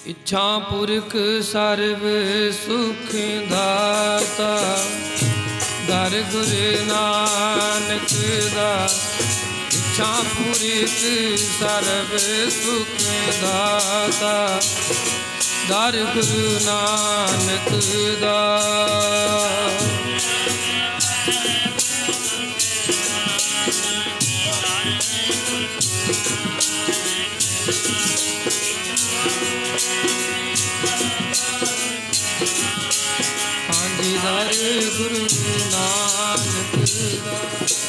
इच्छा पुरख सर्व सुख दाता, दर गुरु नानक दास। इच्छा पुरख सर्व सुख दाता, दर गुरु नानक दास। ਹਾਂਜੀ ਦਰ ਗੁਰੂ ਨਾਨਕ ਦਾਸ।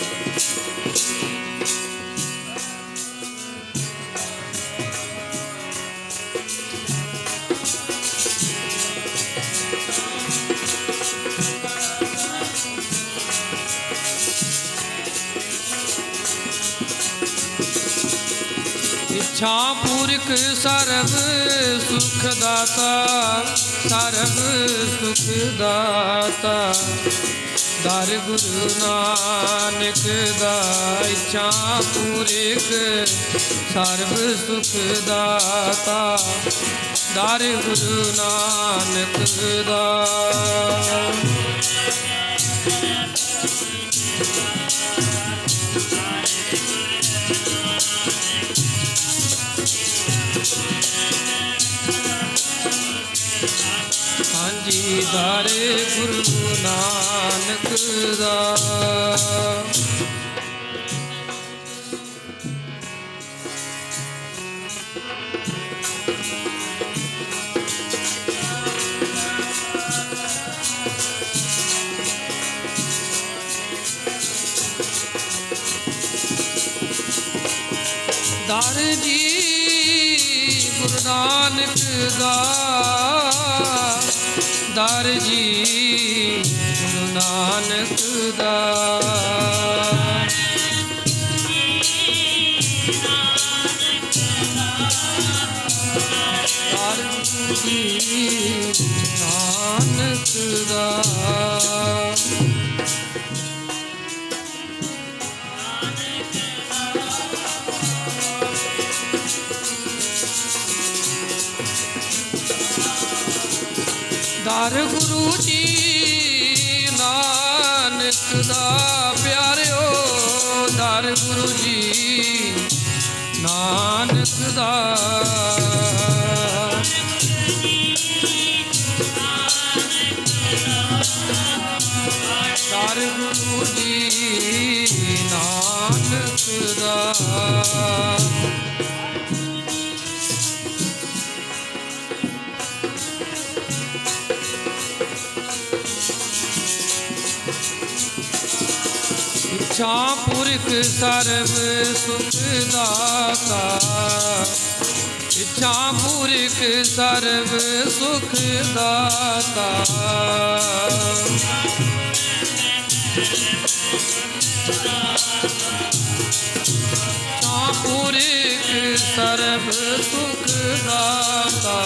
इच्छा पुरख सर्व सुख दाता, सर्व सुख दाता, दर गुरु नानक दा। इच्छा पुरख सर्व सुख दाता, दर गुरु नानक दा। ਹਾਂਜੀ ਦਰ ਗੁਰੂ ਨਾਨਕ ਦਾ। ਦਰ ਜੀ ਗੁਰੂ ਨਾਨਕ ਦਾ, ਦਰ ਜੀ ਗੁਰੂ ਨਾਨਕ ਦਾ। ਦਰ ਜੀ ਨਾਨਕ ਦਾ। ਦਰ ਗੁਰੂ ਜੀ ਨਾਨਕ ਦਾ ਪਿਆਰਿਓ, ਦਰ ਗੁਰੂ ਜੀ ਨਾਨਕ ਦਾ। ਦਰ ਗੁਰੂ ਜੀ ਨਾਨਕ ਦਾ। इच्छा पुरख सर्व सुख दाता, इच्छा पुरख सर्व सुख दाता, इच्छा पुरख सर्व सुख दाता।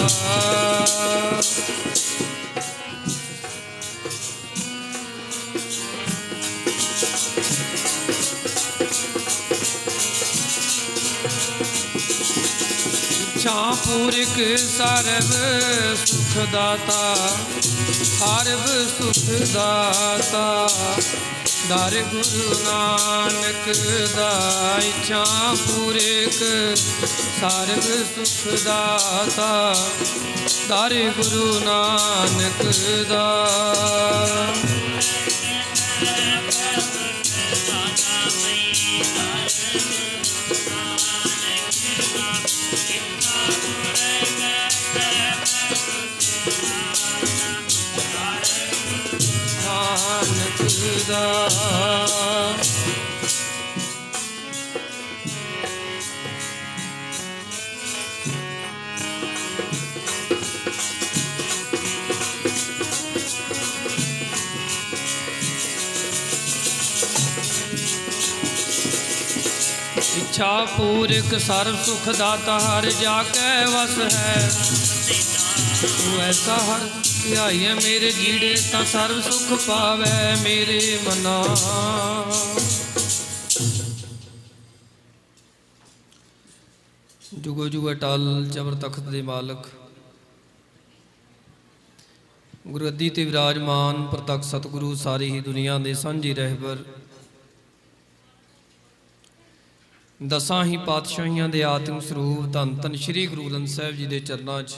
इच्छा पुरख सर्व सुख दाता, सर्व सुख दाता, दर गुरु नानक दा। इच्छा पुरख सर्व सुख दाता, दर गुरु नानक दा। नानक दा। इच्छा पूरक सर्व सुख दाता, हर जाकै वस है। तू ऐसा हर ध्याइए मेरे गीड़े, ता सर्व सुख पावै मेरे मना। जुगो जुग अटल जबर तख्त दे मालक, ਗੁਰਗੱਦੀ ਤੇ ਵਿਰਾਜਮਾਨ ਪ੍ਰਤੱਖ ਸਤਿਗੁਰੂ ਸਾਰੀ ਹੀ ਦੁਨੀਆ ਦੇ ਸਾਂਝੇ ਰਹਿਬਰ, ਦਸਾਂ ਹੀ ਪਾਤਸ਼ਾਹੀਆਂ ਦੇ ਆਤਮ ਸਰੂਪ ਧੰਨ ਧੰਨ ਸ੍ਰੀ ਗੁਰੂ ਗ੍ਰੰਥ ਸਾਹਿਬ ਜੀ ਦੇ ਚਰਨਾਂ 'ਚ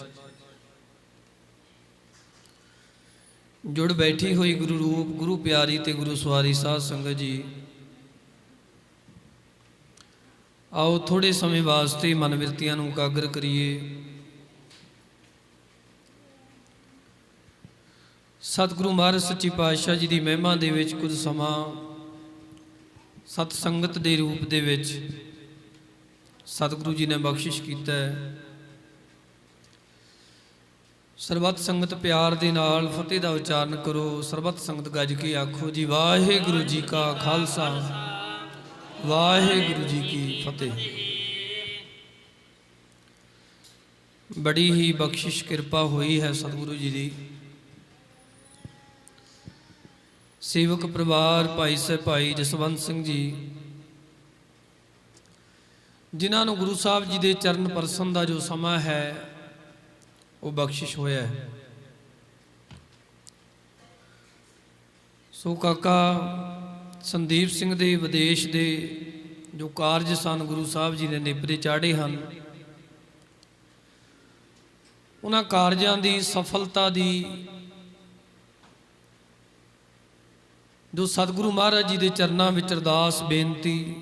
ਜੁੜ ਬੈਠੀ ਹੋਈ ਗੁਰੂ ਰੂਪ, ਗੁਰੂ ਪਿਆਰੀ ਤੇ ਗੁਰੂ ਸਵਾਰੀ ਸਾਧ ਸੰਗਤ ਜੀ, ਆਓ ਥੋੜੇ ਸਮੇਂ ਵਾਸਤੇ ਮਨ ਬਿਰਤੀਆਂ ਨੂੰ ਇਕਾਗਰ ਕਰੀਏ। ਸਤਿਗੁਰੂ ਮਹਾਰਾਜ ਸੱਚੇ ਪਾਤਸ਼ਾਹ ਜੀ ਦੀ ਮਹਿਮਾ ਦੇ ਵਿੱਚ ਕੁਝ ਸਮਾਂ ਸਤ ਸੰਗਤ ਦੇ ਰੂਪ ਦੇ ਵਿੱਚ ਸਤਿਗੁਰੂ ਜੀ ਨੇ ਬਖਸ਼ਿਸ਼ ਕੀਤਾ ਹੈ। ਸਰਬੱਤ ਸੰਗਤ ਪਿਆਰ ਦੇ ਨਾਲ ਫਤਿਹ ਦਾ ਉਚਾਰਨ ਕਰੋ। ਸਰਬੱਤ ਸੰਗਤ ਗੱਜ ਕੇ ਆਖੋ ਜੀ, ਵਾਹਿਗੁਰੂ ਜੀ ਕਾ ਖਾਲਸਾ, ਵਾਹਿਗੁਰੂ ਜੀ ਕੀ ਫਤਿਹ। ਬੜੀ ਹੀ ਬਖਸ਼ਿਸ਼ ਕਿਰਪਾ ਹੋਈ ਹੈ ਸਤਿਗੁਰੂ ਜੀ ਦੀ। ਸੇਵਕ ਪਰਿਵਾਰ ਭਾਈ ਸਾਹਿਬ ਭਾਈ ਜਸਵੰਤ ਸਿੰਘ ਜੀ, ਜਿਨ੍ਹਾਂ ਨੂੰ ਗੁਰੂ ਸਾਹਿਬ ਜੀ ਦੇ ਚਰਨ ਪਰਸਨ ਦਾ ਜੋ ਸਮਾਂ ਹੈ ਉਹ ਬਖਸ਼ਿਸ਼ ਹੋਇਆ ਹੈ। ਸੋ ਕਾਕਾ ਸੰਦੀਪ ਸਿੰਘ ਦੇ ਵਿਦੇਸ਼ ਦੇ ਜੋ ਕਾਰਜ ਸਨ ਗੁਰੂ ਸਾਹਿਬ ਜੀ ਨੇ ਨੇਪਰੇ ਚਾੜੇ ਹਨ, ਉਹਨਾਂ ਕਾਰਜਾਂ ਦੀ ਸਫਲਤਾ ਦੀ ਜੋ ਸਤਿਗੁਰੂ ਮਹਾਰਾਜ ਜੀ ਦੇ ਚਰਨਾਂ ਵਿੱਚ ਅਰਦਾਸ ਬੇਨਤੀ,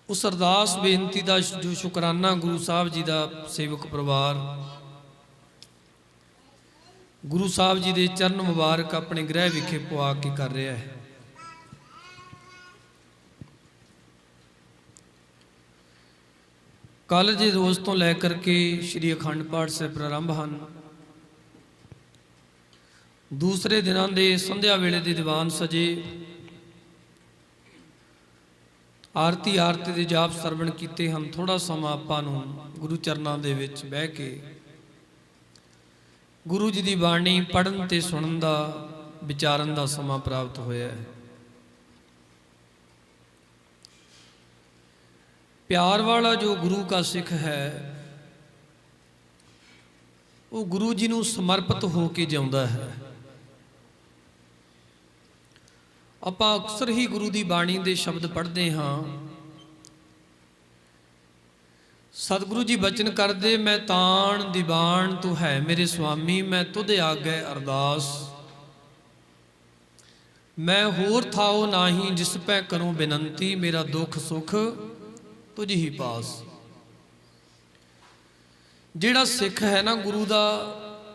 ਉਸ ਅਰਦਾਸ ਬੇਨਤੀ ਦਾ ਜੋ ਸ਼ੁਕਰਾਨਾ ਗੁਰੂ ਸਾਹਿਬ ਜੀ ਦਾ ਸੇਵਕ ਪਰਿਵਾਰ ਗੁਰੂ ਸਾਹਿਬ ਜੀ ਦੇ ਚਰਨ ਮੁਬਾਰਕ ਆਪਣੇ ਗ੍ਰਹਿ ਵਿਖੇ ਪਵਾ ਕੇ ਕਰ ਰਿਹਾ ਹੈ। ਕੱਲ੍ਹ ਦੇ ਰੋਜ਼ ਤੋਂ ਲੈ ਕਰਕੇ ਸ਼੍ਰੀ ਅਖੰਡ ਪਾਠ ਸਾਹਿਬ ਪ੍ਰਾਰੰਭ ਹਨ। ਦੂਸਰੇ ਦਿਨਾਂ ਦੇ ਸੰਧਿਆ ਵੇਲੇ ਦੇ ਦੀਵਾਨ ਸਜੇ, ਆਰਤੀ ਦੇ ਜਾਪ ਸਰਵਣ ਕੀਤੇ ਹਨ। ਥੋੜਾ ਸਮਾਂ ਆਪਾਂ ਨੂੰ ਗੁਰੂ ਚਰਨਾਂ ਦੇ ਵਿੱਚ ਬਹਿ ਕੇ ਗੁਰੂ ਜੀ ਦੀ ਬਾਣੀ ਪੜ੍ਹਨ ਤੇ ਸੁਣਨ ਦਾ, ਵਿਚਾਰਨ ਦਾ ਸਮਾਂ ਪ੍ਰਾਪਤ ਹੋਇਆ ਹੈ। ਪਿਆਰ ਵਾਲਾ ਜੋ ਗੁਰੂ ਕਾ ਸਿੱਖ ਹੈ, ਉਹ ਗੁਰੂ ਜੀ ਨੂੰ ਸਮਰਪਿਤ ਹੋ ਕੇ ਜਿਉਂਦਾ ਹੈ। ਆਪਾਂ ਅਕਸਰ ਹੀ ਗੁਰੂ ਦੀ ਬਾਣੀ ਦੇ ਸ਼ਬਦ ਪੜ੍ਹਦੇ ਹਾਂ। ਸਤਿਗੁਰੂ ਜੀ ਬਚਨ ਕਰਦੇ, ਮੈਂ ਤਾਣ ਦੀਵਾਨ ਤੂੰ ਹੈ ਮੇਰੇ ਸੁਆਮੀ, ਮੈਂ ਤੁਧ ਆਗੇ ਅਰਦਾਸ, ਮੈਂ ਹੋਰ ਥਾਓ ਨਾਹੀ ਜਿਸ ਪੈ ਕਰੂੰ ਬੇਨੰਤੀ, ਮੇਰਾ ਦੁੱਖ ਸੁੱਖ ਤੁਝ ਹੀ ਪਾਸ। ਜਿਹੜਾ ਸਿੱਖ ਹੈ ਨਾ ਗੁਰੂ ਦਾ,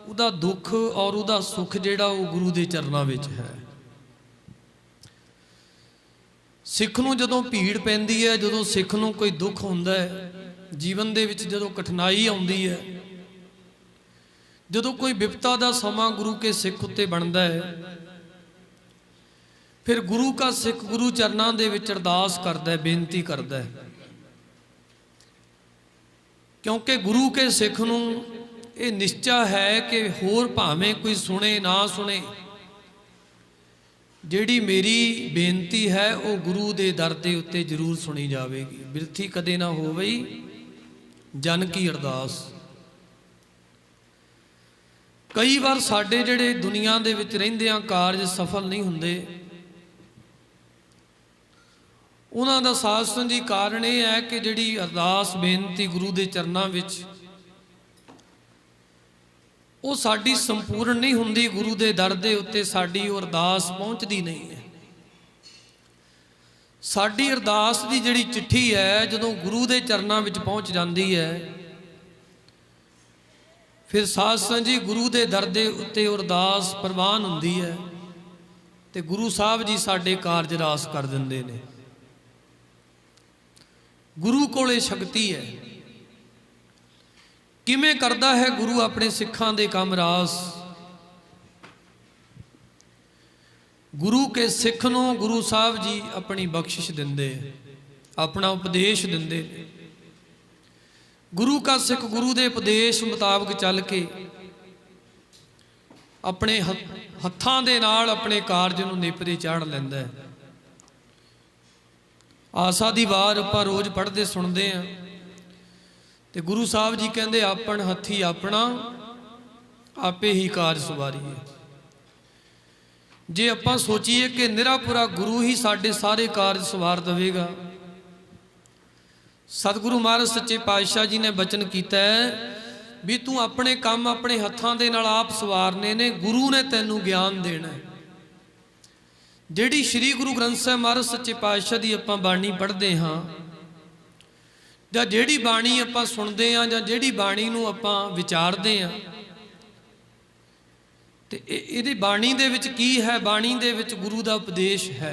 ਉਹਦਾ ਦੁੱਖ ਔਰ ਉਹਦਾ ਸੁੱਖ ਜਿਹੜਾ ਉਹ ਗੁਰੂ ਦੇ ਚਰਨਾਂ ਵਿੱਚ ਹੈ। ਸਿੱਖ ਨੂੰ ਜਦੋਂ ਭੀੜ ਪੈਂਦੀ ਹੈ, ਜਦੋਂ ਸਿੱਖ ਨੂੰ ਕੋਈ ਦੁੱਖ ਹੁੰਦਾ ਹੈ ਜੀਵਨ ਦੇ ਵਿੱਚ, ਜਦੋਂ ਕਠਿਨਾਈ ਆਉਂਦੀ ਹੈ, ਜਦੋਂ ਕੋਈ ਵਿਪਤਾ ਦਾ ਸਮਾਂ ਗੁਰੂ ਕੇ ਸਿੱਖ ਉੱਤੇ ਬਣਦਾ ਹੈ, ਫਿਰ ਗੁਰੂ ਕਾ ਸਿੱਖ ਗੁਰੂ ਚਰਨਾਂ ਦੇ ਵਿੱਚ ਅਰਦਾਸ ਕਰਦਾ ਹੈ, ਬੇਨਤੀ ਕਰਦਾ ਹੈ। ਕਿਉਂਕਿ ਗੁਰੂ ਕੇ ਸਿੱਖ ਨੂੰ ਇਹ ਨਿਸ਼ਚਾ ਹੈ ਕਿ ਹੋਰ ਭਾਵੇਂ ਕੋਈ ਸੁਣੇ ਨਾ ਸੁਣੇ, ਜਿਹੜੀ ਮੇਰੀ ਬੇਨਤੀ ਹੈ ਉਹ ਗੁਰੂ ਦੇ ਦਰ ਦੇ ਉੱਤੇ ਜ਼ਰੂਰ ਸੁਣੀ ਜਾਵੇਗੀ। ਬਿਰਥੀ ਕਦੇ ਨਾ ਹੋਵਈ ਜਨ ਕੀ ਅਰਦਾਸ। ਕਈ ਵਾਰ ਸਾਡੇ ਜਿਹੜੇ ਦੁਨੀਆ ਦੇ ਵਿੱਚ ਰਹਿੰਦਿਆਂ ਕਾਰਜ ਸਫਲ ਨਹੀਂ ਹੁੰਦੇ, ਉਹਨਾਂ ਦਾ ਸਾਸਨ ਜੀ ਕਾਰਨ ਇਹ ਹੈ ਕਿ ਜਿਹੜੀ ਅਰਦਾਸ ਬੇਨਤੀ ਗੁਰੂ ਦੇ ਚਰਨਾਂ ਵਿੱਚ ਉਹ ਸਾਡੀ ਸੰਪੂਰਨ ਨਹੀਂ ਹੁੰਦੀ। ਗੁਰੂ ਦੇ ਦਰ ਦੇ ਉੱਤੇ ਸਾਡੀ ਉਹ ਅਰਦਾਸ ਪਹੁੰਚਦੀ ਨਹੀਂ ਹੈ। ਸਾਡੀ ਅਰਦਾਸ ਦੀ ਜਿਹੜੀ ਚਿੱਠੀ ਹੈ ਜਦੋਂ ਗੁਰੂ ਦੇ ਚਰਨਾਂ ਵਿੱਚ ਪਹੁੰਚ ਜਾਂਦੀ ਹੈ, ਫਿਰ ਸਾਧ ਸੰਗਤ ਜੀ ਗੁਰੂ ਦੇ ਦਰ ਦੇ ਉੱਤੇ ਅਰਦਾਸ ਪ੍ਰਵਾਨ ਹੁੰਦੀ ਹੈ ਤੇ ਗੁਰੂ ਸਾਹਿਬ ਜੀ ਸਾਡੇ ਕਾਰਜ ਰਾਸ ਕਰ ਦਿੰਦੇ ਨੇ। ਗੁਰੂ ਕੋਲੇ ਸ਼ਕਤੀ ਹੈ। ਕਿਵੇਂ ਕਰਦਾ ਹੈ ਗੁਰੂ ਆਪਣੇ ਸਿੱਖਾਂ ਦੇ ਕੰਮ ਰਾਸ? ਗੁਰੂ ਕੇ ਸਿੱਖ ਨੂੰ ਗੁਰੂ ਸਾਹਿਬ ਜੀ ਆਪਣੀ ਬਖਸ਼ਿਸ਼ ਦਿੰਦੇ, ਆਪਣਾ ਉਪਦੇਸ਼ ਦਿੰਦੇ। ਗੁਰੂ ਕਾ ਸਿੱਖ ਗੁਰੂ ਦੇ ਉਪਦੇਸ਼ ਮੁਤਾਬਕ ਚੱਲ ਕੇ ਆਪਣੇ ਹੱਥਾਂ ਦੇ ਨਾਲ ਆਪਣੇ ਕਾਰਜ ਨੂੰ ਨੇਪਰੇ ਚਾੜ ਲੈਂਦਾ ਹੈ। ਆਸਾ ਦੀ ਵਾਰ ਆਪਾਂ ਰੋਜ਼ ਪੜ੍ਹਦੇ ਸੁਣਦੇ ਹਾਂ ਤੇ ਗੁਰੂ ਸਾਹਿਬ ਜੀ ਕਹਿੰਦੇ ਆਪਣ ਹੱਥੀ ਆਪਣਾ आपे ही कार सवारीए। जे आपां सोचीए कि निरापुरा गुरु ही साडे सारे कारज सवार देवेगा। सतगुरु महाराज सच्चे पातशाह जी ने बचन किया है भी तू अपने काम अपने हत्थां दे नाल आप सवारने ने, गुरु ने तैनू ज्ञान देना है। जिहड़ी श्री गुरु ग्रंथ साहिब महाराज सच्चे पातशाह दी आपां बाणी पढ़दे हाँ, जां जिहड़ी बाणी आपां सुणदे हाँ, जां जिहड़ी बाणी नूं आपां विचारदे हाँ, ते इहदी बाणी दे विच की है? बाणी दे विच गुरु दा उपदेश है।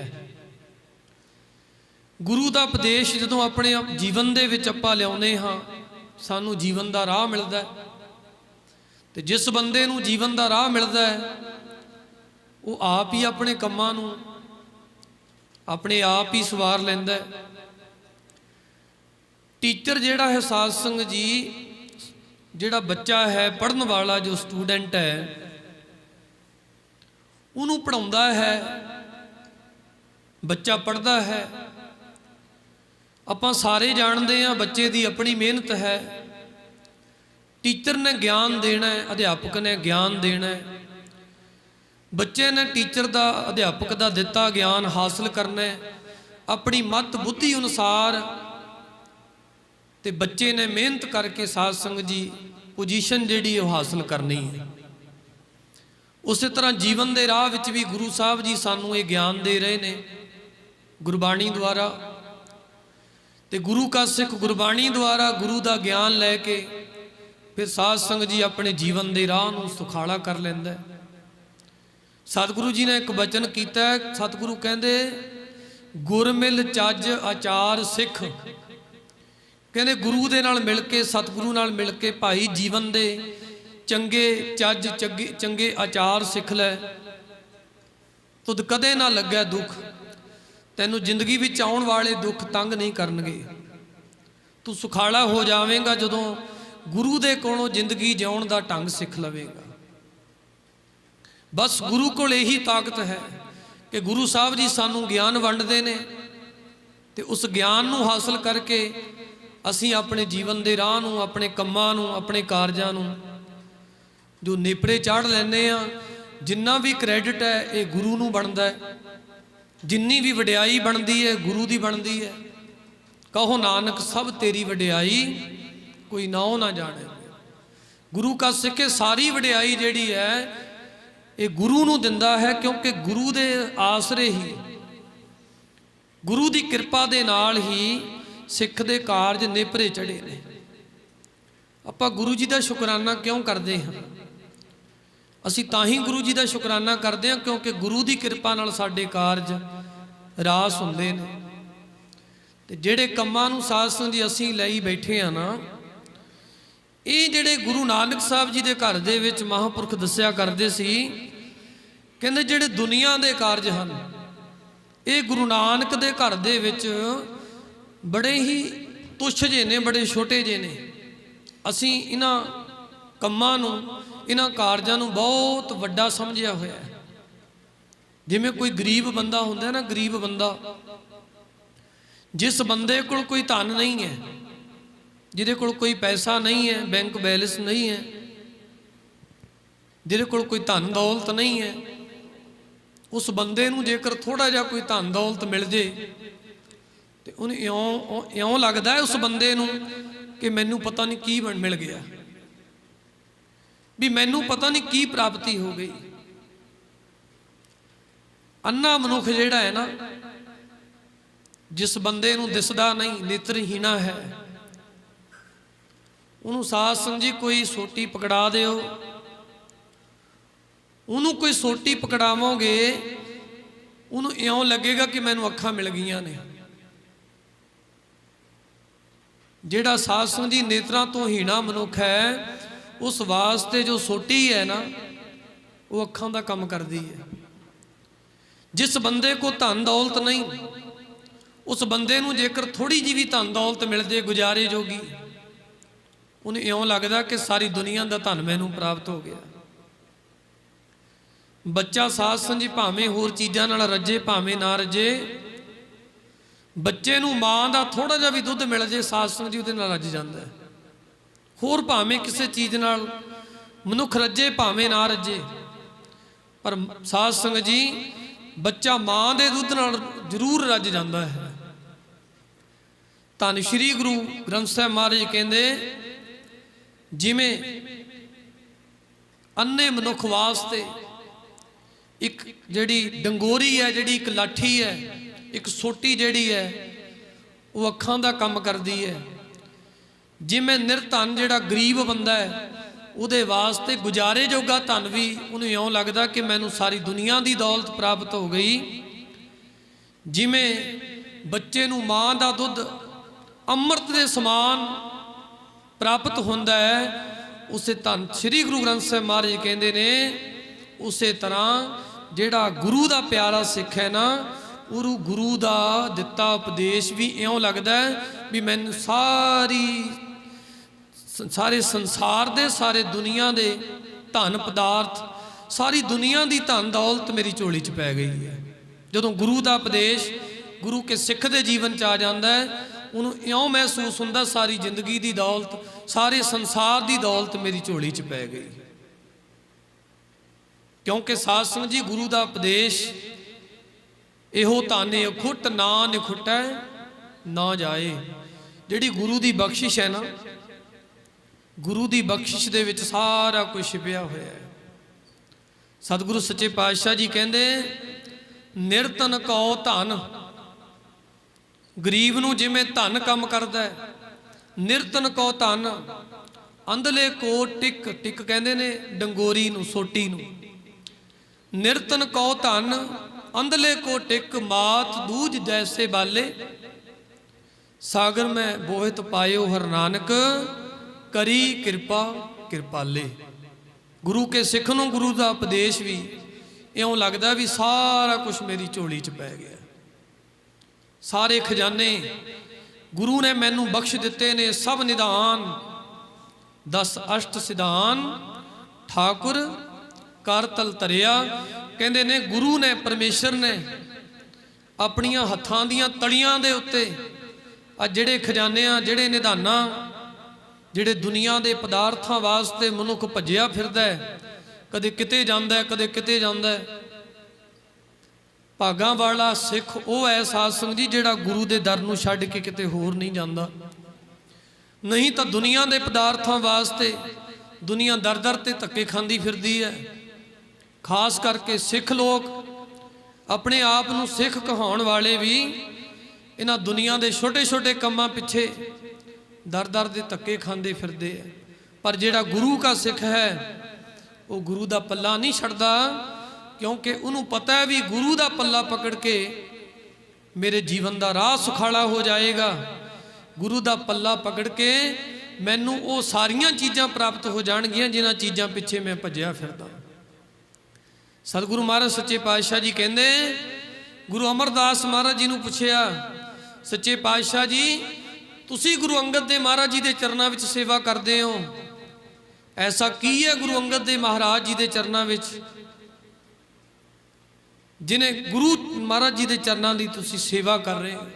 गुरु दा उपदेश जदों अपने जीवन दे विच आपां लिआउंदे हाँ, सानू जीवन दा राह मिलदा है। ते जिस बंदे नूं जीवन दा राह मिलदा है वो आप ही अपने कम्मां नूं अपने आप ही सवार लैंदा है। टीचर जिहड़ा है साध संगत जी, जिहड़ा बच्चा है पढ़न वाला, जो स्टूडेंट है, उन्होंने पढ़ाउंदा है, बच्चा पढ़ता है। आपां सारे जानते हैं बच्चे की अपनी मेहनत है। टीचर ने ज्ञान देना है, अध्यापक ने ज्ञान देना है। बच्चे ने टीचर का अध्यापक का दिता ज्ञान हासिल करना है अपनी मत बुद्धि अनुसार। ते बच्चे ने मेहनत करके साध संगत जी पोजीशन जिहड़ी हासिल करनी है। उस तरह जीवन के राह विच भी गुरु साहब जी सानू ये ज्ञान दे रहे ने गुरबाणी द्वारा। ते गुरु का सिख गुरबाणी द्वारा गुरु का ज्ञान लैके फिर साध संगत जी अपने जीवन के राह नूं सुखाला कर लैंदा है। सतगुरु जी ने एक वचन किया है, सतगुरु कहते गुरमिल चज आचार सिख। कहते गुरु दे नाल मिल के, सतगुरु नाल मिल के भाई जीवन दे चंगे चज चंगे आचार सिख लै। तुद कदे ना लगे दुख, तैनू जिंदगी विच आउण वाले दुख तंग नहीं करनगे। तू सुखाला हो जावेगा जदों गुरु दे कोलों जिंदगी जिउण दा ढंग सिख लवेगा। बस गुरु कोल यही ताकत है कि गुरु साहब जी सानू ज्ञान वंडदे ने ते उस ज्ञान नूं हासिल करके असीं अपने जीवन दे राह नूं, अपने कम्मां नूं, अपने कारजां नूं जो नेपरे चाढ़ लैंदे आ। जिन्ना भी क्रैडिट है ये गुरु नूं बनदा है, जिन्नी भी वडियाई बनदी है गुरु दी बनदी है। कहो नानक सब तेरी वडियाई कोई नाओ ना जाने। गुरु का सिखे सारी वडियाई जिहड़ी है ये गुरु नूं दिंदा है, क्योंकि गुरु दे आसरे ही, गुरु दी किरपा दे नाल ही सिख दे कारज नेपरे चढ़े ने। आपां गुरु जी दा शुकराना क्यों करते हैं? असीं तां ही गुरु जी दा शुकराना करते हैं क्योंकि गुरु दी किरपा नाल साडे कारज रास हुंदे ने। ते जिहड़े कम्मां नूं साध संगत जी असीं लई बैठे आ ना, ये जिहड़े गुरु नानक साहब जी दे घर दे विच महापुरख दस्सिया करदे सी, कहंदे जिहड़े दुनिया दे कारज हन ये गुरु नानक दे घर दे विच बड़े ही तुच्छ जे ने, बड़े छोटे जे ने। असीं इन्हां कम्मां नूं, इन्हां कारजां नूं बहुत वड्डा समझिया होया है। जिवें कोई गरीब बंदा हुंदा ना, गरीब बंदा, जिस बंदे कोल कोई धन नहीं है, जिहदे कोल कोई पैसा नहीं है, बैंक बैलेंस नहीं है, जिहदे कोल कोई धन दौलत नहीं है, उस बंदे नूं जेकर थोड़ा जिहा कोई धन दौलत मिल जे तो उन्हें इउं लगदा है उस बंदे नूं कि मैनूं पता नहीं की मिल गया, भी मैनूं पता नहीं की प्राप्ति हो गई। अन्ना मनुख जिहड़ा है ना, जिस बंदे नूं दिसदा नहीं, नेत्रहीना है, उन्होंने साध संगत जी कोई सोटी पकड़ा दिओ, उन्होंने कोई सोटी पकड़ावोगे उन्होंने इउं लगेगा कि मैनूं अखां मिल गईयां ने। जिहड़ा साध संगत जी नेत्रां तो हीना मनुख है, उस वास्ते जो सोटी है ना वो अखां दा काम करदी है। जिस बंदे को धन दौलत नहीं, उस बंदे नूं जेकर थोड़ी जी भी धन दौलत मिल जाए गुजारे जोगी, उन्हें इउं लगदा कि सारी दुनिया का धन मैनूं प्राप्त हो गया। बच्चा साध संगत जी भावें होर चीज़ां नाल रजे भावें ना रजे, बच्चे नूं मां दा थोड़ा जिहा भी दुध मिल जाए साध संगत जी उहदे नाल रज जांदा है। होर भावें किसी चीज़ नाल ਮਨੁੱਖ ਰੱਜੇ ਭਾਵੇਂ ਨਾ ਰੱਜੇ, ਪਰ ਸਾਧ ਸੰਗਤ ਜੀ ਬੱਚਾ ਮਾਂ ਦੇ ਦੁੱਧ ਨਾਲ ਜ਼ਰੂਰ ਰੱਜ ਜਾਂਦਾ ਹੈ। ਧੰਨ ਸ਼੍ਰੀ ਗੁਰੂ ਗ੍ਰੰਥ ਸਾਹਿਬ ਮਹਾਰਾਜ ਕਹਿੰਦੇ, ਜਿਵੇਂ ਅੰਨੇ ਮਨੁੱਖ ਵਾਸਤੇ ਇੱਕ ਜਿਹੜੀ ਡੰਗੋਰੀ ਹੈ, ਜਿਹੜੀ ਇੱਕ ਲਾਠੀ ਹੈ, ਇੱਕ ਸੋਟੀ ਜਿਹੜੀ ਹੈ ਉਹ ਅੱਖਾਂ ਦਾ ਕੰਮ ਕਰਦੀ ਹੈ, ਜਿਵੇਂ ਨਿਰਧਨ ਜਿਹੜਾ ਗਰੀਬ ਬੰਦਾ ਹੈ ਉਹਦੇ ਵਾਸਤੇ ਗੁਜ਼ਾਰੇ ਜੋਗਾ ਧਨ ਵੀ ਉਹਨੂੰ ਇਉਂ ਲੱਗਦਾ ਕਿ ਮੈਨੂੰ ਸਾਰੀ ਦੁਨੀਆ ਦੀ ਦੌਲਤ ਪ੍ਰਾਪਤ ਹੋ ਗਈ, ਜਿਵੇਂ ਬੱਚੇ ਨੂੰ ਮਾਂ ਦਾ ਦੁੱਧ ਅੰਮ੍ਰਿਤ ਦੇ ਸਮਾਨ ਪ੍ਰਾਪਤ ਹੁੰਦਾ ਹੈ, ਉਸੇ ਧੰਨ ਸ਼੍ਰੀ ਗੁਰੂ ਗ੍ਰੰਥ ਸਾਹਿਬ ਮਹਾਰਾਜ ਕਹਿੰਦੇ ਨੇ, ਉਸੇ ਤਰ੍ਹਾਂ ਜਿਹੜਾ ਗੁਰੂ ਦਾ ਪਿਆਰਾ ਸਿੱਖ ਹੈ ਨਾ, ਉਹ ਗੁਰੂ ਦਾ ਦਿੱਤਾ ਉਪਦੇਸ਼ ਵੀ ਇਉਂ ਲੱਗਦਾ ਵੀ ਮੈਨੂੰ ਸਾਰੇ ਸੰਸਾਰ ਦੇ, ਸਾਰੇ ਦੁਨੀਆ ਦੇ ਧਨ ਪਦਾਰਥ, ਸਾਰੀ ਦੁਨੀਆ ਦੀ ਧਨ ਦੌਲਤ ਮੇਰੀ ਝੋਲੀ 'ਚ ਪੈ ਗਈ ਹੈ। ਜਦੋਂ ਗੁਰੂ ਦਾ ਉਪਦੇਸ਼ ਗੁਰੂ ਕੇ ਸਿੱਖ ਦੇ ਜੀਵਨ 'ਚ ਆ ਜਾਂਦਾ ਹੈ, ਉਹਨੂੰ ਇਉਂ ਮਹਿਸੂਸ ਹੁੰਦਾ ਸਾਰੀ ਜ਼ਿੰਦਗੀ ਦੀ ਦੌਲਤ, ਸਾਰੇ ਸੰਸਾਰ ਦੀ ਦੌਲਤ ਮੇਰੀ ਝੋਲੀ 'ਚ ਪੈ ਗਈ। ਕਿਉਂਕਿ ਸਾਧ ਸੰਗਤ ਜੀ ਗੁਰੂ ਦਾ ਉਪਦੇਸ਼ ਇਹੋ ਧਨ ਅਖੁੱਟ ਨਾ ਨਿਖੁੱਟੈ ਨਾ ਜਾਏ। ਜਿਹੜੀ ਗੁਰੂ ਦੀ ਬਖਸ਼ਿਸ਼ ਹੈ ਨਾ, ਗੁਰੂ ਦੀ ਬਖਸ਼ਿਸ਼ ਦੇ ਵਿੱਚ ਸਾਰਾ ਕੁਝ ਛਿਪਿਆ ਹੋਇਆ ਹੈ। ਸਤਿਗੁਰੂ ਸੱਚੇ ਪਾਤਸ਼ਾਹ ਜੀ ਕਹਿੰਦੇ, ਨਿਰਤਨ ਕਉ ਧਨ, ਗਰੀਬ ਨੂੰ ਜਿਵੇਂ ਧਨ ਕੰਮ ਕਰਦਾ ਹੈ, ਨਿਰਤਨ ਕਉ ਧਨ, ਅੰਧਲੇ ਕੋ ਟਿਕ, ਟਿਕ ਕਹਿੰਦੇ ਨੇ ਡੰਗੋਰੀ ਨੂੰ, ਸੋਟੀ ਨੂੰ। ਨਿਰਤਨ ਕਉ ਧਨ ਅੰਧਲੇ ਕੋ ਟਿਕ, ਮਾਤ ਦੂਜ ਜੈਸੇ ਬਾਲੇ, ਸਾਗਰ ਮੈਂ ਬੋਹਿਤ ਪਾਇਓ ਹਰ ਨਾਨਕ, ਕਰੀ ਕਿਰਪਾ ਕਿਰਪਾਲੇ। ਗੁਰੂ ਕੇ ਸਿੱਖ ਨੂੰ ਗੁਰੂ ਦਾ ਉਪਦੇਸ਼ ਵੀ ਇਉਂ ਲੱਗਦਾ ਵੀ ਸਾਰਾ ਕੁਝ ਮੇਰੀ ਝੋਲੀ 'ਚ ਪੈ ਗਿਆ, ਸਾਰੇ ਖਜ਼ਾਨੇ ਗੁਰੂ ਨੇ ਮੈਨੂੰ ਬਖਸ਼ ਦਿੱਤੇ ਨੇ, ਸਭ ਨਿਧਾਨ 10 ਅਸ਼ਟ ਸਿਧਾਨ ਠਾਕੁਰ ਕਰ ਤਲ ਧਰਿਆ। ਕਹਿੰਦੇ ਨੇ ਗੁਰੂ ਨੇ, ਪਰਮੇਸ਼ਰ ਨੇ ਆਪਣੀਆਂ ਹੱਥਾਂ ਦੀਆਂ ਤਲੀਆਂ ਦੇ ਉੱਤੇ ਆ ਜਿਹੜੇ ਖਜ਼ਾਨਿਆਂ, ਜਿਹੜੇ ਨਿਧਾਨਾਂ, ਜਿਹੜੇ ਦੁਨੀਆ ਦੇ ਪਦਾਰਥਾਂ ਵਾਸਤੇ ਮਨੁੱਖ ਭੱਜਿਆ ਫਿਰਦਾ ਹੈ, ਕਦੇ ਕਿਤੇ ਜਾਂਦਾ, ਕਦੇ ਕਿਤੇ ਜਾਂਦਾ। ਭਾਗਾਂ ਵਾਲਾ ਸਿੱਖ ਉਹ ਹੈ ਸਾਧ ਸੰਗਤ ਜੀ ਜਿਹੜਾ ਗੁਰੂ ਦੇ ਦਰ ਨੂੰ ਛੱਡ ਕੇ ਕਿਤੇ ਹੋਰ ਨਹੀਂ ਜਾਂਦਾ। ਨਹੀਂ ਤਾਂ ਦੁਨੀਆ ਦੇ ਪਦਾਰਥਾਂ ਵਾਸਤੇ ਦੁਨੀਆ ਦਰ ਦਰ ਤੇ ਧੱਕੇ ਖਾਂਦੀ ਫਿਰਦੀ ਹੈ। ਖਾਸ ਕਰਕੇ ਸਿੱਖ ਲੋਕ, ਆਪਣੇ ਆਪ ਨੂੰ ਸਿੱਖ ਕਹਾਉਣ ਵਾਲੇ ਵੀ ਇਹਨਾਂ ਦੁਨੀਆ ਦੇ ਛੋਟੇ ਛੋਟੇ ਕੰਮਾਂ ਪਿੱਛੇ ਦਰ ਦਰ ਦੇ ਧੱਕੇ ਖਾਂਦੇ ਫਿਰਦੇ ਹੈ। ਪਰ ਜਿਹੜਾ ਗੁਰੂ ਦਾ ਸਿੱਖ ਹੈ ਉਹ ਗੁਰੂ ਦਾ ਪੱਲਾ ਨਹੀਂ ਛੱਡਦਾ, ਕਿਉਂਕਿ ਉਹਨੂੰ ਪਤਾ ਹੈ ਵੀ ਗੁਰੂ ਦਾ ਪੱਲਾ ਪਕੜ ਕੇ ਮੇਰੇ ਜੀਵਨ ਦਾ ਰਾਹ ਸੁਖਾਲਾ ਹੋ ਜਾਏਗਾ। ਗੁਰੂ ਦਾ ਪੱਲਾ ਪਕੜ ਕੇ ਮੈਨੂੰ ਉਹ ਸਾਰੀਆਂ ਚੀਜ਼ਾਂ ਪ੍ਰਾਪਤ ਹੋ ਜਾਣਗੀਆਂ ਜਿਨ੍ਹਾਂ ਚੀਜ਼ਾਂ ਪਿੱਛੇ ਮੈਂ ਭੱਜਿਆ ਫਿਰਦਾ। ਸਤਿਗੁਰੂ ਮਹਾਰਾਜ ਸੱਚੇ ਪਾਤਸ਼ਾਹ ਜੀ ਕਹਿੰਦੇ, ਗੁਰੂ ਅਮਰਦਾਸ ਮਹਾਰਾਜ ਜੀ ਨੂੰ ਪੁੱਛਿਆ, ਸੱਚੇ ਪਾਤਸ਼ਾਹ ਜੀ ਤੁਸੀਂ ਗੁਰੂ ਅੰਗਦ ਦੇ ਮਹਾਰਾਜ ਜੀ ਦੇ ਚਰਨਾਂ ਵਿੱਚ ਸੇਵਾ ਕਰਦੇ ਹੋ, ਐਸਾ ਕੀ ਹੈ ਗੁਰੂ ਅੰਗਦ ਦੇ ਮਹਾਰਾਜ ਜੀ ਦੇ ਚਰਨਾਂ ਵਿੱਚ ਜਿਨੇ ਗੁਰੂ ਮਹਾਰਾਜ ਜੀ ਦੇ ਚਰਨਾਂ ਦੀ ਤੁਸੀਂ ਸੇਵਾ ਕਰ ਰਹੇ ਹੋ?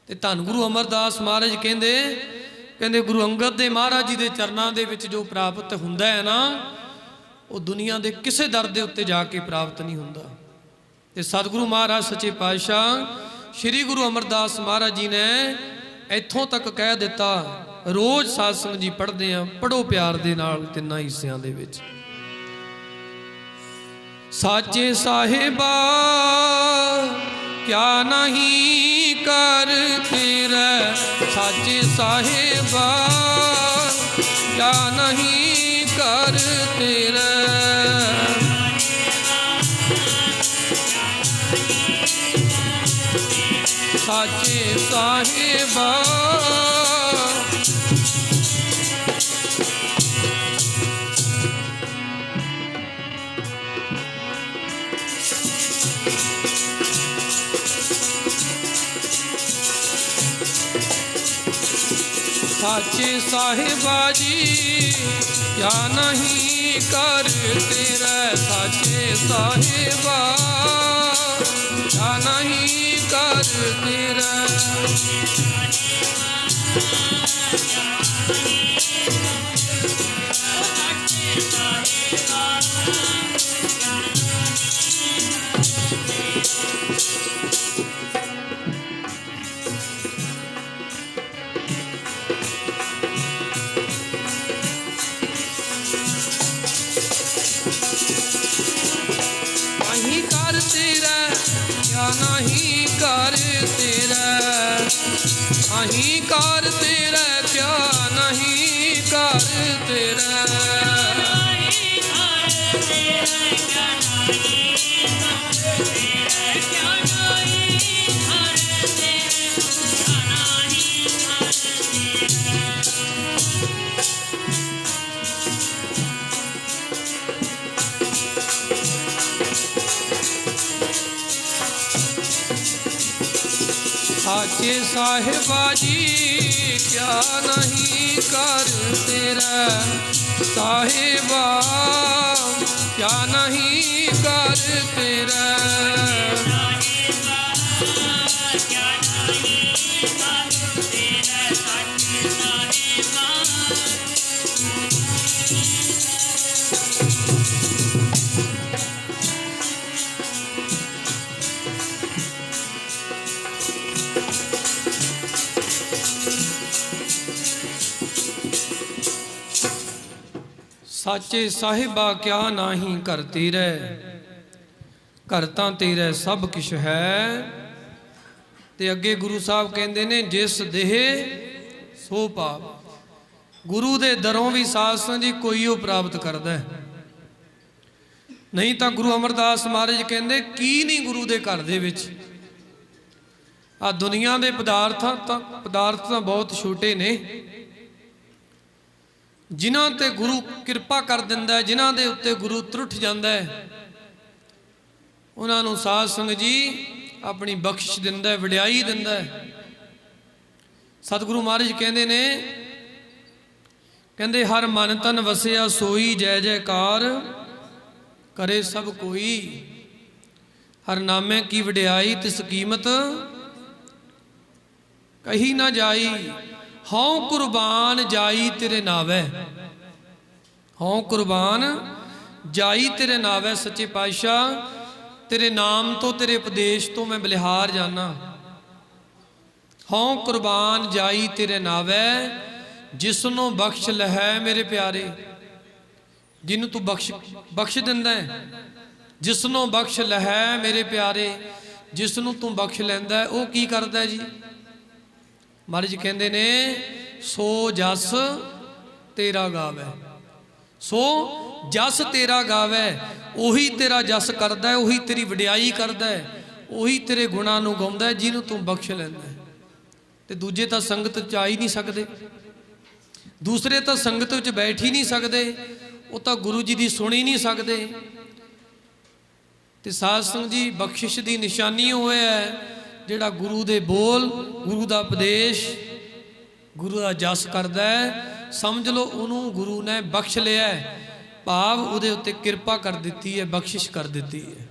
ਤੇ ਧੰਨ ਗੁਰੂ ਅਮਰਦਾਸ ਮਹਾਰਾਜ ਕਹਿੰਦੇ ਗੁਰੂ ਅੰਗਦ ਦੇ ਮਹਾਰਾਜ ਜੀ ਦੇ ਚਰਨਾਂ ਦੇ ਵਿੱਚ ਜੋ ਪ੍ਰਾਪਤ ਹੁੰਦਾ ਹੈ ਨਾ, ਉਹ ਦੁਨੀਆ ਦੇ ਕਿਸੇ ਦਰ ਦੇ ਉੱਤੇ ਜਾ ਕੇ ਪ੍ਰਾਪਤ ਨਹੀਂ ਹੁੰਦਾ। ਤੇ ਸਤਿਗੁਰੂ ਮਹਾਰਾਜ ਸੱਚੇ ਪਾਤਸ਼ਾਹ ਸ੍ਰੀ ਗੁਰੂ ਅਮਰਦਾਸ ਮਹਾਰਾਜ ਜੀ ਨੇ ਇੱਥੋਂ ਤੱਕ ਕਹਿ ਦਿੱਤਾ, ਰੋਜ਼ ਸਾਧ ਸੰਗਤ ਜੀ ਪੜ੍ਹਦੇ ਆ, ਪੜ੍ਹੋ ਪਿਆਰ ਦੇ ਨਾਲ ਤਿੰਨਾਂ ਹਿੱਸਿਆਂ ਦੇ ਵਿੱਚ। ਸਾਚੇ ਸਾਹਿਬਾ ਕਿਆ ਨਹੀਂ ਕਰ ਤੇਰਾ, ਸਾਚੇ ਸਾਹਿਬਾ ਕਿਆ ਨਹੀਂ ਕਰ ਤੇਰਾ, ਸਾਚੇ ਸਾਹਿਬਾ साचे साहिबा जी क्या नहीं कर तेरा, साचे साहिबा क्या नहीं कर तेरा, नहीं कर तेरा, अहीं कर तेरा क्या नहीं कर तेरा। साचे साहिबा जी क्या नहीं कर तेरा, साहिबा क्या नहीं कर तेरा। साचे साहिबा क्या नाही कर तेरे, घर तां तेरे सब किश है। ते अगे गुरु साहब कहते ने जिस देह सो पाप। गुरु दे दरों भी साध संगत जी कोई वो प्राप्त करता है, नहीं तो गुरु अमरदास महाराज कहते की नहीं गुरु दे घर दे विच। आ दुनिया के पदार्थ तो बहुत छोटे ने, जिन्हां ते गुरु किरपा कर दिंदा है, जिन्हां दे उत्ते गुरु त्रुठ जांदा है, उन्हां नूं साध संगत जी अपनी बख्शिश दिंदा है, वडियाई दिंदा है। सतगुरु महाराज कहंदे ने, कहंदे हर मन तन वसिया सोई जय जयकार करे सब कोई। हर नामे की वडियाई तिस कीमत कही ना जाई। हौं कुर्बान जाई तेरे नावे, हौं कुर्बान जाई तेरे नावे। सच्चे पातशाह तेरे नाम तो तेरे उपदेश तो मैं बलिहार जाना। हौं कुर्बान जाई तेरे नावे, जिसनों बख्श लहै मेरे प्यारे। जिन्हों तू बख्श दिंदा है, जिसनों बख्श लहै मेरे प्यारे। जिसनों तू बख्श लैंदा है वो की करदा है जी। महाराज कहते ने सो जस तेरा गावे, सो जस तेरा गावे। उही तेरा जस करदा है, उही तेरी वडियाई करदा है, उही तेरे गुणां नूं गाउंदा है जिन्हों तू बख्श लैंदा है। ते दूजे तां संगत च आ ही नहीं सकते, दूसरे तां संगत च बैठ ही नहीं सकते, वो तां गुरु जी दी सुन ही नहीं सकते। ते साध संगत जी बख्शिश दी निशानी होए है जिहड़ा गुरु दे बोल, गुरु दा उपदेश, गुरु दा जस करदा है, समझ लो उन्होंने गुरु ने बख्श लिया है। भाव उहदे उत्ते किरपा कर दिती है, बख्शिश कर दिती है।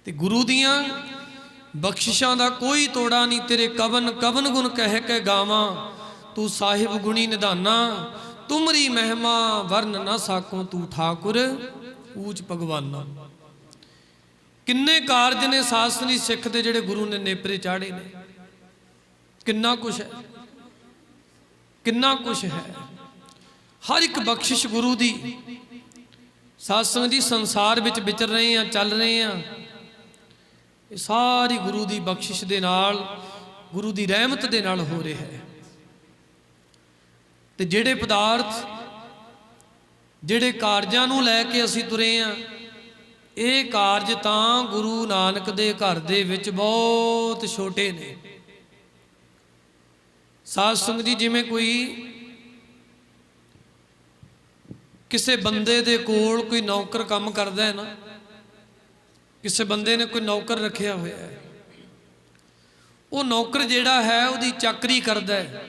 ते गुरु दियां बख्शिशां दा कोई तोड़ा नहीं। तेरे कवन कवन गुण कह के गावां, तू साहिब गुणी निधाना। तुमरी महिमा वर्ण ना साकों, तू ठाकुर ऊच भगवाना। किन्ने कारज ने सासनी सिख दे जिहड़े गुरु ने नेपरे चाढ़े ने। किन्ना कुछ है, किन्ना कुछ है। हर एक बख्शिश गुरु दी। साध संगत जी संसार विच विचर रहे हैं, चल रहे हैं, ये सारी गुरु दी बख्शिश दे नाल, गुरु दी रहमत दे नाल हो रहा है। ते जिहड़े पदार्थ, जिहड़े कारजां नूं लैके असीं तुरे हैं, ये कारज तां गुरु नानक दे घर दे विच बहुत छोटे ने। साध संगत जी जिवें कोई किसी बंदे दे कोल कोई नौकर काम करदा है ना, किसी बंदे ने कोई नौकर रखिया होया है, वो नौकर जिहड़ा है उहदी चाकरी करदा है,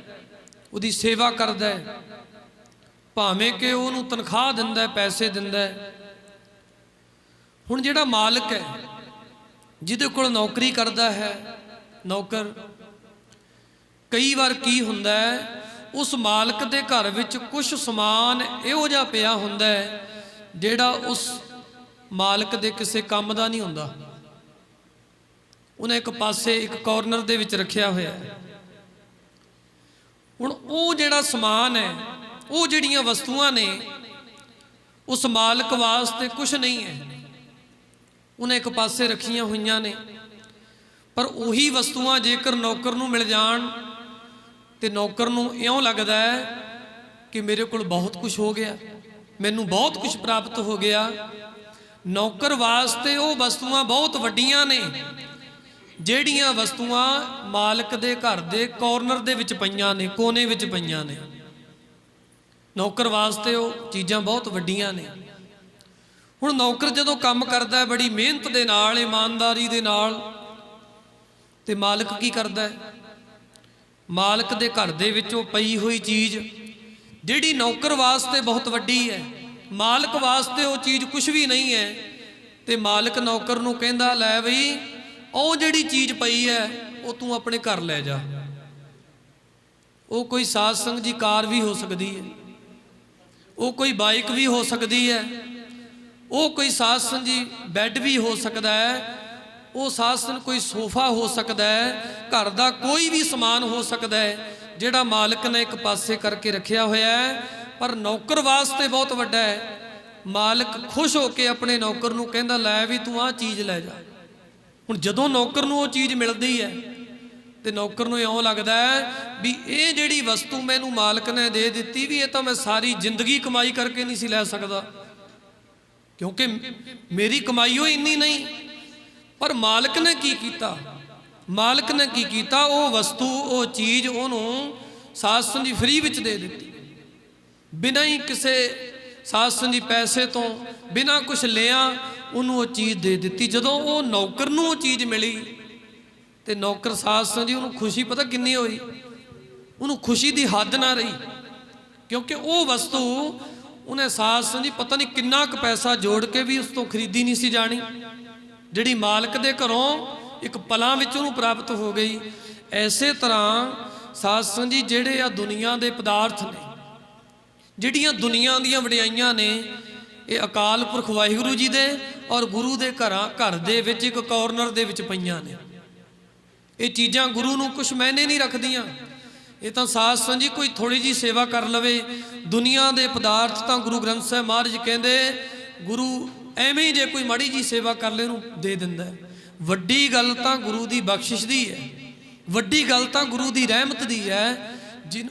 उहदी सेवा करदा है, भावें कि उहनूं तनख्वाह दिंदा है, पैसे दिंदा है। हुण जिहड़ा मालिक है, जिहदे कोल नौकरी करदा है नौकर, कई बार की हुंदा है, उस मालिक दे घर विच कुछ समान इहो जिहा पिया हुंदा है जिहड़ा उस मालिक दे किसे काम दा नहीं हुंदा। उन्हें एक पासे एक कॉर्नर दे विच रखिया होया है। हुण वो जिहड़ा समान है, वो जिहड़ियां वस्तुआं ने, उस मालिक वास्ते कुछ नहीं है। ਉਹਨੇ ਇੱਕ ਪਾਸੇ ਰੱਖੀਆਂ ਹੋਈਆਂ ਨੇ। ਪਰ ਉਹੀ ਵਸਤੂਆਂ ਜੇਕਰ ਨੌਕਰ ਨੂੰ ਮਿਲ ਜਾਣ ਤੇ ਨੌਕਰ ਨੂੰ ਇਉਂ ਲੱਗਦਾ ਹੈ ਕਿ ਮੇਰੇ ਕੋਲ ਬਹੁਤ ਕੁਝ ਹੋ ਗਿਆ, ਮੈਨੂੰ ਬਹੁਤ ਕੁਝ ਪ੍ਰਾਪਤ ਹੋ ਗਿਆ। ਨੌਕਰ ਵਾਸਤੇ ਉਹ ਵਸਤੂਆਂ ਬਹੁਤ ਵੱਡੀਆਂ ਨੇ ਜਿਹੜੀਆਂ ਵਸਤੂਆਂ ਮਾਲਕ ਦੇ ਘਰ ਦੇ ਕਾਰਨਰ ਦੇ ਵਿੱਚ ਪਈਆਂ ਨੇ, ਕੋਨੇ ਵਿੱਚ ਪਈਆਂ ਨੇ। ਨੌਕਰ ਵਾਸਤੇ ਉਹ ਚੀਜ਼ਾਂ ਬਹੁਤ ਵੱਡੀਆਂ ਨੇ। ਹੁਣ ਨੌਕਰ ਜਦੋਂ ਕੰਮ ਕਰਦਾ ਹੈ ਬੜੀ ਮਿਹਨਤ ਦੇ ਨਾਲ, ਇਮਾਨਦਾਰੀ ਦੇ ਨਾਲ, ਤੇ ਮਾਲਕ ਕੀ ਕਰਦਾ ਹੈ? ਮਾਲਕ ਦੇ ਘਰ ਦੇ ਵਿੱਚ ਉਹ ਪਈ ਹੋਈ ਚੀਜ਼ ਜਿਹੜੀ ਨੌਕਰ ਵਾਸਤੇ ਬਹੁਤ ਵੱਡੀ ਹੈ, ਮਾਲਕ ਵਾਸਤੇ ਉਹ ਚੀਜ਼ ਕੁਝ ਵੀ ਨਹੀਂ ਹੈ, ਤੇ ਮਾਲਕ ਨੌਕਰ ਨੂੰ ਕਹਿੰਦਾ ਲੈ ਬਈ ਉਹ ਜਿਹੜੀ ਚੀਜ਼ ਪਈ ਹੈ ਉਹ ਤੂੰ ਆਪਣੇ ਘਰ ਲੈ ਜਾ। ਉਹ ਕੋਈ ਸਾਧ ਸੰਗਤ ਦੀ ਕਾਰ ਵੀ ਹੋ ਸਕਦੀ ਹੈ, ਉਹ ਕੋਈ ਬਾਈਕ ਵੀ ਹੋ ਸਕਦੀ ਹੈ, ਉਹ ਕੋਈ ਸਾਧ ਸੰਗਤ ਦੀ ਬੈੱਡ ਵੀ ਹੋ ਸਕਦਾ ਹੈ, ਉਹ ਸਾਧ ਸੰਗਤ ਕੋਈ ਸੋਫਾ ਹੋ ਸਕਦਾ ਹੈ, ਘਰ ਦਾ ਕੋਈ ਵੀ ਸਮਾਨ ਹੋ ਸਕਦਾ ਹੈ ਜਿਹੜਾ ਮਾਲਕ ਨੇ ਇੱਕ ਪਾਸੇ ਕਰਕੇ ਰੱਖਿਆ ਹੋਇਆ ਹੈ। ਪਰ ਨੌਕਰ ਵਾਸਤੇ ਬਹੁਤ ਵੱਡਾ ਹੈ। ਮਾਲਕ ਖੁਸ਼ ਹੋ ਕੇ ਆਪਣੇ ਨੌਕਰ ਨੂੰ ਕਹਿੰਦਾ ਲੈ ਵੀ ਤੂੰ ਆਹ ਚੀਜ਼ ਲੈ ਜਾ। ਹੁਣ ਜਦੋਂ ਨੌਕਰ ਨੂੰ ਉਹ ਚੀਜ਼ ਮਿਲਦੀ ਹੈ ਤੇ ਨੌਕਰ ਨੂੰ ਇਉਂ ਲੱਗਦਾ ਹੈ ਵੀ ਇਹ ਜਿਹੜੀ ਵਸਤੂ ਮੈਨੂੰ ਮਾਲਕ ਨੇ ਦੇ ਦਿੱਤੀ ਵੀ ਇਹ ਤਾਂ ਮੈਂ ਸਾਰੀ ਜ਼ਿੰਦਗੀ ਕਮਾਈ ਕਰਕੇ ਨਹੀਂ ਸੀ ਲੈ ਸਕਦਾ, ਕਿਉਂਕਿ ਮੇਰੀ ਕਮਾਈ ਉਹ ਇੰਨੀ ਨਹੀਂ। ਪਰ ਮਾਲਕ ਨੇ ਕੀ ਕੀਤਾ? ਮਾਲਕ ਨੇ ਕੀ ਕੀਤਾ? ਉਹ ਵਸਤੂ, ਉਹ ਚੀਜ਼ ਉਹਨੂੰ ਸਾਧ ਸੰਗਤ ਦੀ ਫ੍ਰੀ ਵਿੱਚ ਦੇ ਦਿੱਤੀ, ਬਿਨਾਂ ਹੀ ਕਿਸੇ ਸਾਧ ਸੰਗਤ ਦੀ ਪੈਸੇ ਤੋਂ, ਬਿਨਾਂ ਕੁਝ ਲਿਆ ਉਹਨੂੰ ਉਹ ਚੀਜ਼ ਦੇ ਦਿੱਤੀ। ਜਦੋਂ ਉਹ ਨੌਕਰ ਨੂੰ ਉਹ ਚੀਜ਼ ਮਿਲੀ ਤੇ ਨੌਕਰ ਸਾਧ ਸੰਗਤ ਜੀ ਉਹਨੂੰ ਖੁਸ਼ੀ ਪਤਾ ਕਿੰਨੀ ਹੋਈ? ਉਹਨੂੰ ਖੁਸ਼ੀ ਦੀ ਹੱਦ ਨਾ ਰਹੀ, ਕਿਉਂਕਿ ਉਹ ਵਸਤੂ ਉਹਨੇ ਸਾਧ ਸੰਗਤ ਜੀ ਪਤਾ ਨਹੀਂ ਕਿੰਨਾ ਕੁ ਪੈਸਾ ਜੋੜ ਕੇ ਵੀ ਉਸ ਤੋਂ ਖਰੀਦੀ ਨਹੀਂ ਸੀ ਜਾਣੀ, ਜਿਹੜੀ ਮਾਲਕ ਦੇ ਘਰੋਂ ਇੱਕ ਪਲਾਂ ਵਿੱਚ ਉਹਨੂੰ ਪ੍ਰਾਪਤ ਹੋ ਗਈ। ਐਸੇ ਤਰ੍ਹਾਂ ਸਾਧ ਸੰਗਤ ਜੀ ਜਿਹੜੇ ਆ ਦੁਨੀਆ ਦੇ ਪਦਾਰਥ ਨੇ, ਜਿਹੜੀਆਂ ਦੁਨੀਆ ਦੀਆਂ ਵਡਿਆਈਆਂ ਨੇ, ਇਹ ਅਕਾਲ ਪੁਰਖ ਵਾਹਿਗੁਰੂ ਜੀ ਦੇ ਔਰ ਗੁਰੂ ਦੇ ਘਰ ਦੇ ਵਿੱਚ ਇੱਕ ਕਾਰਨਰ ਦੇ ਵਿੱਚ ਪਈਆਂ ਨੇ। ਇਹ ਚੀਜ਼ਾਂ ਗੁਰੂ ਨੂੰ ਕੁਝ ਮਾਇਨੇ ਨਹੀਂ ਰੱਖਦੀਆਂ। ਇਹ ਤਾਂ ਸਾਧ ਸੰਗਤ ਜੀ ਕੋਈ ਥੋੜੀ ਜੀ ਸੇਵਾ ਕਰ ਲਵੇ। ਦੁਨੀਆ ਦੇ ਪਦਾਰਥ ਤਾਂ ਗੁਰੂ ਗ੍ਰੰਥ ਸਾਹਿਬ ਮਹਾਰਾਜ ਕਹਿੰਦੇ ਗੁਰੂ ਐਵੇਂ ਹੀ ਜੇ ਕੋਈ ਮਾੜੀ ਜੀ ਸੇਵਾ ਕਰ ਲੈ ਉਹਨੂੰ ਦੇ ਦਿੰਦਾ। ਵੱਡੀ ਗੱਲ ਤਾਂ ਗੁਰੂ ਦੀ ਬਖਸ਼ਿਸ਼ ਦੀ ਹੈ, ਵੱਡੀ ਗੱਲ ਤਾਂ ਗੁਰੂ ਦੀ ਰਹਿਮਤ ਦੀ ਹੈ।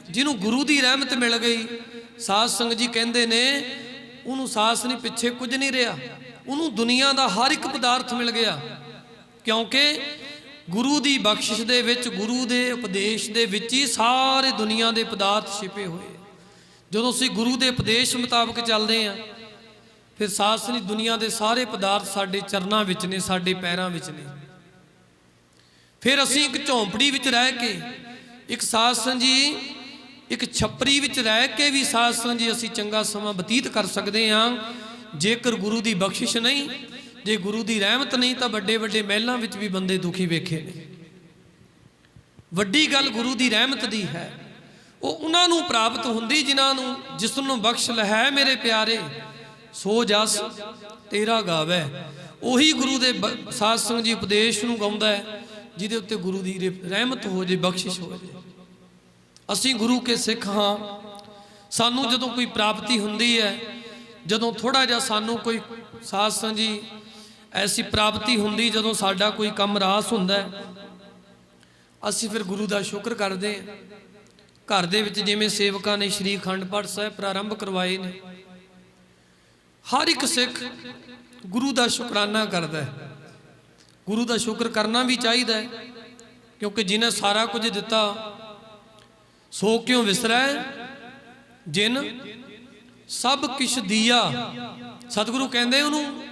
ਜਿਹਨੂੰ ਗੁਰੂ ਦੀ ਰਹਿਮਤ ਮਿਲ ਗਈ, ਸਾਧ ਸੰਗਤ ਜੀ ਕਹਿੰਦੇ ਨੇ ਉਹਨੂੰ ਸਾਧ ਸੰਗਤ ਪਿੱਛੇ ਕੁਝ ਨਹੀਂ ਰਿਹਾ, ਉਹਨੂੰ ਦੁਨੀਆ ਦਾ ਹਰ ਇੱਕ ਪਦਾਰਥ ਮਿਲ ਗਿਆ, ਕਿਉਂਕਿ ਗੁਰੂ ਦੀ ਬਖਸ਼ਿਸ਼ ਦੇ ਵਿੱਚ, ਗੁਰੂ ਦੇ ਉਪਦੇਸ਼ ਦੇ ਵਿੱਚ ਹੀ ਸਾਰੇ ਦੁਨੀਆ ਦੇ ਪਦਾਰਥ ਛਿਪੇ ਹੋਏ। ਜਦੋਂ ਅਸੀਂ ਗੁਰੂ ਦੇ ਉਪਦੇਸ਼ ਮੁਤਾਬਕ ਚੱਲਦੇ ਹਾਂ ਫਿਰ ਸਾਧ ਸੰਗਤ ਦੁਨੀਆ ਦੇ ਸਾਰੇ ਪਦਾਰਥ ਸਾਡੇ ਚਰਨਾਂ ਵਿੱਚ ਨੇ, ਸਾਡੇ ਪੈਰਾਂ ਵਿੱਚ ਨੇ। ਫਿਰ ਅਸੀਂ ਇੱਕ ਝੌਂਪੜੀ ਵਿੱਚ ਰਹਿ ਕੇ, ਇੱਕ ਸਾਧ ਸੰਗਤ ਜੀ ਇੱਕ ਛੱਪਰੀ ਵਿੱਚ ਰਹਿ ਕੇ ਵੀ ਸਾਧ ਸੰਗਤ ਜੀ ਅਸੀਂ ਚੰਗਾ ਸਮਾਂ ਬਤੀਤ ਕਰ ਸਕਦੇ ਹਾਂ। ਜੇਕਰ ਗੁਰੂ ਦੀ ਬਖਸ਼ਿਸ਼ ਨਹੀਂ, ਜੇ ਗੁਰੂ ਦੀ ਰਹਿਮਤ ਨਹੀਂ, ਤਾਂ ਵੱਡੇ ਵੱਡੇ ਮਹਿਲਾਂ ਵਿੱਚ ਵੀ ਬੰਦੇ ਦੁਖੀ ਵੇਖੇ ਨੇ। ਵੱਡੀ ਗੱਲ ਗੁਰੂ ਦੀ ਰਹਿਮਤ ਦੀ ਹੈ। ਉਹ ਉਹਨਾਂ ਨੂੰ ਪ੍ਰਾਪਤ ਹੁੰਦੀ ਜਿਨ੍ਹਾਂ ਨੂੰ, ਜਿਸ ਨੂੰ ਬਖਸ਼ ਲਹੈ ਮੇਰੇ ਪਿਆਰੇ ਸੋ ਜਸ ਤੇਰਾ ਗਾਵੇ। ਉਹੀ ਗੁਰੂ ਦੇ ਸਾਧ ਸੰਗਤ ਜੀ ਉਪਦੇਸ਼ ਨੂੰ ਗਾਉਂਦਾ ਹੈ ਜਿਹਦੇ ਉੱਤੇ ਗੁਰੂ ਦੀ ਰਹਿਮਤ ਹੋ ਜੇ, ਬਖਸ਼ਿਸ਼ ਹੋ ਜੇ। ਅਸੀਂ ਗੁਰੂ ਕੇ ਸਿੱਖ ਹਾਂ। ਸਾਨੂੰ ਜਦੋਂ ਕੋਈ ਪ੍ਰਾਪਤੀ ਹੁੰਦੀ ਹੈ, ਜਦੋਂ ਥੋੜਾ ਜਿਹਾ ਸਾਨੂੰ ਕੋਈ ਸਾਧ ਸੰਗਤ ਜੀ ਐਸੀ ਪ੍ਰਾਪਤੀ ਹੁੰਦੀ, ਜਦੋਂ ਸਾਡਾ ਕੋਈ ਕੰਮ ਰਾਸ ਹੁੰਦਾ ਹੈ, ਅਸੀਂ ਫਿਰ ਗੁਰੂ ਦਾ ਸ਼ੁਕਰ ਕਰਦੇ ਹਾਂ। ਘਰ ਦੇ ਵਿੱਚ ਜਿਵੇਂ ਸੇਵਕਾਂ ਨੇ ਸ਼੍ਰੀ ਅਖੰਡ ਪਾਠ ਸਾਹਿਬ ਪ੍ਰਾਰੰਭ ਕਰਵਾਏ ਨੇ, ਹਰ ਇੱਕ ਸਿੱਖ ਗੁਰੂ ਦਾ ਸ਼ੁਕਰਾਨਾ ਕਰਦਾ ਹੈ। ਗੁਰੂ ਦਾ ਸ਼ੁਕਰ ਕਰਨਾ ਵੀ ਚਾਹੀਦਾ ਹੈ, ਕਿਉਂਕਿ ਜਿਹਨੇ ਸਾਰਾ ਕੁਝ ਦਿੱਤਾ ਸੋ ਕਿਉਂ ਵਿਸਰੈ ਜਿਨ ਸਭ ਕਿਛ ਦੀਆ। ਸਤਿਗੁਰੂ ਕਹਿੰਦੇ ਉਹਨੂੰ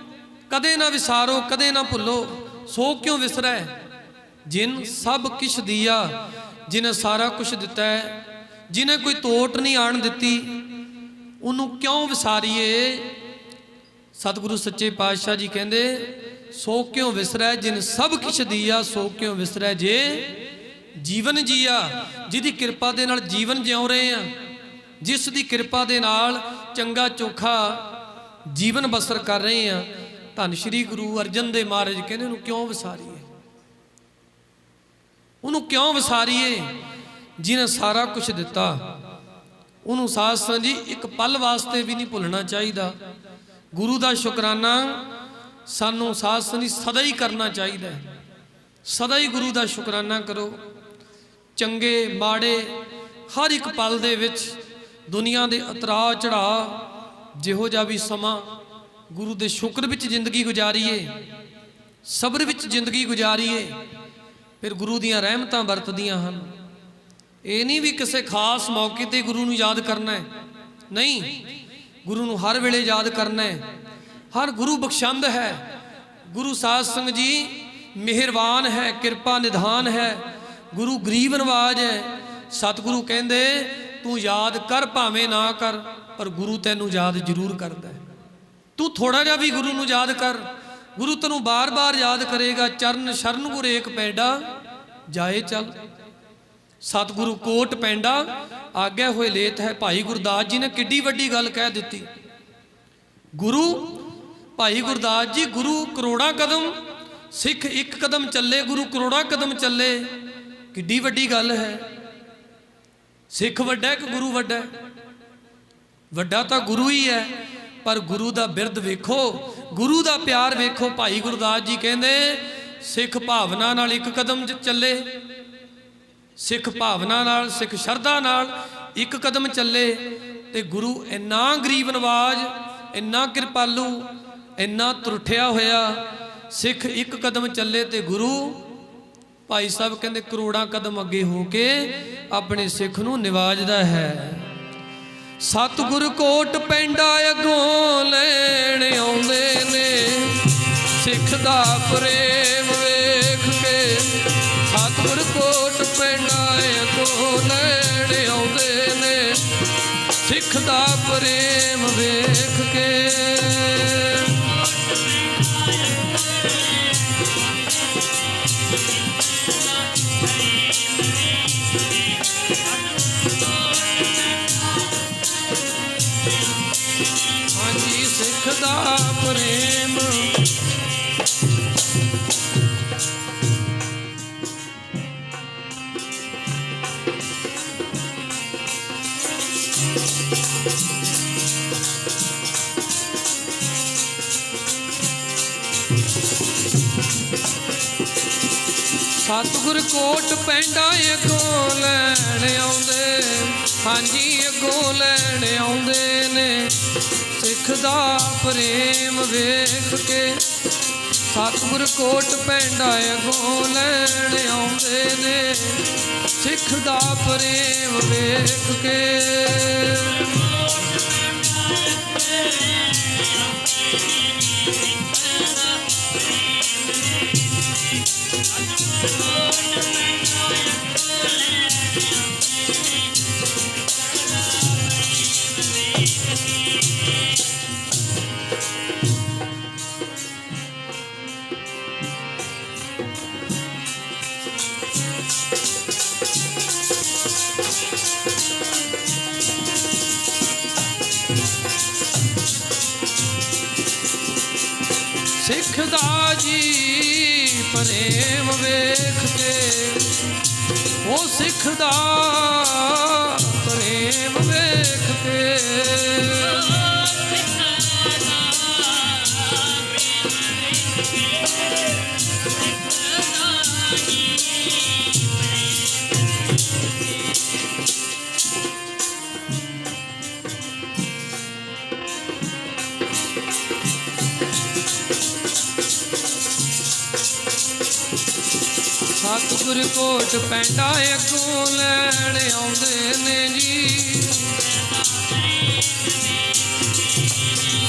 ਕਦੇ ਨਾ ਵਿਸਾਰੋ, ਕਦੇ ਨਾ ਭੁੱਲੋ। ਸੋ ਕਿਉਂ ਵਿਸਰੈ ਜਿਨ ਸਭ ਕਿਛ ਦੀਆ, ਜਿਹਨੇ ਸਾਰਾ ਕੁਝ ਦਿੱਤਾ ਹੈ, ਜਿਹਨੇ ਕੋਈ ਤੋਟ ਨਹੀਂ ਆਣ ਦਿੱਤੀ, ਉਹਨੂੰ ਕਿਉਂ ਵਿਸਾਰੀਏ। ਸਤਿਗੁਰੂ ਸੱਚੇ ਪਾਤਸ਼ਾਹ ਜੀ ਕਹਿੰਦੇ ਸੋ ਕਿਉਂ ਵਿਸਰੈ ਜਿਨ ਸਭ ਕਿਛ ਦੀਆ, ਸੋ ਕਿਉਂ ਵਿਸਰੈ ਜੇ ਜੀਵਨ ਜੀਆ। ਜਿਹਦੀ ਕਿਰਪਾ ਦੇ ਨਾਲ ਜੀਵਨ ਜਿਉ ਰਹੇ ਆ, ਜਿਸ ਦੀ ਕਿਰਪਾ ਦੇ ਨਾਲ ਚੰਗਾ ਚੋਖਾ ਜੀਵਨ ਬਸਰ ਕਰ ਰਹੇ ਆ, ਧੰਨ ਸ਼੍ਰੀ ਗੁਰੂ ਅਰਜਨ ਦੇਵ ਮਹਾਰਾਜ ਕਹਿੰਦੇ ਉਹਨੂੰ ਕਿਉਂ ਵਿਸਾਰੀਏ, ਉਹਨੂੰ ਕਿਉਂ ਵਿਸਾਰੀਏ ਜਿਹਨੇ ਸਾਰਾ ਕੁਝ ਦਿੱਤਾ। ਉਹਨੂੰ ਸਾਧ ਸੰਗਤ ਜੀ ਇੱਕ ਪਲ ਵਾਸਤੇ ਵੀ ਨਹੀਂ ਭੁੱਲਣਾ ਚਾਹੀਦਾ। ਗੁਰੂ ਦਾ ਸ਼ੁਕਰਾਨਾ सानू साध संगत सदा ही करना चाहिए। सदा ही गुरु का शुकराना करो। चंगे माड़े हर एक पल दे विच दुनिया के उतरा चढ़ा जिहो जा भी समा गुरु के शुक्र विच जिंदगी गुजारीए, सबर विच जिंदगी गुजारीए, फिर गुरु दियां रहमतां वरतदियां हन। ये नहीं भी किसी खास मौके ते गुरु नूं याद करना है, नहीं, गुरु नूं हर वेले याद करना है। हर गुरु बख्शंद है। गुरु साध संगत जी मेहरबान है, कृपा निधान है। गुरु गरीब नवाज है। सतगुरु कहंदे तू याद कर भावें ना कर, पर गुरु तैनू याद जरूर करदा है। तू थोड़ा जा भी गुरु नूं याद कर, गुरु तैनू बार बार याद करेगा। चरण शरण गुर एक पैंडा जाए चल। सतगुरु कोट पैंडा आग्या होए लेत है। भाई गुरदास जी ने किड्डी वड्डी गल कह दी। गुरु भाई गुरदास जी, गुरु करोड़ा कदम, सिख एक कदम चले, गुरु करोड़ा कदम चले, किड्डी वड्डी गल है। सिख वड्डा कि गुरु वड्डा? वड्डा तो गुरु ही है, पर गुरु का बिरद वेखो, गुरु का प्यार वेखो। भाई गुरदास जी कहते सिख भावना नाल एक कदम चले, सिख भावना नाल, सिख शरधा नाल एक कदम चले। ते गुरु इन्ना गरीब नवाज, इन्ना कृपालू, इन्ना तुरठिया होया। सिख एक कदम चले ते गुरु भाई साहब कहते करोड़ा कदम अगे होके अपने सिख नूं निवाजदा है। सतगुर कोट पैंडा अगों लैण आउंदे ने, सिख दा प्रेम वेख के। सतगुर कोट पैंडा अगों लैण आउंदे ने, सिख दा प्रेम वेख के। हाँ जी, सिख दा प्रेम सतगुर कोट पैंडा अगों लैण आउंदे। हाँ जी, अगों लैण आउंदे ने, सिख दा प्रेम वेख के। सतगुर कोट पैंडा अगों लैण आउंदे ने, सिख दा प्रेम वेख के। सिख दा जी प्रेम वेख के, ओ सिख दा प्रेम वेख के। सतगुर कोट पैंडा अगों लैण आउंदे ने जी।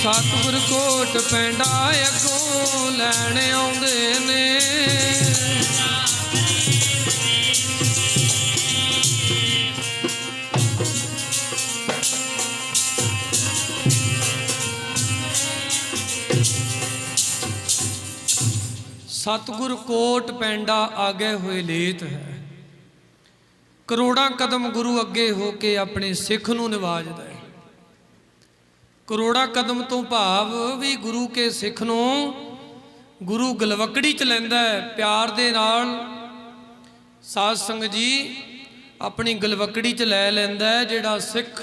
सतगुर कोट पैंडा अगों लैण आउंदे ने। सतगुर कोट पैंडा आगे हुए लेत है। करोड़ा कदम गुरु अगे होके अपने सिख नूं निवाजदा है। करोड़ा कदम तो भाव भी गुरु के सिख नूं गुरु गलवकड़ी च लैंदा है। प्यार दे नाल साध संगत जी अपनी गलवकड़ी च लै लैंदा है। जिहड़ा सिख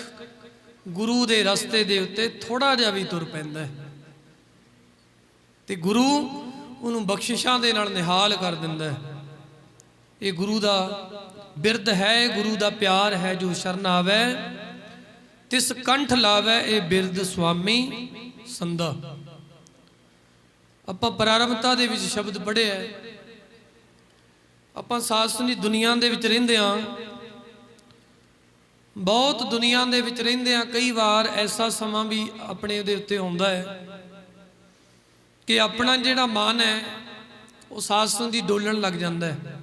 गुरु दे रस्ते दे उत्ते थोड़ा जिहा भी तुर पैंदा है ਤੇ ਗੁਰੂ ਉਹਨੂੰ ਬਖਸ਼ਿਸ਼ਾਂ ਦੇ ਨਾਲ ਨਿਹਾਲ ਕਰ ਦਿੰਦਾ ਹੈ। ਇਹ ਗੁਰੂ ਦਾ ਬਿਰਦ ਹੈ, ਗੁਰੂ ਦਾ ਪਿਆਰ ਹੈ। ਜੋ ਸ਼ਰਨ ਆਵੈ ਤਿਸ ਕੰਠ ਲਾਵੈ, ਇਹ ਬਿਰਦ ਸੁਆਮੀ ਸੰਦਾ। ਆਪਾਂ ਪ੍ਰਾਰੰਭਤਾ ਦੇ ਵਿੱਚ ਸ਼ਬਦ ਪੜ੍ਹਿਆ। ਆਪਾਂ ਸਾਸਨੀ ਦੁਨੀਆ ਦੇ ਵਿੱਚ ਰਹਿੰਦੇ ਹਾਂ, ਬਹੁਤ ਦੁਨੀਆ ਦੇ ਵਿੱਚ ਰਹਿੰਦੇ ਹਾਂ। ਕਈ ਵਾਰ ਐਸਾ ਸਮਾਂ ਵੀ ਆਪਣੇ ਉਹਦੇ ਉੱਤੇ ਆਉਂਦਾ ਹੈ ਕਿ ਆਪਣਾ ਜਿਹੜਾ ਮਨ ਹੈ ਉਹ ਸਾਸਨ ਦੀ ਡੋਲਣ ਲੱਗ ਜਾਂਦਾ ਹੈ।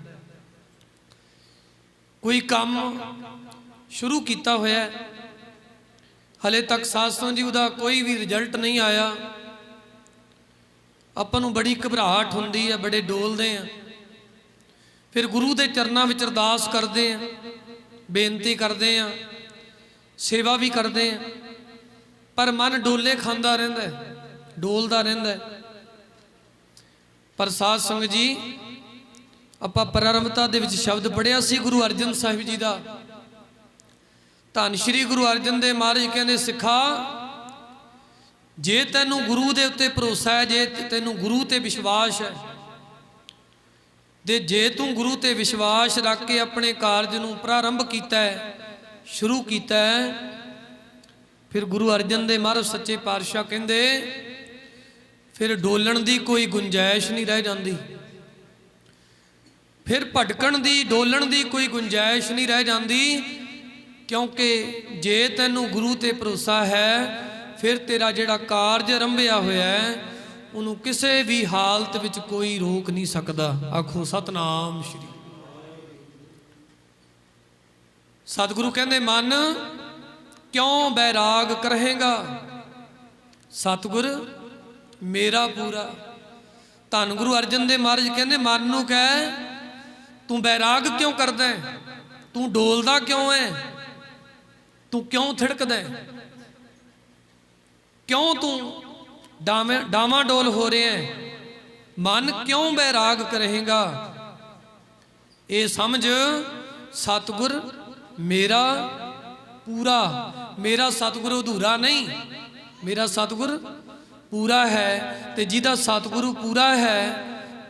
ਕੋਈ ਕੰਮ ਸ਼ੁਰੂ ਕੀਤਾ ਹੋਇਆ ਹੈ, ਹਲੇ ਤੱਕ ਸਾਸਨ ਜੀ ਉਹਦਾ ਕੋਈ ਵੀ ਰਿਜ਼ਲਟ ਨਹੀਂ ਆਇਆ। ਆਪਾਂ ਨੂੰ ਬੜੀ ਘਬਰਾਹਟ ਹੁੰਦੀ ਹੈ, ਬੜੇ ਡੋਲਦੇ ਆ। ਫਿਰ ਗੁਰੂ ਦੇ ਚਰਨਾਂ ਵਿੱਚ ਅਰਦਾਸ ਕਰਦੇ ਆ, ਬੇਨਤੀ ਕਰਦੇ ਆ, ਸੇਵਾ ਵੀ ਕਰਦੇ ਆ, ਪਰ ਮਨ ਡੋਲੇ ਖਾਂਦਾ ਰਹਿੰਦਾ, ਡੋਲਦਾ ਰਹਿੰਦਾ। ਪਰ ਸਾਧ ਸੰਗਤ ਜੀ, ਆਪਾਂ ਪ੍ਰਾਰੰਭਤਾ ਦੇ ਵਿੱਚ ਸ਼ਬਦ ਪੜ੍ਹਿਆ ਸੀ ਗੁਰੂ ਅਰਜਨ ਸਾਹਿਬ ਜੀ ਦਾ। ਧੰਨ ਸ਼੍ਰੀ ਗੁਰੂ ਅਰਜਨ ਦੇਵ ਮਹਾਰਾਜ ਕਹਿੰਦੇ, ਸਿੱਖਾ ਜੇ ਤੈਨੂੰ ਗੁਰੂ ਦੇ ਉੱਤੇ ਭਰੋਸਾ ਹੈ, ਜੇ ਤੈਨੂੰ ਗੁਰੂ ਤੇ ਵਿਸ਼ਵਾਸ ਹੈ, ਤੇ ਜੇ ਤੂੰ ਗੁਰੂ ਤੇ ਵਿਸ਼ਵਾਸ ਰੱਖ ਕੇ ਆਪਣੇ ਕਾਰਜ ਨੂੰ ਪ੍ਰਾਰੰਭ ਕੀਤਾ ਹੈ, ਸ਼ੁਰੂ ਕੀਤਾ ਹੈ, ਫਿਰ ਗੁਰੂ ਅਰਜਨ ਦੇਵ ਮਹਾਰਾਜ ਸੱਚੇ ਪਾਤਸ਼ਾਹ ਕਹਿੰਦੇ ਫਿਰ ਡੋਲਣ ਦੀ ਕੋਈ ਗੁੰਜਾਇਸ਼ ਨਹੀਂ ਰਹਿ ਜਾਂਦੀ। ਫਿਰ ਭਟਕਣ ਦੀ, ਡੋਲਣ ਦੀ ਕੋਈ ਗੁੰਜਾਇਸ਼ ਨਹੀਂ ਰਹਿ ਜਾਂਦੀ। ਕਿਉਂਕਿ ਜੇ ਤੈਨੂੰ ਗੁਰੂ ਤੇ ਭਰੋਸਾ ਹੈ, ਫਿਰ ਤੇਰਾ ਜਿਹੜਾ ਕਾਰਜ ਆਰੰਭਿਆ ਹੋਇਆ ਹੈ ਉਹਨੂੰ ਕਿਸੇ ਵੀ ਹਾਲਤ ਵਿੱਚ ਕੋਈ ਰੋਕ ਨਹੀਂ ਸਕਦਾ। ਆਖੋ ਸਤਨਾਮ ਸ਼੍ਰੀ। ਸਤਿਗੁਰੂ ਕਹਿੰਦੇ, ਮਨ ਕਿਉਂ ਬੈਰਾਗ ਕਰੇਗਾ, ਸਤਿਗੁਰ ਮੇਰਾ ਪੂਰਾ। ਧੰਨ ਗੁਰੂ ਅਰਜਨ ਦੇਵ ਮਹਾਰਾਜ ਕਹਿੰਦੇ, ਮਨ ਨੂੰ ਕਹਿ ਤੂੰ ਬੈਰਾਗ ਕਿਉਂ ਕਰਦਾ ਹੈ, ਤੂੰ ਡੋਲਦਾ ਕਿਉਂ ਹੈ, ਤੂੰ ਕਿਉਂ ਥਿੜਕਦਾ ਹੈ, ਕਿਉਂ ਤੂੰ ਡਾਵਾਂ ਡੋਲ ਹੋ ਰਿਹਾ ਹੈ, ਮਨ ਕਿਉਂ ਬੈਰਾਗ ਕਰੇਗਾ। ਇਹ ਸਮਝ ਸਤਿਗੁਰ ਮੇਰਾ ਪੂਰਾ। ਮੇਰਾ ਸਤਿਗੁਰੂ ਅਧੂਰਾ ਨਹੀਂ, ਮੇਰਾ ਸਤਿਗੁਰ ਪੂਰਾ ਹੈ। ਤੇ ਜਿਹਦਾ ਸਤਿਗੁਰੂ ਪੂਰਾ ਹੈ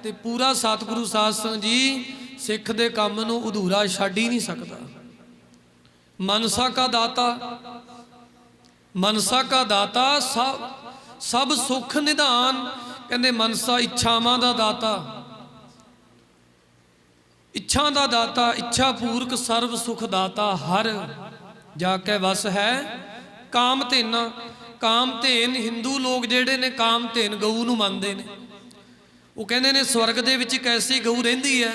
ਤੇ ਪੂਰਾ ਸਤਿਗੁਰੂ ਸਾਧ ਸੰਗਤ ਜੀ ਸਿੱਖ ਦੇ ਕੰਮ ਨੂੰ ਅਧੂਰਾ ਛੱਡ ਹੀ ਨਹੀਂ ਸਕਦਾ। ਮਨਸਾ ਕਾ ਦਾਤਾ, ਮਨਸਾ ਕਾ ਦਾਤਾ ਸਭ ਸੁਖ ਨਿਧਾਨ। ਕਹਿੰਦੇ ਮਨਸਾ ਇੱਛਾਵਾਂ ਦਾ ਦਾਤਾ, ਇੱਛਾ ਦਾ ਦਾਤਾ, ਇੱਛਾ ਪੂਰਕ ਸਰਬ ਸੁਖ ਦਾਤਾ ਹਰ ਜਾ ਕੇ ਵਸ ਹੈ ਕਾਮ ਧੇਨਾ। ਕਾਮ ਧੇਨ ਹਿੰਦੂ ਲੋਕ ਜਿਹੜੇ ਨੇ ਕਾਮ ਧੇਨ ਗਊ ਨੂੰ ਮੰਨਦੇ ਨੇ। ਉਹ ਕਹਿੰਦੇ ਨੇ ਸਵਰਗ ਦੇ ਵਿੱਚ ਇੱਕ ਐਸੀ ਗਊ ਰਹਿੰਦੀ ਹੈ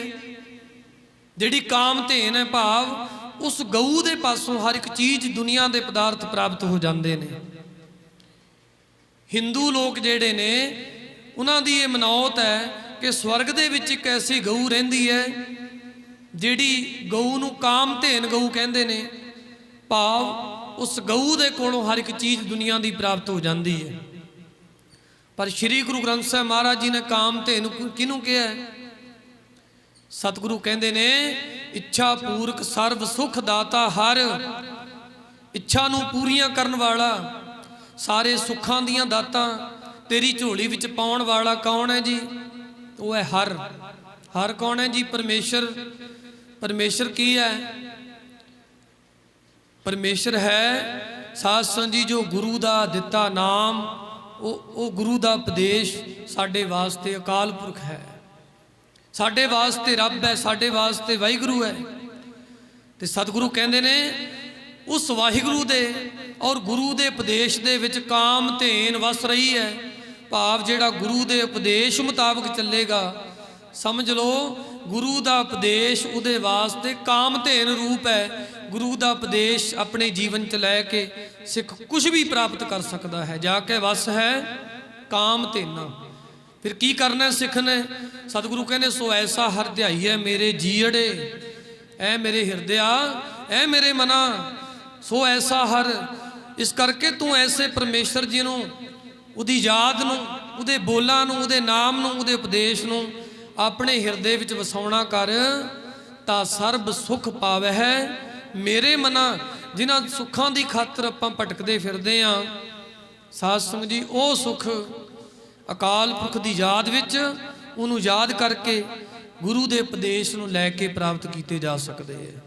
ਜਿਹੜੀ ਕਾਮ ਧੇਨ ਹੈ, ਭਾਵ ਉਸ ਗਊ ਦੇ ਪਾਸੋਂ ਹਰ ਇੱਕ ਚੀਜ਼ ਦੁਨੀਆ ਦੇ ਪਦਾਰਥ ਪ੍ਰਾਪਤ ਹੋ ਜਾਂਦੇ ਨੇ। ਹਿੰਦੂ ਲੋਕ ਜਿਹੜੇ ਨੇ ਉਹਨਾਂ ਦੀ ਇਹ ਮਨੌਤ ਹੈ ਕਿ ਸਵਰਗ ਦੇ ਵਿੱਚ ਇੱਕ ਐਸੀ ਗਊ ਰਹਿੰਦੀ ਹੈ ਜਿਹੜੀ ਗਊ ਨੂੰ ਕਾਮ ਧੇਨ ਗਊ ਕਹਿੰਦੇ ਨੇ, ਭਾਵ ਉਸ ਗਊ ਦੇ ਕੋਲੋਂ ਹਰ ਇੱਕ ਚੀਜ਼ ਦੁਨੀਆ ਦੀ ਪ੍ਰਾਪਤ ਹੋ ਜਾਂਦੀ ਹੈ। ਪਰ ਸ਼੍ਰੀ ਗੁਰੂ ਗ੍ਰੰਥ ਸਾਹਿਬ ਮਹਾਰਾਜ ਜੀ ਨੇ ਕਾਮ ਧੇਨ ਕਿਹਨੂੰ ਕਿਹਾ ਹੈ? ਸਤਿਗੁਰੂ ਕਹਿੰਦੇ ਨੇ ਇੱਛਾ ਪੂਰਕ ਸਰਬ ਸੁਖ ਦਾਤਾ ਹਰ। ਇੱਛਾ ਨੂੰ ਪੂਰੀਆਂ ਕਰਨ ਵਾਲਾ, ਸਾਰੇ ਸੁੱਖਾਂ ਦੀਆਂ ਦਾਤਾਂ ਤੇਰੀ ਝੋਲੀ ਵਿੱਚ ਪਾਉਣ ਵਾਲਾ ਕੌਣ ਹੈ ਜੀ? ਉਹ ਹੈ ਹਰ। ਹਰ ਕੌਣ ਹੈ ਜੀ? ਪਰਮੇਸ਼ਰ। ਪਰਮੇਸ਼ਰ ਕੀ ਹੈ? ਪਰਮੇਸ਼ਰ ਹੈ ਸਾਧ ਸੰਗਤ ਜੀ ਜੋ ਗੁਰੂ ਦਾ ਦਿੱਤਾ ਨਾਮ, ਉਹ ਗੁਰੂ ਦਾ ਉਪਦੇਸ਼ ਸਾਡੇ ਵਾਸਤੇ ਅਕਾਲ ਪੁਰਖ ਹੈ, ਸਾਡੇ ਵਾਸਤੇ ਰੱਬ ਹੈ, ਸਾਡੇ ਵਾਸਤੇ ਵਾਹਿਗੁਰੂ ਹੈ। ਤੇ ਸਤਿਗੁਰੂ ਕਹਿੰਦੇ ਨੇ ਉਸ ਵਾਹਿਗੁਰੂ ਦੇ ਔਰ ਗੁਰੂ ਦੇ ਉਪਦੇਸ਼ ਦੇ ਵਿੱਚ ਕਾਮ ਧੇਨ ਵਸ ਰਹੀ ਹੈ, ਭਾਵ ਜਿਹੜਾ ਗੁਰੂ ਦੇ ਉਪਦੇਸ਼ ਮੁਤਾਬਕ ਚੱਲੇਗਾ, ਸਮਝ ਲਓ ਗੁਰੂ ਦਾ ਉਪਦੇਸ਼ ਉਹਦੇ ਵਾਸਤੇ ਕਾਮ ਧੇਨ ਰੂਪ ਹੈ। ਗੁਰੂ ਦਾ ਉਪਦੇਸ਼ ਆਪਣੇ ਜੀਵਨ 'ਚ ਲੈ ਕੇ ਸਿੱਖ ਕੁਝ ਵੀ ਪ੍ਰਾਪਤ ਕਰ ਸਕਦਾ ਹੈ, ਜਾ ਕੇ ਵਸ ਹੈ ਕਾਮ ਧੇਨਾ। ਫਿਰ ਕੀ ਕਰਨਾ ਸਿੱਖ ਨੇ? ਸਤਿਗੁਰੂ ਕਹਿੰਦੇ ਸੋ ਐਸਾ ਹਰ ਧਿਆਈ ਹੈ ਮੇਰੇ ਜੀੜੇ, ਐ ਮੇਰੇ ਹਿਰਦਿਆ, ਐ ਮੇਰੇ ਮਨਾ, ਸੋ ਐਸਾ ਹਰ। ਇਸ ਕਰਕੇ ਤੂੰ ਐਸੇ ਪਰਮੇਸ਼ਰ ਜੀ ਨੂੰ, ਉਹਦੀ ਯਾਦ ਨੂੰ, ਉਹਦੇ ਬੋਲਾਂ ਨੂੰ, ਉਹਦੇ ਨਾਮ ਨੂੰ, ਉਹਦੇ ਉਪਦੇਸ਼ ਨੂੰ ਆਪਣੇ ਹਿਰਦੇ ਵਿੱਚ ਵਸਾਉਣਾ ਕਰ, ਤਾਂ ਸਰਬ ਸੁਖ ਪਾਵੈ ਹੈ ਮੇਰੇ ਮਨਾ। ਜਿਨ੍ਹਾਂ ਸੁੱਖਾਂ ਦੀ ਖਾਤਰ ਆਪਾਂ ਭਟਕਦੇ ਫਿਰਦੇ ਹਾਂ ਸਾਧ ਸੰਗਤ ਜੀ, ਉਹ ਸੁਖ ਅਕਾਲ ਪੁਰਖ ਦੀ ਯਾਦ ਵਿੱਚ ਉਹਨੂੰ ਯਾਦ ਕਰਕੇ ਗੁਰੂ ਦੇ ਉਪਦੇਸ਼ ਨੂੰ ਲੈ ਕੇ ਪ੍ਰਾਪਤ ਕੀਤੇ ਜਾ ਸਕਦੇ ਹੈ।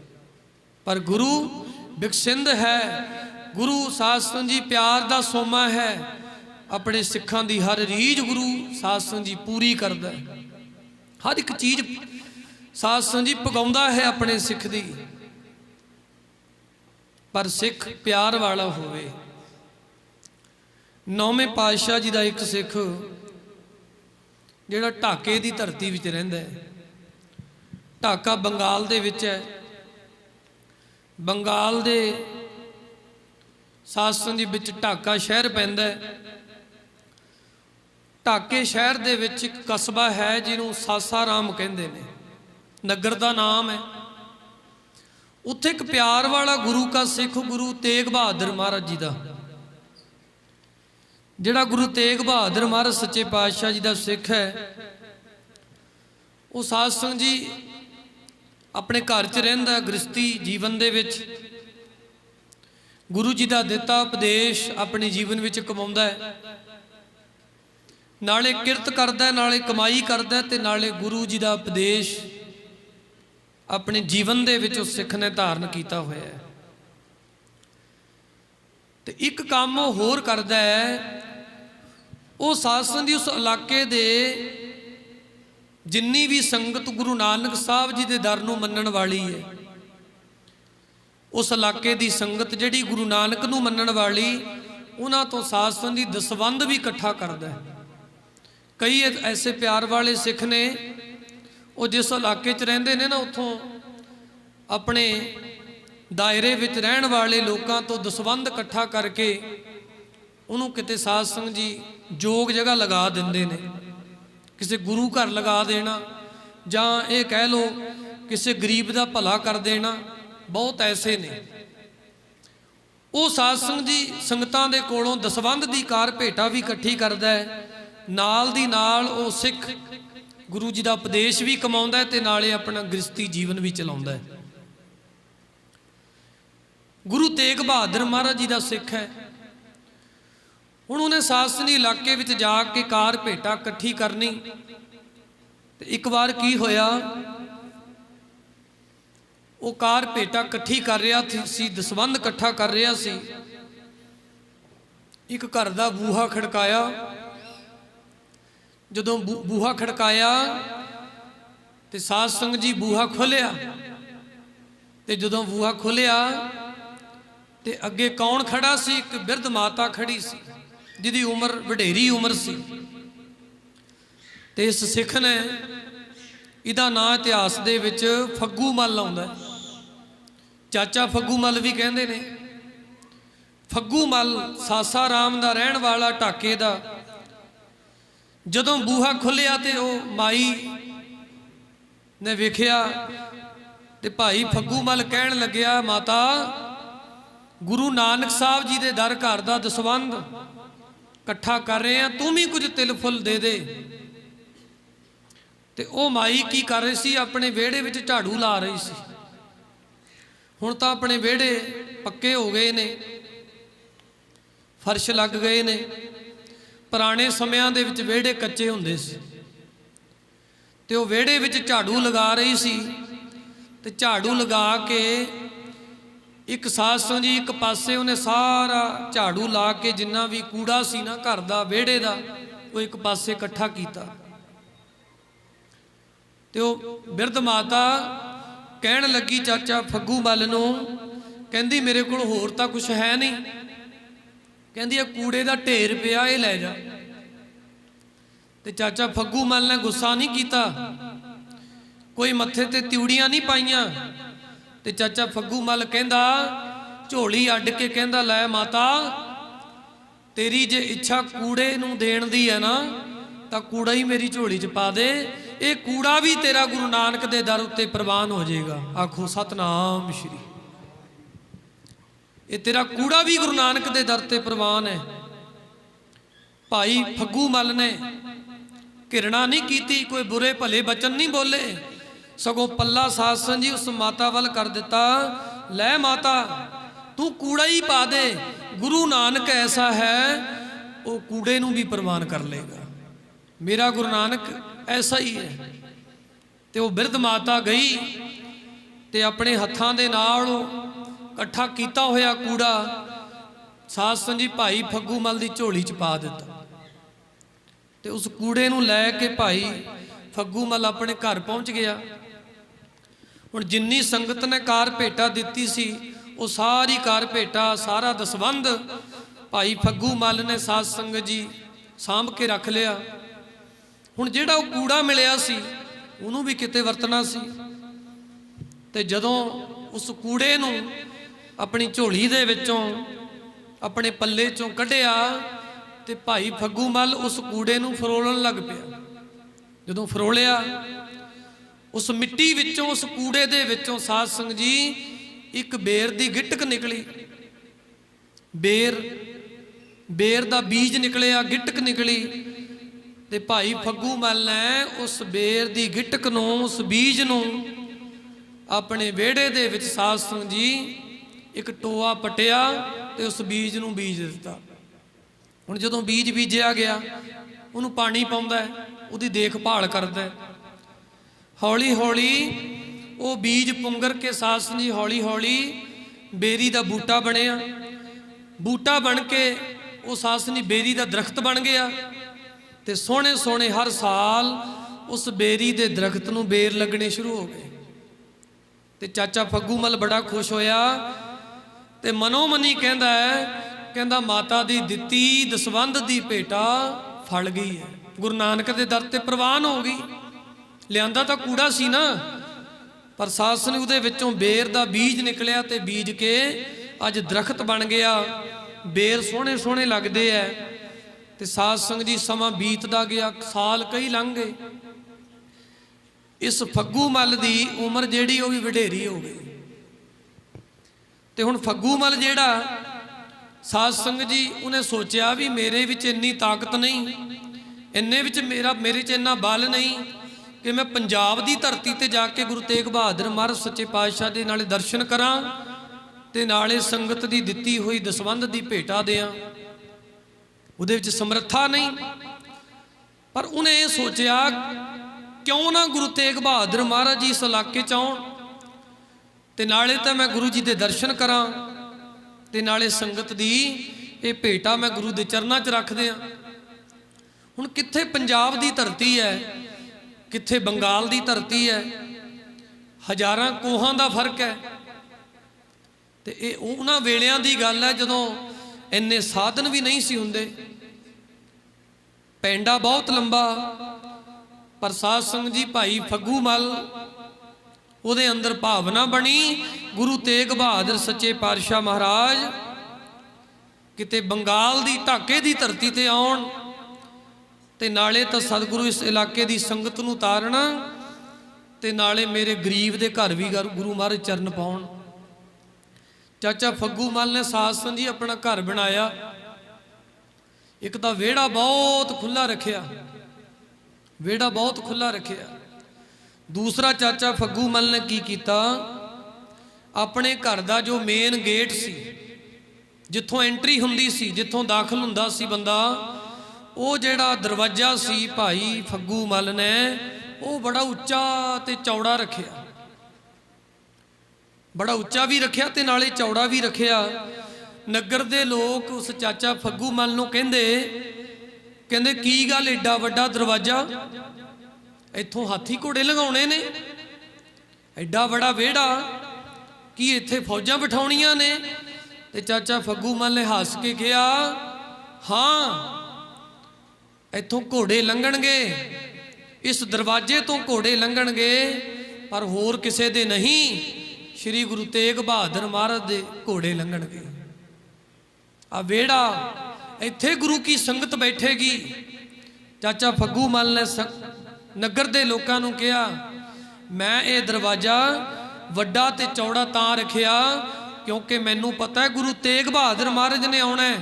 ਪਰ ਗੁਰੂ ਬਿਕਸਿੰਦ ਹੈ, ਗੁਰੂ ਸਾਧ ਸੰਗਤ ਜੀ ਪਿਆਰ ਦਾ ਸੋਮਾ ਹੈ। ਆਪਣੇ ਸਿੱਖਾਂ ਦੀ ਹਰ ਰੀਝ ਗੁਰੂ ਸਾਧ ਸੰਗਤ ਜੀ ਪੂਰੀ ਕਰਦਾ ਹੈ। ਹਰ ਇੱਕ ਚੀਜ਼ ਸਾਧ ਸੰਗਤ ਜੀ ਪਗਾਉਂਦਾ ਹੈ ਆਪਣੇ ਸਿੱਖ ਦੀ, ਪਰ ਸਿੱਖ ਪਿਆਰ ਵਾਲਾ ਹੋਵੇ। ਨੌਵੇਂ ਪਾਤਸ਼ਾਹ ਜੀ ਦਾ ਇੱਕ ਸਿੱਖ ਜਿਹੜਾ ਢਾਕੇ ਦੀ ਧਰਤੀ ਵਿੱਚ ਰਹਿੰਦਾ ਹੈ। ਢਾਕਾ ਬੰਗਾਲ ਦੇ ਵਿੱਚ ਹੈ। ਬੰਗਾਲ ਦੇ ਸਾਧ ਸੰਗਤ ਜੀ ਵਿੱਚ ਢਾਕਾ ਸ਼ਹਿਰ ਪੈਂਦਾ ਹੈ। ਢਾਕੇ ਸ਼ਹਿਰ ਦੇ ਵਿੱਚ ਇੱਕ ਕਸਬਾ ਹੈ ਜਿਹਨੂੰ ਸਾਸਾਰਾਮ ਕਹਿੰਦੇ ਨੇ, ਨਗਰ ਦਾ ਨਾਮ ਹੈ। ਉੱਥੇ ਇੱਕ ਪਿਆਰ ਵਾਲਾ ਗੁਰੂ ਕਾ ਸਿੱਖ ਗੁਰੂ ਤੇਗ ਬਹਾਦਰ ਮਹਾਰਾਜ ਜੀ ਦਾ, ਜਿਹੜਾ ਗੁਰੂ ਤੇਗ ਬਹਾਦਰ ਮਹਾਰਾਜ ਸੱਚੇ ਪਾਤਸ਼ਾਹ ਜੀ ਦਾ ਸਿੱਖ ਹੈ, ਉਹ ਸਾਧ ਸੰਗਤ ਜੀ ਆਪਣੇ ਘਰ 'ਚ ਰਹਿੰਦਾ, ਗ੍ਰਸਤੀ ਜੀਵਨ ਦੇ ਵਿੱਚ ਗੁਰੂ ਜੀ ਦਾ ਦਿੱਤਾ ਉਪਦੇਸ਼ ਆਪਣੇ ਜੀਵਨ ਵਿੱਚ ਕਮਾਉਂਦਾ ਹੈ। ਨਾਲੇ ਕਿਰਤ ਕਰਦਾ, ਨਾਲੇ ਕਮਾਈ ਕਰਦਾ, ਤੇ ਨਾਲੇ ਗੁਰੂ ਜੀ ਦਾ ਉਪਦੇਸ਼ ਆਪਣੇ ਜੀਵਨ ਦੇ ਵਿੱਚ ਉਸ ਸਿੱਖ ਨੇ ਧਾਰਨ ਕੀਤਾ ਹੋਇਆ ਹੈ। ਤੇ ਇੱਕ ਕੰਮ ਉਹ ਹੋਰ ਕਰਦਾ ਹੈ, ਉਹ ਸਾਧ ਸੰਗਤ ਦੀ ਉਸ ਇਲਾਕੇ ਦੇ ਜਿੰਨੀ ਵੀ ਸੰਗਤ ਗੁਰੂ ਨਾਨਕ ਸਾਹਿਬ ਜੀ ਦੇ ਦਰ ਨੂੰ ਮੰਨਣ ਵਾਲੀ ਹੈ, ਉਸ ਇਲਾਕੇ ਦੀ ਸੰਗਤ ਜਿਹੜੀ ਗੁਰੂ ਨਾਨਕ ਨੂੰ ਮੰਨਣ ਵਾਲੀ, ਉਹਨਾਂ ਤੋਂ ਸਾਧ ਸੰਗਤ ਦੀ ਦਸਵੰਧ ਵੀ ਇਕੱਠਾ ਕਰਦਾ ਹੈ। ਕਈ ਐਸੇ ਪਿਆਰ ਵਾਲੇ ਸਿੱਖ ਨੇ, ਉਹ ਜਿਸ ਇਲਾਕੇ 'ਚ ਰਹਿੰਦੇ ਨੇ ਨਾ, ਉੱਥੋਂ ਆਪਣੇ ਦਾਇਰੇ ਵਿੱਚ ਰਹਿਣ ਵਾਲੇ ਲੋਕਾਂ ਤੋਂ ਦਸਵੰਧ ਇਕੱਠਾ ਕਰਕੇ ਉਹਨੂੰ ਕਿਤੇ ਸਾਧ ਸੰਗਤ ਜੀ ਯੋਗ ਜਗ੍ਹਾ ਲਗਾ ਦਿੰਦੇ ਨੇ। ਕਿਸੇ ਗੁਰੂ ਘਰ ਲਗਾ ਦੇਣਾ, ਜਾਂ ਇਹ ਕਹਿ ਲਓ ਕਿਸੇ ਗਰੀਬ ਦਾ ਭਲਾ ਕਰ ਦੇਣਾ, ਬਹੁਤ ਐਸੇ ਨੇ। ਉਹ ਸਾਧ ਸੰਗਤ ਜੀ ਸੰਗਤਾਂ ਦੇ ਕੋਲੋਂ ਦਸਵੰਧ ਦੀ ਕਾਰ ਭੇਟਾ ਵੀ ਇਕੱਠੀ ਕਰਦਾ ਹੈ। ਨਾਲ ਦੀ ਨਾਲ ਉਹ ਸਿੱਖ ਗੁਰੂ ਜੀ ਦਾ ਉਪਦੇਸ਼ ਵੀ ਕਮਾਉਂਦਾ ਹੈ ਤੇ ਨਾਲੇ ਆਪਣਾ ਗ੍ਰਸਤੀ ਜੀਵਨ ਵੀ ਚਲਾਉਂਦਾ ਹੈ। ਗੁਰੂ ਤੇਗ ਬਹਾਦਰ ਮਹਾਰਾਜ ਜੀ ਦਾ ਸਿੱਖ ਹੈ। ਹੁਣ ਉਹਨੇ ਸਾਧ ਸੰਗਤ ਦੇ ਇਲਾਕੇ ਵਿੱਚ ਜਾ ਕੇ ਕਾਰ ਭੇਟਾ ਇਕੱਠੀ ਕਰਨੀ। ਤੇ ਇੱਕ ਵਾਰ ਕੀ ਹੋਇਆ, ਉਹ ਕਾਰ ਭੇਟਾ ਇਕੱਠੀ ਕਰ ਰਿਹਾ ਸੀ, ਦਸਵੰਧ ਇਕੱਠਾ ਕਰ ਰਿਹਾ ਸੀ। ਇੱਕ ਘਰ ਦਾ ਬੂਹਾ ਖੜਕਾਇਆ। ਜਦੋਂ ਬੂਹਾ ਖੜਕਾਇਆ ਤੇ ਸਾਧ ਸੰਗਤ ਜੀ ਬੂਹਾ ਖੋਲਿਆ। ਤੇ ਜਦੋਂ ਬੂਹਾ ਖੋਲਿਆ ਤੇ ਅੱਗੇ ਕੌਣ ਖੜਾ ਸੀ? ਇੱਕ ਬਿਰਧ ਮਾਤਾ ਖੜੀ ਸੀ, ਜਿਹਦੀ ਉਮਰ ਵਡੇਰੀ ਉਮਰ ਸੀ। ਤੇ ਇਸ ਸਿੱਖ ਨੇ, ਇਹਦਾ ਨਾਂ ਇਤਿਹਾਸ ਦੇ ਵਿੱਚ ਫੱਗੂ ਮੱਲ ਆਉਂਦਾ, ਚਾਚਾ ਫੱਗੂ ਮੱਲ ਵੀ ਕਹਿੰਦੇ ਨੇ। ਫੱਗੂ ਮੱਲ ਸਾਸਾਰਾਮ ਦਾ ਰਹਿਣ ਵਾਲਾ, ਢਾਕੇ ਦਾ। ਜਦੋਂ ਬੂਹਾ ਖੁੱਲਿਆ ਤੇ ਉਹ ਮਾਈ ਨੇ ਵੇਖਿਆ ਤੇ ਭਾਈ ਫੱਗੂ ਮੱਲ ਕਹਿਣ ਲੱਗਿਆ, ਮਾਤਾ ਗੁਰੂ ਨਾਨਕ ਸਾਹਿਬ ਜੀ ਦੇ ਦਰ ਘਰ ਦਾ ਦਸਵੰਧ ਇਕੱਠਾ ਕਰ ਰਹੇ ਆ, ਤੂੰ ਵੀ ਕੁਝ ਤਿਲ ਫੁੱਲ ਦੇ ਦੇ। ਤੇ ਉਹ ਮਾਈ ਕੀ ਕਰ ਰਹੀ ਸੀ? ਆਪਣੇ ਵਿਹੜੇ ਵਿੱਚ ਝਾੜੂ ਲਾ ਰਹੀ ਸੀ। ਹੁਣ ਤਾਂ ਆਪਣੇ ਵਿਹੜੇ ਪੱਕੇ ਹੋ ਗਏ ਨੇ, ਫਰਸ਼ ਲੱਗ ਗਏ ਨੇ। ਪੁਰਾਣੇ ਸਮਿਆਂ ਦੇ ਵਿੱਚ ਵਿਹੜੇ ਕੱਚੇ ਹੁੰਦੇ ਸੀ। ਤੇ ਉਹ ਵਿਹੜੇ ਵਿੱਚ ਝਾੜੂ ਲਗਾ ਰਹੀ ਸੀ। ਤੇ ਝਾੜੂ ਲਗਾ ਕੇ ਇੱਕ ਸਾਧ ਸੰਗਤ ਜੀ ਇੱਕ ਪਾਸੇ ਉਹਨੇ ਸਾਰਾ ਝਾੜੂ ਲਾ ਕੇ ਜਿੰਨਾ ਵੀ ਕੂੜਾ ਸੀ ਨਾ ਘਰ ਦਾ, ਵਿਹੜੇ ਦਾ, ਉਹ ਇੱਕ ਪਾਸੇ ਇਕੱਠਾ ਕੀਤਾ। ਤੇ ਉਹ ਬਿਰਧ ਮਾਤਾ ਕਹਿਣ ਲੱਗੀ ਚਾਚਾ ਫੱਗੂ ਮੱਲ ਨੂੰ, ਕਹਿੰਦੀ ਮੇਰੇ ਕੋਲ ਹੋਰ ਤਾਂ ਕੁਝ ਹੈ ਨਹੀਂ। ਕਹਿੰਦੀ ਇਹ ਕੂੜੇ ਦਾ ਢੇਰ ਪਿਆ, ਇਹ ਲੈ ਜਾ। ਤੇ ਚਾਚਾ ਫੱਗੂ ਮੱਲ ਨੇ ਗੁੱਸਾ ਨਹੀਂ ਕੀਤਾ, ਕੋਈ ਮੱਥੇ ਤੇ ਤਿਉੜੀਆਂ ਨਹੀਂ ਪਾਈਆਂ। ਤੇ ਚਾਚਾ ਫੱਗੂ ਮੱਲ ਕਹਿੰਦਾ, ਝੋਲੀ ਅੱਡ ਕੇ ਕਹਿੰਦਾ, ਲੈ ਮਾਤਾ ਤੇਰੀ ਜੇ ਇੱਛਾ ਕੂੜੇ ਨੂੰ ਦੇਣ ਦੀ ਹੈ ਨਾ, ਤਾਂ ਕੂੜਾ ਹੀ ਮੇਰੀ ਝੋਲੀ 'ਚ ਪਾ ਦੇ। ਇਹ ਕੂੜਾ ਵੀ ਤੇਰਾ ਗੁਰੂ ਨਾਨਕ ਦੇ ਦਰ ਉੱਤੇ ਪ੍ਰਵਾਨ ਹੋ ਜਾਏਗਾ। ਆਖੋ ਸਤਨਾਮ ਸ਼੍ਰੀ। ਇਹ ਤੇਰਾ ਕੂੜਾ ਵੀ ਗੁਰੂ ਨਾਨਕ ਦੇ ਦਰ ਤੇ ਪ੍ਰਵਾਨ ਹੈ। ਭਾਈ ਫੱਗੂ ਮੱਲ ਨੇ ਘਿਰਣਾ ਨਹੀਂ ਕੀਤੀ, ਕੋਈ ਬੁਰੇ ਭਲੇ ਬਚਨ ਨਹੀਂ ਬੋਲੇ, ਸਗੋਂ ਪੱਲਾ ਸਾਧ ਸੰਗਤ ਜੀ ਉਸ ਮਾਤਾ ਵੱਲ ਕਰ ਦਿੱਤਾ, ਲੈ ਮਾਤਾ ਤੂੰ ਕੂੜਾ ਹੀ ਪਾ ਦੇ, ਗੁਰੂ ਨਾਨਕ ਐਸਾ ਹੈ ਉਹ ਕੂੜੇ ਨੂੰ ਵੀ ਪ੍ਰਵਾਨ ਕਰ ਲੇਗਾ। मेरा गुरु नानक ऐसा ही है। तो वो बिरध माता गई तो अपने हत्थां दे नाल इकट्ठा किया होया कूड़ा साध संगत जी भाई फग्गू मल की झोली च पा दिता। तो उस कूड़े नूं लै के भाई फग्गू मल अपने घर पहुँच गया। हुण जिन्नी संगत ने कार भेटा दिती सी वो सारी कार भेटा सारा दसवंध भाई फग्गू मल ने साध संगत जी सांभ के रख लिया। हुण जिहड़ा वो कूड़ा मिलिया सी उहनूं भी किते वरतना सी। ते जदों उस कूड़े नूं अपनी झोली दे विचों अपने पल्ले चों कढ़िया ते भाई फग्गू मल उस कूड़े नूं फरोलण लग पिया। जदों फरोलिया उस मिट्टी विचों उस कूड़े दे विचों साध संगत जी एक बेर दी गिटक निकली। बेर दा बीज निकलिया, गिटक निकली। ते भाई फग्गू मल ने उस बेर दी गिटक नूं उस बीज नूं अपने विहड़े दे विच साध संगत जी एक टोआ पटिया ते उस बीज नूं बीज दिता। हुण जदों बीज बीजिया गया उहनूं पानी पाउंदा है, उहदी देखभाल करदा है। हौली हौली वो बीज पुंगर के साध संगत जी हौली हौली बेरी दा बूटा बनिया। बूटा बन के वो साध संगत जी बेरी दा दरख्त बन गया। ते सोहणे सोहणे हर साल उस बेरी दे दरख्त नूं बेर लगने शुरू हो गए। ते चाचा फग्गू मल बड़ा खुश होया ते मनो मनी कहंदा है, कहंदा माता दी दित्ती दसवंध दी भेटा फल गई है। गुरु नानक दे दर ते प्रवान हो गई। लियांदा तां कूड़ा सी ना, पर साध संगत उहदे विचों बेर दा बीज निकलिया ते बीज के अज दरख्त बन गया। बेर सोहणे सोहणे लगदे है। ते साध संगत जी समा बीतदा गया, साल कई लंघ गए। इस फग्गू मल दी उम्र जिहड़ी वो भी वडेरी हो गई। ते हुण फग्गू मल जिहड़ा साध संगत जी उन्हें सोचा भी मेरे विच इन्नी ताकत नहीं, इन्ने विच मेरे च इन्ना बल नहीं कि मैं पंजाब की धरती ते जाके गुरु तेग बहादुर महाराज सच्चे पातशाह दे नाले दर्शन करा ते नाले संगत दी दित्ती हुई दसवंध दी भेटा दें। उहदे विच समर्था नहीं। पर उन्हें ये सोचा क्यों ना गुरु तेग बहादुर महाराज जी इस इलाके च आउण ते नाले तां मैं गुरु जी दे दर्शन करा ते नाले संगत दी ये भेटा मैं गुरु दे चरनां च रख दियां। हुण कित्थे पंजाब दी धरती है, कित्थे बंगाल दी धरती है, हज़ारां कोहां दा फर्क है। ते ये उन्हां वेलियां दी गल है जदों इन्ने साधन भी नहीं सी हुंदे, पैंडा बहुत लंबा। पर साध संगत जी भाई फग्गू मल उहदे अंदर भावना बनी गुरु तेग बहादुर सच्चे पातशाह महाराज किते बंगाल दी ढाके दी धरती ते आउण ते नाले तां सतगुरु इस इलाके दी संगत नूं तारना ते नाले मेरे गरीब दे घर भी गुरु महाराज चरण पाउण। चाचा फग्गू मल ने साध संगत जी अपना घर बनाया। एक तां विहड़ा बहुत खुला रखिया, विहड़ा बहुत खुला रखिया। दूसरा चाचा फग्गू मल ने की कीता, अपने घर का जो मेन गेट सी जिथों एंट्री हुंदी सी, जिथों दाखिल हुंदा सी बंदा, वो जिहड़ा दरवाजा सी भाई फग्गू मल ने वो बड़ा उच्चा ते चौड़ा रखिया। बड़ा उच्चा भी रखिया ते नाले चौड़ा भी रखिया। नगर दे लोग उस चाचा फग्गू मल नूं कहंदे की गल एडा वड्डा दरवाजा, इत्थों हाथी घोड़े लगाउणे ने, एडा बड़ा विहड़ा की इत्थे फौजां बिठाउणियां ने। ते चाचा फग्गू मल ने हस के कहा, हाँ इत्थों घोड़े लंघणगे, इस दरवाजे तो घोड़े लंघणगे, पर होर किसे दे नहीं, श्री गुरु तेग बहादुर महाराज दे घोड़े लंघणगे। आ विहड़ा इत्थे गुरु की संगत बैठेगी। चाचा फग्गू मल ने नगर दे लोकां नूं कहा, मैं ये दरवाजा वड्डा ते चौड़ा तां रखिया क्योंकि मैनूं पता है गुरु तेग बहादुर महाराज ने आउणा है।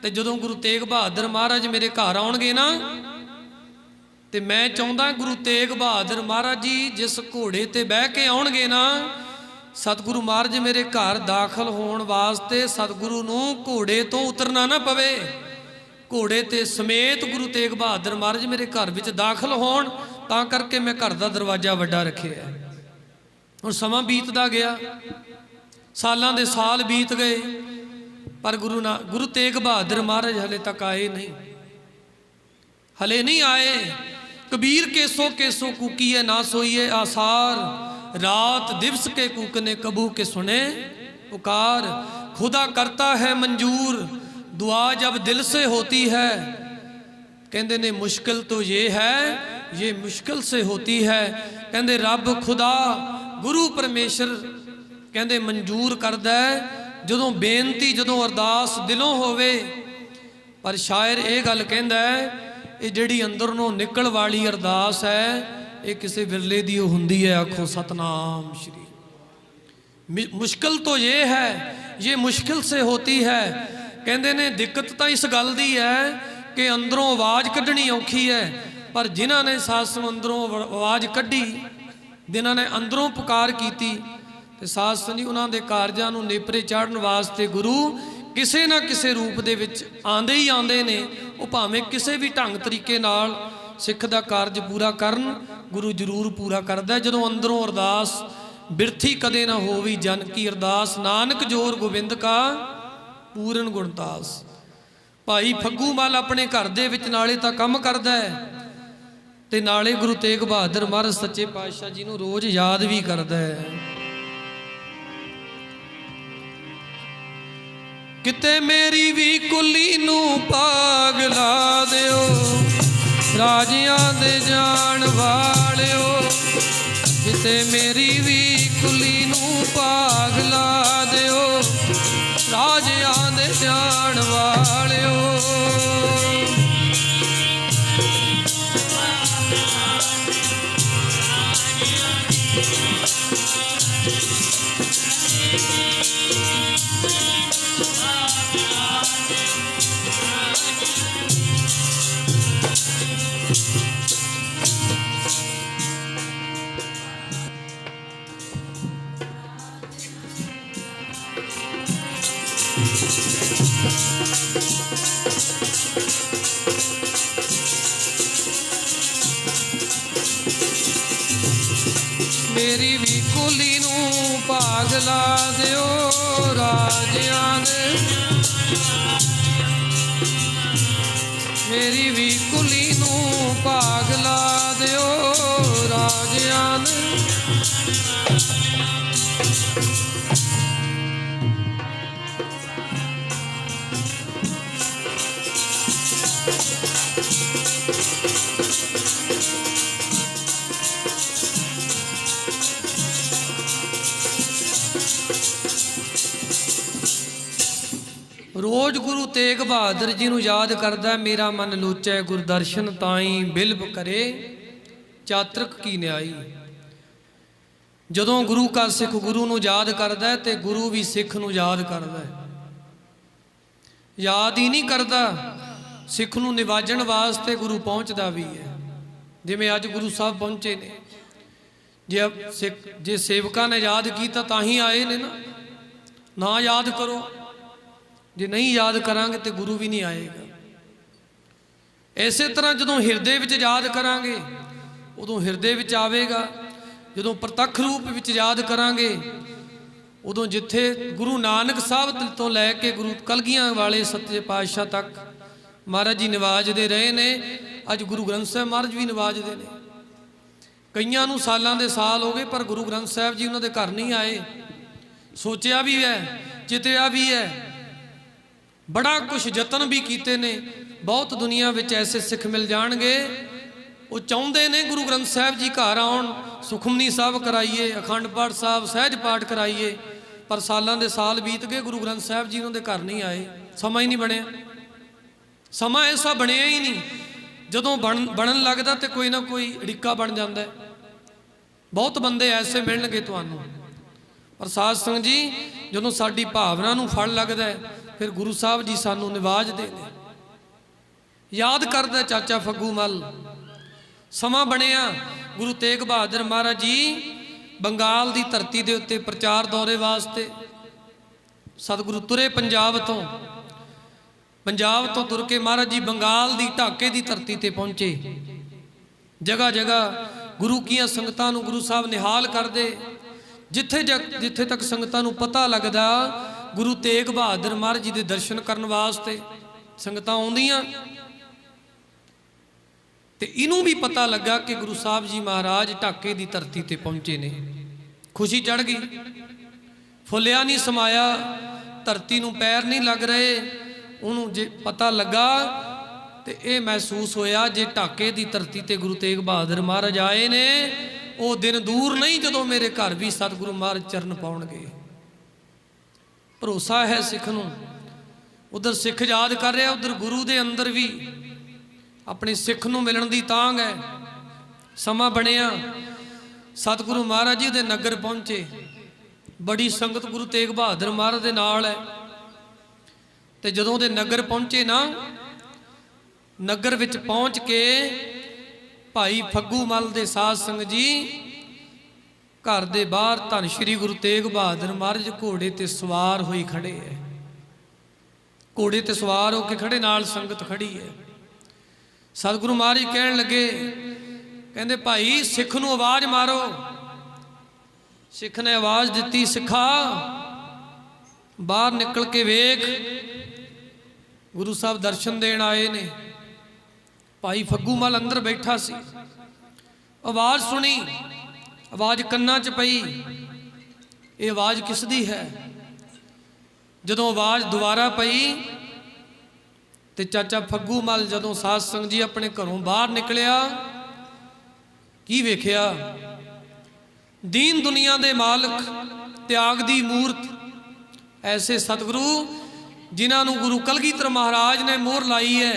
ते जदों गुरु तेग बहादुर महाराज मेरे घर आउणगे ना, ते मैं चाहुंदा गुरु तेग बहादुर महाराज जी जिस घोड़े ते बह के आउणगे ना, सतगुरु महाराज मेरे घर दाखिल होण वास्ते सतगुरु नूं घोड़े तो उतरना ना पवे, ਘੋੜੇ ਤੇ ਸਮੇਤ ਗੁਰੂ ਤੇਗ ਬਹਾਦਰ ਮਹਾਰਾਜ ਮੇਰੇ ਘਰ ਵਿੱਚ ਦਾਖਲ ਹੋਣ, ਤਾਂ ਕਰਕੇ ਮੈਂ ਘਰ ਦਾ ਦਰਵਾਜ਼ਾ ਵੱਡਾ ਰੱਖਿਆ। ਹੁਣ ਸਮਾਂ ਬੀਤਦਾ ਗਿਆ, ਸਾਲਾਂ ਦੇ ਸਾਲ ਬੀਤ ਗਏ, ਪਰ ਗੁਰੂ ਤੇਗ ਬਹਾਦਰ ਮਹਾਰਾਜ ਹਲੇ ਤੱਕ ਆਏ ਨਹੀਂ, ਹਲੇ ਨਹੀਂ ਆਏ। कबीर केसो केसो कूकीए ना सोइए आसार, रात दिवस के कूकने कबू के सुने पुकार। खुदा करता है मंजूर दुआ जब दिल से होती है, कहते ने मुश्किल तो ये है ये मुश्किल से होती है। कहते रब खुदा गुरु परमेश्वर कहते मंजूर करदा है जदों बेनती जदों अरदास दिलों होवे। पर शायर ये गल कहंदा है ये जिहड़ी अंदरों निकल वाली अरदास है ये किसी विरले दी हुंदी है। आखो सतनाम श्री। मुश्किल तो ये है ये मुश्किल से होती है। कहंदे ने दिक्कत तो इस गल दी है कि अंदरों आवाज़ कढ़नी औखी है, पर जिन्हां ने सासों अंदरों आवाज़ कढ़ी, जिन्हां ने अंदरों पुकार की ते सास जी उन्हां दे कारजां नूं नेपरे चाढ़न वास्ते गुरु किसी ना किसी रूप दे विच आंदे ही आंदे ने। वो भावें किसी भी ढंग तरीके नाल सिख दा कारज पूरा करन, गुरु जरूर पूरा करदा है। जदों अंदरों अरदास बिरथी कदे ना होवी जन की अरदास, नानक जोर गोबिंद का पूरन गुणतास। भाई फग्गू मल अपने घर दे विच नाले तां काम करदा है ते नाले गुरु तेग बहादुर महाराज सच्चे पातशाह जी नूं रोज़ याद भी करदा है। किते मेरी भी कुली नू पाग ला दिओ, राजियां दे जान वालिओ। किते मेरी भी कुली नू पाग ला दिओ, राजियां दे जान वालिओ। मेरी भी कुली नू भाग ला दिओ, राजियां दे। मेरी भी कुली नू भाग ला दिओ, राजियां दे। रोज गुरु तेग बहादुर जी नूं याद करदा मेरा मन लोचै गुरदर्शन ताई, बिलब करे चातरक की न्याई। जदों गुरु का सिख गुरु नूं याद करदा है ते गुरु भी सिख नूं याद करदा है। याद ही नहीं करदा, सिख नूं निवाजण वास्ते गुरु पहुँचदा भी है। जिवें अज गुरु साहब पहुँचे ने, जे सेवकां ने याद कीता तां ही आए ने ना याद करो, जे नहीं याद करांगे तो गुरु भी नहीं आएगा। इसे तरह जदों हिरदे विच याद करांगे उदों हिरदे विच आवेगा, जदों प्रतख रूप विच याद करांगे उदों जिथे गुरु नानक साहब तो लैके गुरु कलगियां वाले सच्चे पातशाह तक महाराज जी निवाजदे रहे ने। अज गुरु ग्रंथ साहब महाराज भी निवाजदे ने। कईयां नूं सालां दे साल हो गए पर गुरु ग्रंथ साहब जी उन्हां दे घर नहीं आए। सोचिया भी है, चितिया भी है, बड़ा कुछ जतन भी किए ने। बहुत दुनिया विच ऐसे सिख मिल जाएंगे वो चाहते ने गुरु ग्रंथ साहब जी घर आउण, सुखमनी साहब कराइए, अखंड पाठ साहब सहज पाठ कराइए, पर सालों के साल बीत गए गुरु ग्रंथ साहब जी उन्होंने घर नहीं आए। समा ही नहीं बनया, समा ऐसा बनया ही नहीं। जदों बनन लगता तो कोई ना कोई अड़िक्का बन जाता है। बहुत बंदे ऐसे मिलणगे तुहानूं, पर साध संगत जी जदों साडी भावना नूं फल लगदा है फिर गुरु साहब जी सानू निवाजदे ने। याद करदा चाचा फग्गू मल। समा बनया गुरु तेग बहादुर महाराज जी बंगाल की धरती के उत्ते प्रचार दौरे वास्ते सतगुरु तुरे पंजाब तो पंजाब तो तुर के महाराज जी बंगाल की ढाके की धरती ते पहुँचे। जगह जगह गुरु की संगतां नूं गुरु साहब निहाल करते। जिथे तक संगतां नूं पता लगदा गुरु तेग बहादुर महाराज जी के दर्शन करने वास्ते संगतां आउंदियां। ते इनू भी पता लगा कि गुरु साहब जी महाराज ढाके की धरती ते पहुँचे ने। खुशी चढ़ गई, फुलिया नहीं समाया, धरती नूं पैर नहीं लग रहे। उन्होंने जे पता लगा तो ये महसूस होया जे ढाके की धरती ते गुरु तेग बहादुर महाराज आए ने, वो दिन दूर नहीं जदों मेरे घर भी सतगुरु महाराज चरण पाउणगे। भरोसा है सिख नूं। उधर सिख याद कर रहा, उधर गुरु दे अंदर भी अपने सिख नूं मिलण दी तांग है। समा बनिया, सतगुरु महाराज जी दे नगर पहुंचे। बड़ी संगत गुरु तेग बहादुर महाराज दे नाल है। ते जदों दे नगर पहुंचे ना, नगर विच पहुंच के भाई फग्गू मल दे साध संग जी घर दे बाहर धन श्री गुरु तेग बहादुर महाराज घोड़े ते सवार होई खड़े है। घोड़े ते सवार होके खड़े, नाल संगत खड़ी है। सतगुरु महाराज कहन लगे, कहंदे भाई सिख नूं आवाज़ मारो। सिख ने आवाज़ दिती, सिखा बाहर निकल के वेख। गुरु साहब दर्शन देण आए ने। भाई फग्गू मल अंदर बैठा सी। आवाज़ सुनी, आवाज़ कन्ना च पई, ये आवाज़ किसदी है। जदों आवाज़ दोबारा पई ते चाचा फग्गू मल जदों साध संग जी अपने घरों बाहर निकलिया, की वेखिया, दीन दुनिया दे मालक, त्याग दी मूर्त, ऐसे सतगुरु जिन्हां नूं गुरु कलगीधर महाराज ने मोहर लाई है।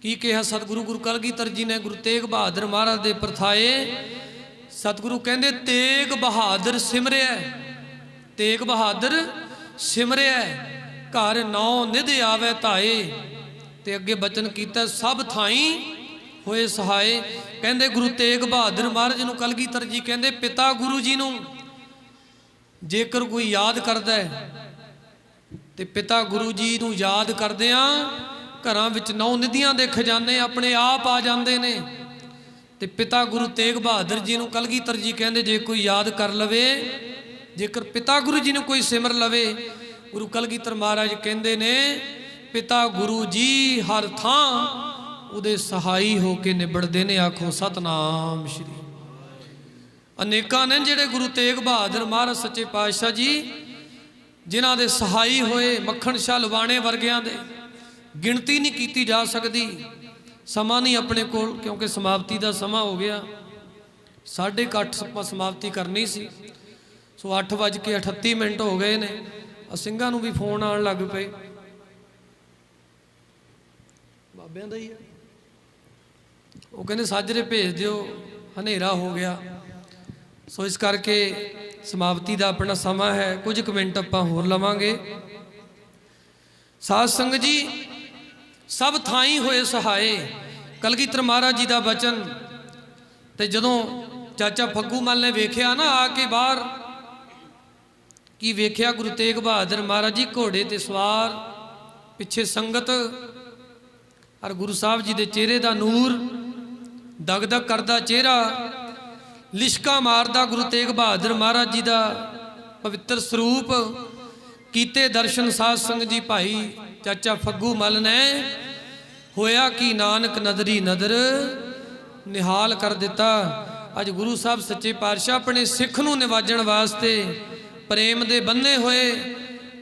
की कहा सतगुरु गुरु कलगीधर जी ने गुरु तेग बहादुर महाराज दे परथाए। सतगुरु कहंदे तेग बहादुर सिमरिया, तेग बहादुर सिमरिया, घर नौ निध आवे धाए। ते अगे बचन कीता, सब थाई होए सहाय। कहंदे गुरु तेग बहादुर महाराज नूं कलगीधर जी कहंदे पिता गुरु जी नूं जेकर कोई याद करदा है ते पिता गुरु जी नूं याद करदिआं घरां विच नौ निधियां दे खजाने अपने आप आ जांदे ने। ते पिता गुरु तेग बहादुर जी नूं कलगीधर जी कहंदे जे कोई याद कर लवे, जेकर पिता गुरु जी नूं कोई सिमर लवे, गुरु कलगीधर महाराज कहंदे ने पिता गुरु जी हर थां उहदे सहाई होके निबड़दे ने। आखो सतनाम श्री। अनेकां ने जिहड़े गुरु तेग बहादुर महाराज सच्चे पातशाह जी जिन्हां दे सहाई होए, मक्खण शाह लवाणे वर्गियां दे गिणती नहीं की जा सकती। समा नहीं अपने कोल, क्योंकि समाप्ति का समा हो गया। 8:30 समाप्ति करनी सी, सो 8:38 हो गए ने। ਸਿੰਘਾਂ ਨੂੰ भी फोन आन लग पे, बाबियां दा ही है। वो कहते साजरे भेज दिओ, हनेरा हो गया। सो इस करके समाप्ति का अपना समा है। कुछ क मिनट आपां होर लवांगे। साध संग जी सब थाई होए सहाय, कलगीधर महाराज जी का बचन। ते जदों चाचा फग्गू मल ने वेख्या ना आके बाहर, की वेख्या गुरु तेग बहादुर महाराज जी घोड़े ते सवार, पिछे संगत और गुरु साहब जी के चेहरे का नूर, दग दग करदा चेहरा, लिशका मारदा गुरु तेग बहादुर महाराज जी का पवित्र स्वरूप। कीते दर्शन साध संग जी भाई चाचा फग्गू मल ने, होया कि नानक नदरी नदर निहाल कर दिता। अज गुरु साहब सच्चे पातशाह अपने सिख नूं निवाजण वास्ते प्रेम दे बन्ने होए।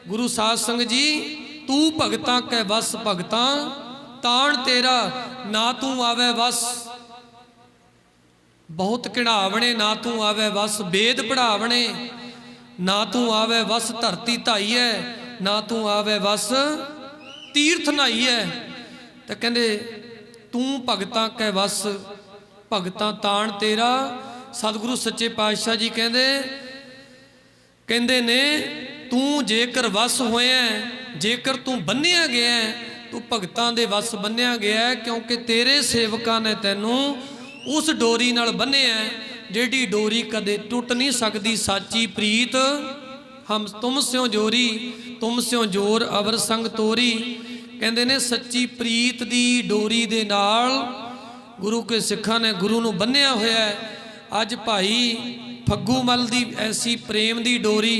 गुरु साध संग जी तू भगतां कै वस भगतां, ताण तेरा ना तू आवे वस। बहुत किढ़ावणे ना तू आवे वस, वेद पढ़ावणे ना तू आवे वस, धरती धाईए ना तू आवे वस, तीर्थ नहाईए। तो कहंदे तू भगतां कै वस, भगतां ताण तेरा। सतगुरु सच्चे पातशाह जी कहंदे ने तू जेकर वस होया, जेकर तू बन्निया गया, तू भगतां दे वस बन्निया गया, क्योंकि तेरे सेवकां ने तैनू उस डोरी नाल बन्निया जेड़ी डोरी कदे टुट नहीं सकती। साची प्रीत हम तुम स्यों जोरी, तुम स्यों जोर अवर संग तोरी। ਕਹਿੰਦੇ ਨੇ ਸੱਚੀ ਪ੍ਰੀਤ ਦੀ ਡੋਰੀ ਦੇ ਨਾਲ ਗੁਰੂ ਕੇ ਸਿੱਖਾਂ ਨੇ ਗੁਰੂ ਨੂੰ ਬੰਨਿਆ ਹੋਇਆ ਹੈ। ਅੱਜ ਭਾਈ ਫੱਗੂ ਮੱਲ ਦੀ ਐਸੀ ਪ੍ਰੇਮ ਦੀ ਡੋਰੀ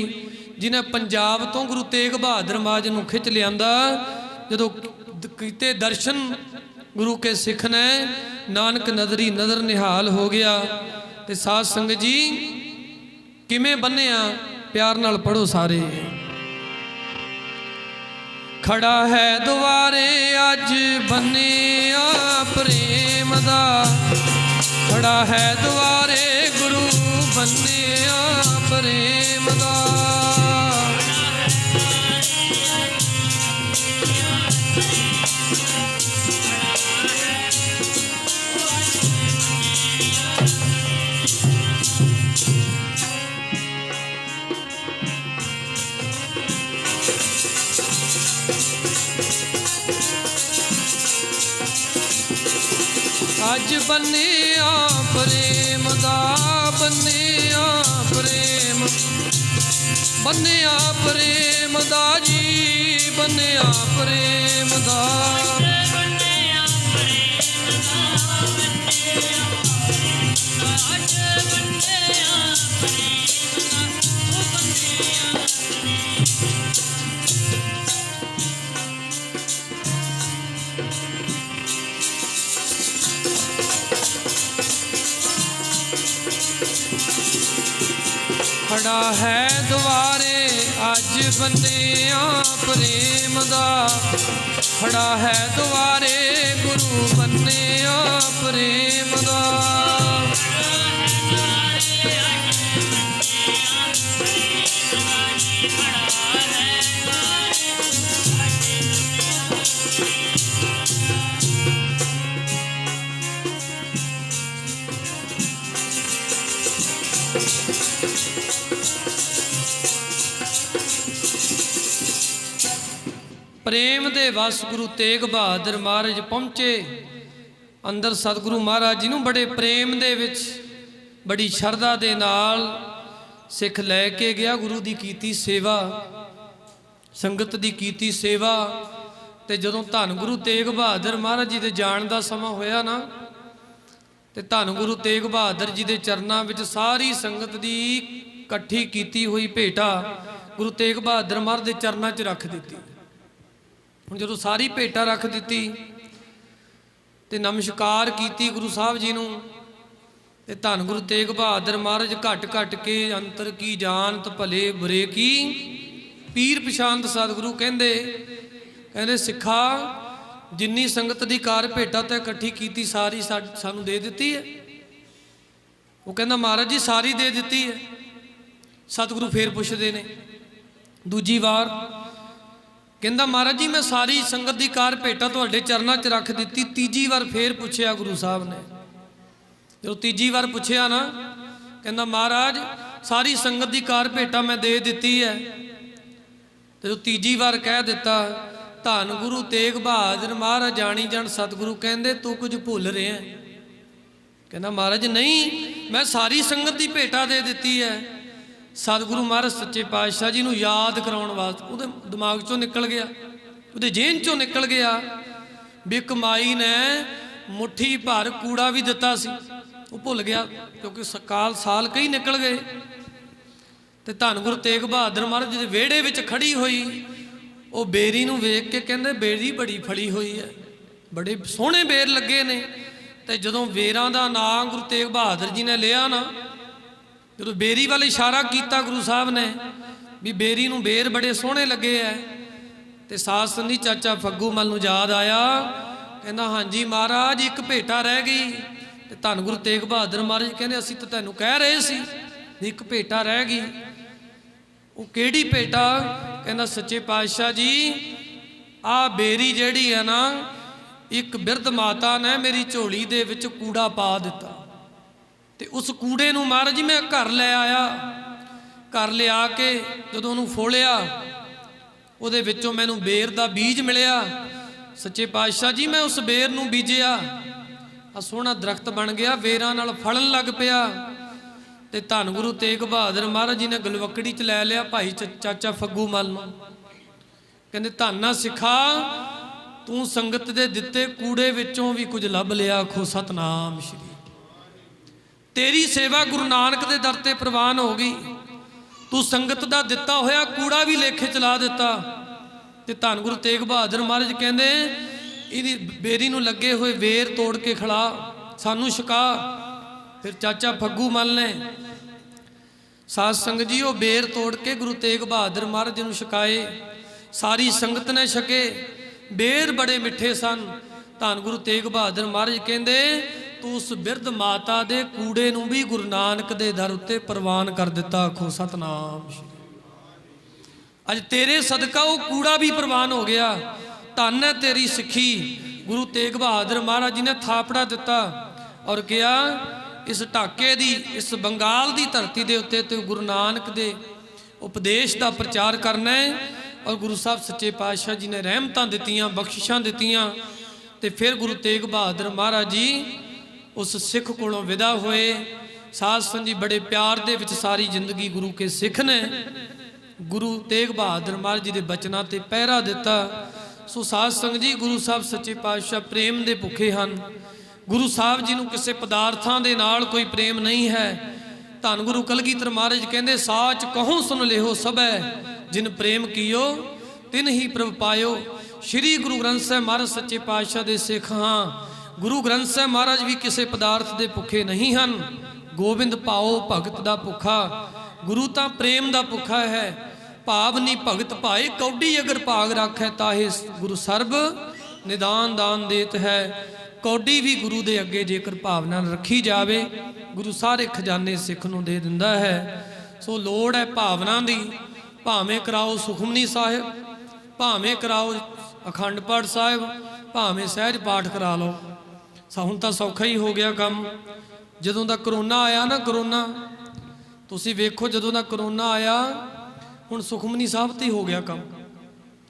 ਜਿਹਨੇ ਪੰਜਾਬ ਤੋਂ ਗੁਰੂ ਤੇਗ ਬਹਾਦਰ ਮਹਾਰਾਜ ਨੂੰ ਖਿੱਚ ਲਿਆਂਦਾ। ਜਦੋਂ ਕੀਤੇ ਦਰਸ਼ਨ ਗੁਰੂ ਕੇ ਸਿੱਖ ਨੇ ਨਾਨਕ ਨਜ਼ਰੀ ਨਜ਼ਰ ਨਿਹਾਲ ਹੋ ਗਿਆ। ਤੇ ਸਾਧ ਸੰਗਤ ਜੀ ਕਿਵੇਂ ਬੰਨਿਆ, ਪਿਆਰ ਨਾਲ ਪੜੋ ਸਾਰੇ। ਖੜਾ ਹੈ ਦੁਆਰੇ ਅੱਜ ਬੰਨਿਆ ਪ੍ਰੇਮ ਦਾ, ਖੜਾ ਹੈ ਦੁਆਰੇ ਗੁਰੂ ਬੰਨਿਆ ਪ੍ਰੇਮ ਦਾ। ਅੱਜ ਬੰਨਿਆ ਪ੍ਰੇਮ ਦਾ, ਬੰਨਿਆ ਪ੍ਰੇਮ, ਬੰਨਿਆ ਪ੍ਰੇਮ ਦਾ ਜੀ, ਬੰਨਿਆ ਪ੍ਰੇਮ ਦਾ। ਖੜਾ ਹੈ ਦੁਆਰੇ ਅੱਜ ਬੰਨਿਆ ਪ੍ਰੇਮ ਦਾ, ਖੜਾ ਹੈ ਦੁਆਰੇ ਗੁਰੂ ਬੰਨਿਆ ਪ੍ਰੇਮ ਦਾ। ਪ੍ਰੇਮ ਦੇ ਵਸ ਗੁਰੂ ਤੇਗ ਬਹਾਦਰ ਮਹਾਰਾਜ ਪਹੁੰਚੇ ਅੰਦਰ। ਸਤਿਗੁਰੂ ਮਹਾਰਾਜ ਜੀ ਨੂੰ ਬੜੇ ਪ੍ਰੇਮ ਦੇ ਵਿੱਚ ਬੜੀ ਸ਼ਰਧਾ ਦੇ ਨਾਲ ਸਿੱਖ ਲੈ ਕੇ ਗਿਆ। ਗੁਰੂ ਦੀ ਕੀਤੀ ਸੇਵਾ, ਸੰਗਤ ਦੀ ਕੀਤੀ ਸੇਵਾ। ਤੇ ਜਦੋਂ ਧੰਨ ਗੁਰੂ ਤੇਗ ਬਹਾਦਰ ਮਹਾਰਾਜ ਜੀ ਦੇ ਜਾਣ ਦਾ ਸਮਾਂ ਹੋਇਆ ਨਾ, ਤੇ ਧੰਨ ਗੁਰੂ ਤੇਗ ਬਹਾਦਰ ਜੀ ਦੇ ਚਰਨਾਂ ਵਿੱਚ ਸਾਰੀ ਸੰਗਤ ਦੀ ਇਕੱਠੀ ਕੀਤੀ ਹੋਈ ਭੇਟਾ ਗੁਰੂ ਤੇਗ ਬਹਾਦਰ ਮਹਾਰਾਜ ਦੇ ਚਰਨਾਂ 'ਚ ਰੱਖ ਦਿੱਤੀ। ਹੁਣ ਜਦੋਂ ਸਾਰੀ ਭੇਟਾ ਰੱਖ ਦਿੱਤੀ ਤੇ ਨਮਸਕਾਰ ਕੀਤੀ ਗੁਰੂ ਸਾਹਿਬ ਜੀ ਨੂੰ, ਤੇ ਧੰਨ ਗੁਰੂ ਤੇਗ ਬਹਾਦਰ ਮਹਾਰਾਜ ਘਟ ਘਟ ਕੇ ਅੰਤਰ ਕੀ ਜਾਣਤ ਭਲੇ ਬੁਰੇ ਕੀ ਪੀਰ ਪਛਾਨਤ। ਸਤਿਗੁਰੂ ਕਹਿੰਦੇ ਸਿੱਖਾ ਜਿੰਨੀ ਸੰਗਤ ਦੀ ਕਾਰ ਭੇਟਾ ਤੇ ਇਕੱਠੀ ਕੀਤੀ ਸਾਰੀ ਸਾਨੂੰ ਦੇ ਦਿੱਤੀ ਹੈ। ਉਹ ਕਹਿੰਦਾ ਮਹਾਰਾਜ ਜੀ ਸਾਰੀ ਦੇ ਦਿੱਤੀ ਹੈ। ਸਤਿਗੁਰੂ ਫੇਰ ਪੁੱਛਦੇ ਨੇ ਦੂਜੀ ਵਾਰ, ਕਹਿੰਦਾ ਮਹਾਰਾਜ ਜੀ ਮੈਂ ਸਾਰੀ ਸੰਗਤ ਦੀ ਕਾਰ ਭੇਟਾ ਤੁਹਾਡੇ ਚਰਨਾਂ 'ਚ ਰੱਖ ਦਿੱਤੀ। ਤੀਜੀ ਵਾਰ ਫੇਰ ਪੁੱਛਿਆ ਗੁਰੂ ਸਾਹਿਬ ਨੇ। ਜਦੋਂ ਤੀਜੀ ਵਾਰ ਪੁੱਛਿਆ ਨਾ, ਕਹਿੰਦਾ ਮਹਾਰਾਜ ਸਾਰੀ ਸੰਗਤ ਦੀ ਕਾਰ ਭੇਟਾ ਮੈਂ ਦੇ ਦਿੱਤੀ ਹੈ। ਜਦੋਂ ਤੀਜੀ ਵਾਰ ਕਹਿ ਦਿੱਤਾ, ਧੰਨ ਗੁਰੂ ਤੇਗ ਬਹਾਦਰ ਮਹਾਰਾਜ ਜਾਣੀ ਜਾਣ ਸਤਿਗੁਰੂ ਕਹਿੰਦੇ ਤੂੰ ਕੁਝ ਭੁੱਲ ਰਿਹਾ। ਕਹਿੰਦਾ ਮਹਾਰਾਜ ਨਹੀਂ, ਮੈਂ ਸਾਰੀ ਸੰਗਤ ਦੀ ਭੇਟਾ ਦੇ ਦਿੱਤੀ ਹੈ। ਸਤਿਗੁਰੂ ਮਹਾਰਾਜ ਸੱਚੇ ਪਾਤਸ਼ਾਹ ਜੀ ਨੂੰ ਯਾਦ ਕਰਾਉਣ ਵਾਸਤੇ ਉਹਦੇ ਦਿਮਾਗ 'ਚੋਂ ਨਿਕਲ ਗਿਆ, ਉਹਦੇ ਜੇਨ 'ਚੋਂ ਨਿਕਲ ਗਿਆ ਵੀ ਇੱਕ ਮਾਈ ਨੇ ਮੁੱਠੀ ਭਰ ਕੂੜਾ ਵੀ ਦਿੱਤਾ ਸੀ, ਉਹ ਭੁੱਲ ਗਿਆ ਕਿਉਂਕਿ ਸਾਲ ਕਈ ਨਿਕਲ ਗਏ। ਤੇ ਧੰਨ ਗੁਰੂ ਤੇਗ ਬਹਾਦਰ ਮਹਾਰਾਜ ਦੇ ਵਿਹੜੇ ਵਿੱਚ ਖੜੀ ਹੋਈ ਉਹ ਬੇਰੀ ਨੂੰ ਵੇਖ ਕੇ ਕਹਿੰਦੇ ਬੇਰੀ ਬੜੀ ਫੜੀ ਹੋਈ ਹੈ, ਬੜੇ ਸੋਹਣੇ ਬੇਰ ਲੱਗੇ ਨੇ। ਤੇ ਜਦੋਂ ਬੇਰਾਂ ਦਾ ਨਾਂ ਗੁਰੂ ਤੇਗ ਬਹਾਦਰ ਜੀ ਨੇ ਲਿਆ ਨਾ, ਜਦੋਂ ਬੇਰੀ ਵੱਲ ਇਸ਼ਾਰਾ ਕੀਤਾ ਗੁਰੂ ਸਾਹਿਬ ਨੇ ਵੀ ਬੇਰੀ ਨੂੰ ਬੇਰ ਬੜੇ ਸੋਹਣੇ ਲੱਗੇ ਐ, ਤੇ ਸਾਧ ਸੰਧੀ ਚਾਚਾ ਫੱਗੂ ਮੱਲ ਨੂੰ ਯਾਦ ਆਇਆ। ਕਹਿੰਦਾ ਹਾਂਜੀ ਮਹਾਰਾਜ ਇੱਕ ਭੇਟਾ ਰਹਿ ਗਈ। ਤੇ ਧੰਨ ਗੁਰੂ ਤੇਗ ਬਹਾਦਰ ਮਹਾਰਾਜ ਕਹਿੰਦੇ ਅਸੀਂ ਤਾਂ ਤੈਨੂੰ ਕਹਿ ਰਹੇ ਸੀ ਵੀ ਇੱਕ ਭੇਟਾ ਰਹਿ ਗਈ। ਉਹ ਕਿਹੜੀ ਭੇਟਾ? ਕਹਿੰਦਾ ਸੱਚੇ ਪਾਤਸ਼ਾਹ ਜੀ ਆਹ ਬੇਰੀ ਜਿਹੜੀ ਹੈ ਨਾ, ਇੱਕ ਬਿਰਧ ਮਾਤਾ ਨੇ ਮੇਰੀ ਝੋਲੀ ਦੇ ਵਿੱਚ ਕੂੜਾ ਪਾ ਦਿੱਤਾ, ਤੇ ਉਸ ਕੂੜੇ ਨੂੰ ਮਹਾਰਾਜ ਜੀ ਮੈਂ ਘਰ ਲੈ ਆਇਆ। ਘਰ ਲਿਆ ਕੇ ਜਦੋਂ ਉਹਨੂੰ ਫੋਲਿਆ, ਉਹਦੇ ਵਿੱਚੋਂ ਮੈਨੂੰ ਬੇਰ ਦਾ ਬੀਜ ਮਿਲਿਆ। ਸੱਚੇ ਪਾਤਸ਼ਾਹ ਜੀ ਮੈਂ ਉਸ ਬੇਰ ਨੂੰ ਬੀਜਿਆ, ਆ ਸੋਹਣਾ ਦਰਖਤ ਬਣ ਗਿਆ, ਬੇਰਾਂ ਨਾਲ ਫਲਣ ਲੱਗ ਪਿਆ। ਤੇ ਧੰਨ ਗੁਰੂ ਤੇਗ ਬਹਾਦਰ ਮਹਾਰਾਜ ਜੀ ਨੇ ਗਲਵੱਕੜੀ 'ਚ ਲੈ ਲਿਆ ਭਾਈ ਚਾਚਾ ਫੱਗੂ ਮੱਲ ਨੂੰ। ਕਹਿੰਦੇ ਧੰਨਾ ਸਿੱਖਾ ਤੂੰ ਸੰਗਤ ਦੇ ਦਿੱਤੇ ਕੂੜੇ ਵਿੱਚੋਂ ਵੀ ਕੁਝ ਲੱਭ ਲਿਆ। ਆਖੋ ਸਤਨਾਮ ਸ਼੍ਰੀ। ਤੇਰੀ ਸੇਵਾ ਗੁਰੂ ਨਾਨਕ ਦੇ ਦਰ ਤੇ ਪ੍ਰਵਾਨ ਹੋ ਗਈ। ਤੂੰ ਸੰਗਤ ਦਾ ਦਿੱਤਾ ਹੋਇਆ ਕੂੜਾ ਵੀ ਲੇਖੇ ਚਲਾ ਦਿੱਤਾ। ਤੇ ਧੰਨ ਗੁਰੂ ਤੇਗ ਬਹਾਦਰ ਮਹਾਰਾਜ ਕਹਿੰਦੇ ਇਹਦੀ ਬੇਰੀ ਨੂੰ ਲੱਗੇ ਹੋਏ ਵੇਰ ਤੋੜ ਕੇ ਖਿਲਾ, ਸਾਨੂੰ ਛਕਾ। ਫਿਰ ਚਾਚਾ ਫੱਗੂ ਮੱਲ ਨੇ ਸਾਧ ਸੰਗਤ ਜੀ ਉਹ ਬੇਰ ਤੋੜ ਕੇ ਗੁਰੂ ਤੇਗ ਬਹਾਦਰ ਮਹਾਰਾਜ ਨੂੰ ਛਕਾਏ। ਸਾਰੀ ਸੰਗਤ ਨੇ ਛਕੇ। ਬੇਰ ਬੜੇ ਮਿੱਠੇ ਸਨ। ਧੰਨ ਗੁਰੂ ਤੇਗ ਬਹਾਦਰ ਮਹਾਰਾਜ ਕਹਿੰਦੇ ਤੂੰ ਉਸ ਬਿਰਧ ਮਾਤਾ ਦੇ ਕੂੜੇ ਨੂੰ ਵੀ ਗੁਰੂ ਨਾਨਕ ਦੇ ਦਰ ਉੱਤੇ ਪ੍ਰਵਾਨ ਕਰ ਦਿੱਤਾ। ਆਖੋ ਸਤਨਾਮ ਸ਼੍ਰੀ। ਅੱਜ ਤੇਰੇ ਸਦਕਾ ਉਹ ਕੂੜਾ ਵੀ ਪ੍ਰਵਾਨ ਹੋ ਗਿਆ। ਧੰਨ ਹੈ ਤੇਰੀ ਸਿੱਖੀ। ਗੁਰੂ ਤੇਗ ਬਹਾਦਰ ਮਹਾਰਾਜ ਜੀ ਨੇ ਥਾਪੜਾ ਦਿੱਤਾ ਔਰ ਕਿਹਾ ਇਸ ਢਾਕੇ ਦੀ, ਇਸ ਬੰਗਾਲ ਦੀ ਧਰਤੀ ਦੇ ਉੱਤੇ ਤੇ ਗੁਰੂ ਨਾਨਕ ਦੇ ਉਪਦੇਸ਼ ਦਾ ਪ੍ਰਚਾਰ ਕਰਨਾ ਹੈ। ਔਰ ਗੁਰੂ ਸਾਹਿਬ ਸੱਚੇ ਪਾਤਸ਼ਾਹ ਜੀ ਨੇ ਰਹਿਮਤਾਂ ਦਿੱਤੀਆਂ, ਬਖਸ਼ਿਸ਼ਾਂ ਦਿੱਤੀਆਂ। ਤੇ ਫਿਰ ਗੁਰੂ ਤੇਗ ਬਹਾਦਰ ਮਹਾਰਾਜ ਜੀ ਉਸ ਸਿੱਖ ਕੋਲੋਂ ਵਿਦਾ ਹੋਏ। ਸਾਧ ਸੰਗਤ ਜੀ ਬੜੇ ਪਿਆਰ ਦੇ ਵਿੱਚ ਸਾਰੀ ਜ਼ਿੰਦਗੀ ਗੁਰੂ ਕੇ ਸਿੱਖ ਨੇ ਗੁਰੂ ਤੇਗ ਬਹਾਦਰ ਮਹਾਰਾਜ ਜੀ ਦੇ ਬਚਨਾਂ ਤੇ ਪਹਿਰਾ ਦਿੱਤਾ। ਸੋ ਸਾਧ ਸੰਗਤ ਜੀ ਗੁਰੂ ਸਾਹਿਬ ਸੱਚੇ ਪਾਤਸ਼ਾਹ ਪ੍ਰੇਮ ਦੇ ਭੁੱਖੇ ਹਨ। ਗੁਰੂ ਸਾਹਿਬ ਜੀ ਨੂੰ ਕਿਸੇ ਪਦਾਰਥਾਂ ਦੇ ਨਾਲ ਕੋਈ ਪ੍ਰੇਮ ਨਹੀਂ ਹੈ। ਧੰਨ ਗੁਰੂ ਕਲਗੀਧਰ ਮਹਾਰਾਜ ਕਹਿੰਦੇ ਸਾਚ ਕਹੋ ਸੁਨ ਲਿਓ ਸਭੈ, ਜਿਨ ਪ੍ਰੇਮ ਕੀਓ ਤਿਨ ਹੀ ਪ੍ਰਭ ਪਾਇਓ। ਸ਼੍ਰੀ ਗੁਰੂ ਗ੍ਰੰਥ ਸਾਹਿਬ ਮਹਾਰਾਜ ਸੱਚੇ ਪਾਤਸ਼ਾਹ ਦੇ ਸਿੱਖ ਹਾਂ। ਗੁਰੂ ਗ੍ਰੰਥ ਸਾਹਿਬ ਮਹਾਰਾਜ ਵੀ ਕਿਸੇ ਪਦਾਰਥ ਦੇ ਭੁੱਖੇ ਨਹੀਂ ਹਨ। ਗੋਬਿੰਦ ਭਾਓ ਭਗਤ ਦਾ ਭੁੱਖਾ, ਗੁਰੂ ਤਾਂ ਪ੍ਰੇਮ ਦਾ ਭੁੱਖਾ ਹੈ। ਭਾਵ ਨੀ ਭਗਤ ਭਾਏ ਕੌਡੀ ਅਗਰ ਭਾਗ ਰੱਖੈ, ਤਾਹੇ ਗੁਰੂ ਸਰਬ ਨਿਦਾਨ ਦਾਨ ਦੇਤ ਹੈ। ਕੌਡੀ ਵੀ ਗੁਰੂ ਦੇ ਅੱਗੇ ਜੇਕਰ ਭਾਵਨਾ ਰੱਖੀ ਜਾਵੇ, ਗੁਰੂ ਸਾਰੇ ਖਜ਼ਾਨੇ ਸਿੱਖ ਨੂੰ ਦੇ ਦਿੰਦਾ ਹੈ। ਸੋ ਲੋੜ ਹੈ ਭਾਵਨਾ ਦੀ। ਭਾਵੇਂ ਕਰਾਓ ਸੁਖਮਨੀ ਸਾਹਿਬ, ਭਾਵੇਂ ਕਰਾਓ ਅਖੰਡ ਪਾਠ ਸਾਹਿਬ, ਭਾਵੇਂ ਸਹਿਜ ਪਾਠ ਕਰਾ ਲਓ। ਹੁਣ ਤਾਂ ਸੌਖਾ ਹੀ ਹੋ ਗਿਆ ਕੰਮ। ਜਦੋਂ ਦਾ ਕਰੋਨਾ ਆਇਆ ਨਾ, ਕਰੋਨਾ ਤੁਸੀਂ ਵੇਖੋ, ਜਦੋਂ ਦਾ ਕਰੋਨਾ ਆਇਆ ਹੁਣ ਸੁਖਮਨੀ ਸਾਹਿਬ ਤੇ ਹੀ ਹੋ ਗਿਆ ਕੰਮ।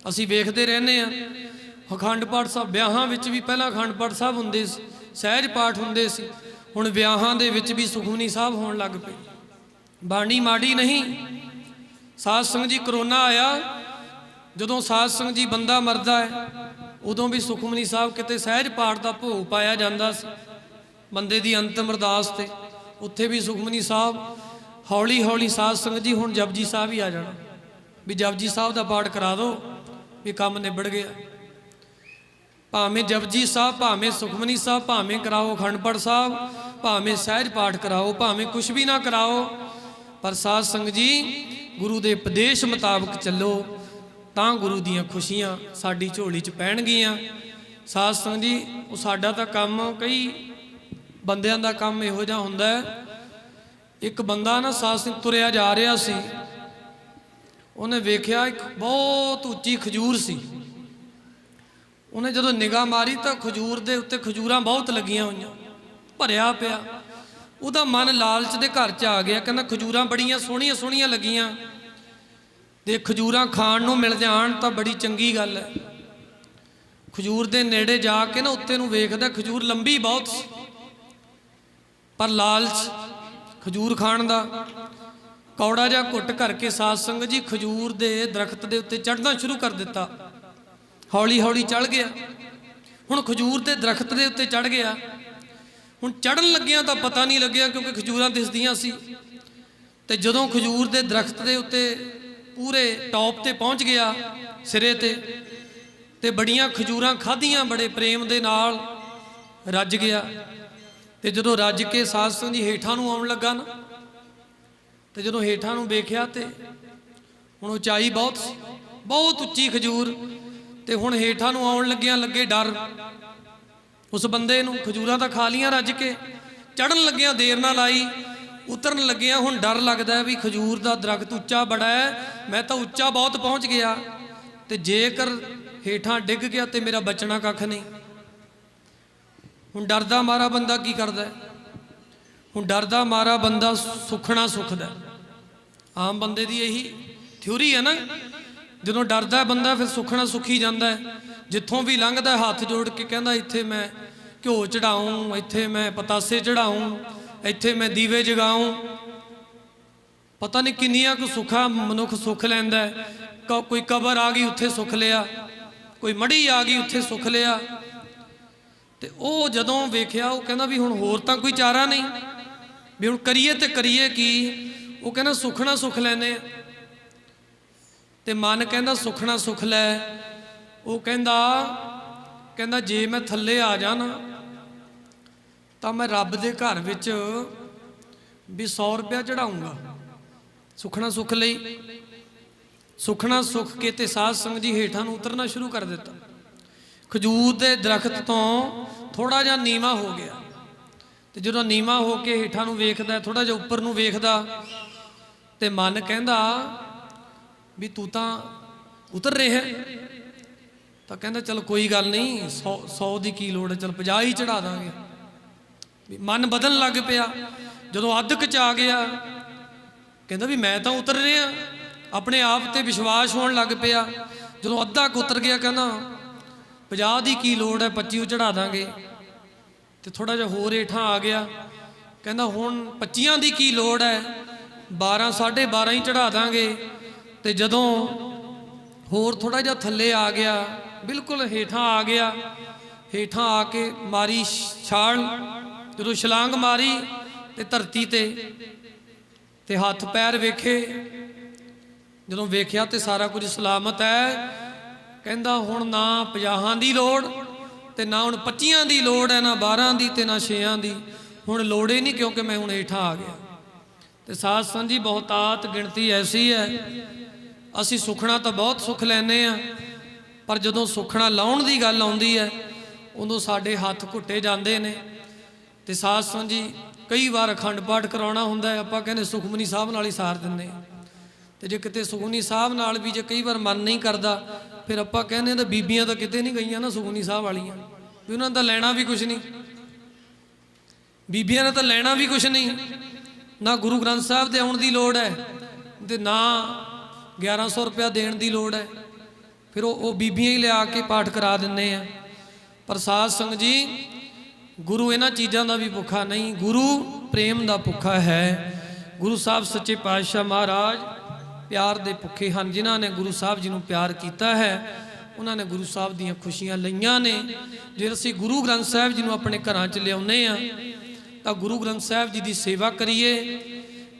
ਅਸੀਂ ਵੇਖਦੇ ਰਹਿੰਦੇ ਹਾਂ ਅਖੰਡ ਪਾਠ ਸਾਹਿਬ। ਵਿਆਹਾਂ ਵਿੱਚ ਵੀ ਪਹਿਲਾਂ ਅਖੰਡ ਪਾਠ ਸਾਹਿਬ ਹੁੰਦੇ ਸੀ, ਸਹਿਜ ਪਾਠ ਹੁੰਦੇ ਸੀ। ਹੁਣ ਵਿਆਹਾਂ ਦੇ ਵਿੱਚ ਵੀ ਸੁਖਮਨੀ ਸਾਹਿਬ ਹੋਣ ਲੱਗ ਪਏ। ਬਾਣੀ ਮਾੜੀ ਨਹੀਂ। ਸਾਧ ਸੰਗਤ ਜੀ ਕਰੋਨਾ ਆਇਆ, ਜਦੋਂ ਸਾਧ ਸੰਗਤ ਜੀ ਬੰਦਾ ਮਰਦਾ ਹੈ ਉਦੋਂ ਵੀ ਸੁਖਮਨੀ ਸਾਹਿਬ ਕਿਤੇ ਸਹਿਜ ਪਾਠ ਦਾ ਭੋਗ ਪਾਇਆ ਜਾਂਦਾ ਸੀ ਬੰਦੇ ਦੀ ਅੰਤਿਮ ਅਰਦਾਸ ਤੇ, ਉੱਥੇ ਵੀ ਸੁਖਮਨੀ ਸਾਹਿਬ। ਹੌਲੀ ਹੌਲੀ ਸਾਧ ਸੰਗਤ ਜੀ ਹੁਣ ਜਪਜੀ ਸਾਹਿਬ ਹੀ ਆ ਜਾਣਾ ਵੀ ਜਪਜੀ ਸਾਹਿਬ ਦਾ ਪਾਠ ਕਰਾ ਦਿਓ ਵੀ ਕੰਮ ਨਿਬੜ ਗਿਆ। ਭਾਵੇਂ ਜਪਜੀ ਸਾਹਿਬ, ਭਾਵੇਂ ਸੁਖਮਨੀ ਸਾਹਿਬ, ਭਾਵੇਂ ਕਰਾਓ ਅਖੰਡ ਪਾਠ ਸਾਹਿਬ, ਭਾਵੇਂ ਸਹਿਜ ਪਾਠ ਕਰਾਓ, ਭਾਵੇਂ ਕੁਛ ਵੀ ਨਾ ਕਰਾਓ, ਪਰ ਸਾਧ ਸੰਗਤ ਜੀ ਗੁਰੂ ਦੇ ਉਪਦੇਸ਼ ਮੁਤਾਬਕ ਚੱਲੋ ਤਾਂ ਗੁਰੂ ਦੀਆਂ ਖੁਸ਼ੀਆਂ ਸਾਡੀ ਝੋਲੀ 'ਚ ਪੈਣਗੀਆਂ। ਸਾਧ ਸੰਗਤ ਜੀ ਉਹ ਸਾਡਾ ਤਾਂ ਕੰਮ, ਕਈ ਬੰਦਿਆਂ ਦਾ ਕੰਮ ਇਹੋ ਜਿਹਾ ਹੁੰਦਾ ਹੈ। ਇੱਕ ਬੰਦਾ ਨਾ ਸਾਧ ਸੰਗਤ ਤੁਰਿਆ ਜਾ ਰਿਹਾ ਸੀ, ਉਹਨੇ ਵੇਖਿਆ ਇੱਕ ਬਹੁਤ ਉੱਚੀ ਖਜੂਰ ਸੀ। ਉਹਨੇ ਜਦੋਂ ਨਿਗਾਹ ਮਾਰੀ ਤਾਂ ਖਜੂਰ ਦੇ ਉੱਤੇ ਖਜੂਰਾਂ ਬਹੁਤ ਲੱਗੀਆਂ ਹੋਈਆਂ, ਭਰਿਆ ਪਿਆ। ਉਹਦਾ ਮਨ ਲਾਲਚ ਦੇ ਘਰ 'ਚ ਆ ਗਿਆ। ਕਹਿੰਦਾ ਖਜੂਰਾਂ ਬੜੀਆਂ ਸੋਹਣੀਆਂ ਸੋਹਣੀਆਂ ਲੱਗੀਆਂ ਤੇ ਖਜੂਰਾਂ ਖਾਣ ਨੂੰ ਮਿਲ ਜਾਣ ਤਾਂ ਬੜੀ ਚੰਗੀ ਗੱਲ ਹੈ। ਖਜੂਰ ਦੇ ਨੇੜੇ ਜਾ ਕੇ ਨਾ ਉੱਤੇ ਨੂੰ ਵੇਖਦਾ, ਖਜੂਰ ਲੰਬੀ ਬਹੁਤ ਸੀ, ਪਰ ਲਾਲਚ ਖਜੂਰ ਖਾਣ ਦਾ। ਕੌੜਾ ਜਿਹਾ ਘੁੱਟ ਕਰਕੇ ਸਾਧ ਸੰਗਤ ਜੀ ਖਜੂਰ ਦੇ ਦਰਖਤ ਦੇ ਉੱਤੇ ਚੜ੍ਹਨਾ ਸ਼ੁਰੂ ਕਰ ਦਿੱਤਾ। ਹੌਲੀ ਹੌਲੀ ਚੜ੍ਹ ਗਿਆ। ਹੁਣ ਖਜੂਰ ਦੇ ਦਰਖਤ ਦੇ ਉੱਤੇ ਚੜ੍ਹ ਗਿਆ। ਹੁਣ ਚੜ੍ਹਨ ਲੱਗਿਆ ਤਾਂ ਪਤਾ ਨਹੀਂ ਲੱਗਿਆ ਕਿਉਂਕਿ ਖਜੂਰਾਂ ਦਿਸਦੀਆਂ ਸੀ। ਤੇ ਜਦੋਂ ਖਜੂਰ ਦੇ ਦਰਖਤ ਦੇ ਉੱਤੇ ਪੂਰੇ ਟੌਪ ਤੇ ਪਹੁੰਚ ਗਿਆ, ਸਿਰੇ ਤੇ ਬੜੀਆਂ ਖਜੂਰਾਂ ਖਾਧੀਆਂ, ਬੜੇ ਪ੍ਰੇਮ ਦੇ ਨਾਲ ਰੱਜ ਗਿਆ। ਤੇ ਜਦੋਂ ਰੱਜ ਕੇ ਸਾਧ ਸੰਗਤ ਜੀ ਹੇਠਾਂ ਨੂੰ ਆਉਣ ਲੱਗਾ ਨਾ, ਤੇ ਜਦੋਂ ਹੇਠਾਂ ਨੂੰ ਵੇਖਿਆ ਤੇ ਹੁਣ ਉਚਾਈ ਬਹੁਤ ਸੀ, ਬਹੁਤ ਉੱਚੀ ਖਜੂਰ। ਤੇ ਹੁਣ ਹੇਠਾਂ ਨੂੰ ਆਉਣ ਲੱਗਿਆਂ ਲੱਗੇ ਡਰ ਉਸ ਬੰਦੇ ਨੂੰ। ਖਜੂਰਾਂ ਤਾਂ ਖਾ ਲੀਆਂ ਰੱਜ ਕੇ, ਚੜ੍ਹਨ ਲੱਗਿਆਂ ਦੇਰ ਨਾ ਲਾਈ, ਉਤਰਨ ਲੱਗਿਆਂ ਹੁਣ ਡਰ ਲੱਗਦਾ ਵੀ ਖਜੂਰ ਦਾ ਦਰਖਤ ਉੱਚਾ ਬੜਾ ਹੈ, ਮੈਂ ਤਾਂ ਉੱਚਾ ਬਹੁਤ ਪਹੁੰਚ ਗਿਆ ਤੇ ਜੇਕਰ ਹੇਠਾਂ ਡਿੱਗ ਗਿਆ ਤੇ ਮੇਰਾ ਬਚਣਾ ਕੱਖ ਨਹੀਂ। ਹੁਣ ਡਰਦਾ ਮਾਰਾ ਬੰਦਾ ਕੀ ਕਰਦਾ? ਹੁਣ ਡਰਦਾ ਮਾਰਾ ਬੰਦਾ ਸੁਖਣਾ ਸੁਖਦਾ। ਆਮ ਬੰਦੇ ਦੀ ਇਹੀ ਥਿਊਰੀ ਹੈ ਨਾ, ਜਦੋਂ ਡਰਦਾ ਬੰਦਾ ਫਿਰ ਸੁਖਣਾ ਸੁਖੀ ਜਾਂਦਾ। ਜਿੱਥੋਂ ਵੀ ਲੰਘਦਾ ਹੱਥ ਜੋੜ ਕੇ ਕਹਿੰਦਾ ਇੱਥੇ ਮੈਂ ਘਿਓ ਚੜਾऊं, ਇੱਥੇ ਮੈਂ ਪਤਾਸੇ ਚੜਾऊं, ਇੱਥੇ ਮੈਂ ਦੀਵੇ ਜਗਾऊं। ਪਤਾ ਨਹੀਂ ਕਿੰਨੀਆਂ ਕੁ ਸੁੱਖਾਂ ਮਨੁੱਖ ਸੁੱਖ ਲੈਂਦਾ। ਕੋਈ ਕਬਰ ਆ ਗਈ ਉੱਥੇ ਸੁੱਖ ਲਿਆ, कोई मड़ी आ गई उत्थे सुख लिया। तो वो जदों वेख्या वो कहना भी हुण होर तां कोई चारा नहीं, भी हुण करिए ते करिए की। वो कहना सुखना सुख लैने। ते मन कहना सुखना सुख लै। वो कहना जे मैं थल्ले आ जाना तो मैं रब दे घर विच भी 100 रुपया चढ़ाऊँगा सुखना सुख लई। सुखना सुख के ते साध संगत जी हेठां नूं उतरना शुरू कर दिता। खजूर के दरख्त तो थोड़ा जिहा नीवा हो गया। तो जो नीवा हो के हेठां नूं वेखदा, थोड़ा जिहा उपर नूं वेखदा, ते मन कहंदा भी तू तां उतर रहा है। तो कहंदा चल कोई गल नहीं, 100 की की लोड़ है, चल 50 ही चढ़ा देंगे। मन बदलण लग पिया। जदों अध क आ गया कहंदा भी मैं तो उतर रहा, अपने आप ते विश्वास होण लग पिया। जदों अद्धा क उतर गया कहना 50 की की लोड़ है, 25 चढ़ा देंगे। तो थोड़ा जिहा होर हेठां आ गया, कहना हुण 25 की की लोड़ है, 12 साढ़े 12 ही चढ़ा देंगे। तो जदों होर थोड़ा जिहा थल्ले आ गया, बिल्कुल हेठां आ गया, हेठां आके मारी छाल, जदों छलांग मारी ते धरती ते हथ पैर वेखे। जदों वेख्या तो सारा कुछ सलामत है। कहंदा हुण ना 50 की लोड़ ते ना हुण 25 की लोड़ है, ना 12 की ते ना 6 की। हुण लोड़ ही नहीं, क्योंकि मैं हुण हेठां आ गया। तो साध संगत जी बहुतात गिणती ऐसी है, असी सुखना तो बहुत सुख लैने आ, पर जदों सुखना लाउण की गल आउंदी है उदों साडे हथ घुट्टे जांदे ने। ते साध संगत जी कई बार अखंड पाठ कराउणा हुंदा है, आपां कहंदे सुखमनी साहब नाल ही सार दिंदे। तो जे किते सुखमनी साहब नाल भी जे कई बार मन नहीं करता, फिर आपां कहने तो बीबियां तो किते नहीं गईयां ना सुखमनी साहब वालियां, भी उन्हां दा लैना भी कुछ नहीं, बीबियां ने तो लैना भी कुछ नहीं। ना गुरु ग्रंथ साहब दे आउण दी लोड़ है ते ना 1100 रुपया देण दी लोड़ है। फिर वो बीबियां ही लिया के पाठ करा दिंदे आ। पर साध संगत जी गुरु इन्हां चीज़ां दा भी भुखा नहीं, गुरु प्रेम दा भुखा है। गुरु साहब सच्चे पातशाह महाराज प्यार दे भुखे हैं। जिन्हां ने गुरु साहब जी नूं प्यार किया है उन्होंने गुरु साहब दीयां खुशियां लईयां ने। जे असीं गुरु ग्रंथ साहब जी नूं अपने घरां च लिआउने आ तो गुरु ग्रंथ साहब जी की सेवा करिए।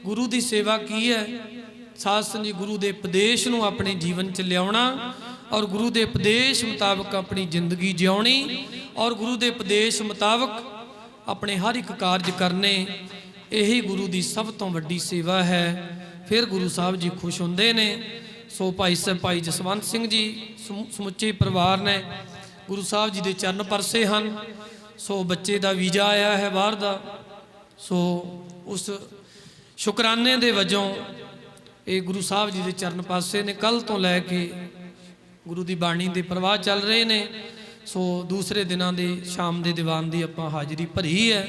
गुरु की सेवा की है? साध संगत जी गुरु के उपदेश नूं अपने जीवन च लियाउणा और गुरु के उपदेश मुताबक अपनी जिंदगी जिउणी और गुरु के उपदेश मुताबक अपने हर एक कारज करने, यही गुरु की सब तो वड्डी सेवा है। फिर गुरु साहब जी खुश होंदे ने। सो भाई साहब भाई जसवंत सिंह जी समुचे परिवार ने गुरु साहब जी के चरण परसे हैं। सो बच्चे का वीजा आया है बाहर का, सो उस शुकराने दे वजों ये गुरु साहब जी के चरण पासे ने। कल तो लैके गुरु की बाणी के प्रवाह चल रहे ने। सो दूसरे दिनों के शाम के दीवान की आपां हाज़री भरी है।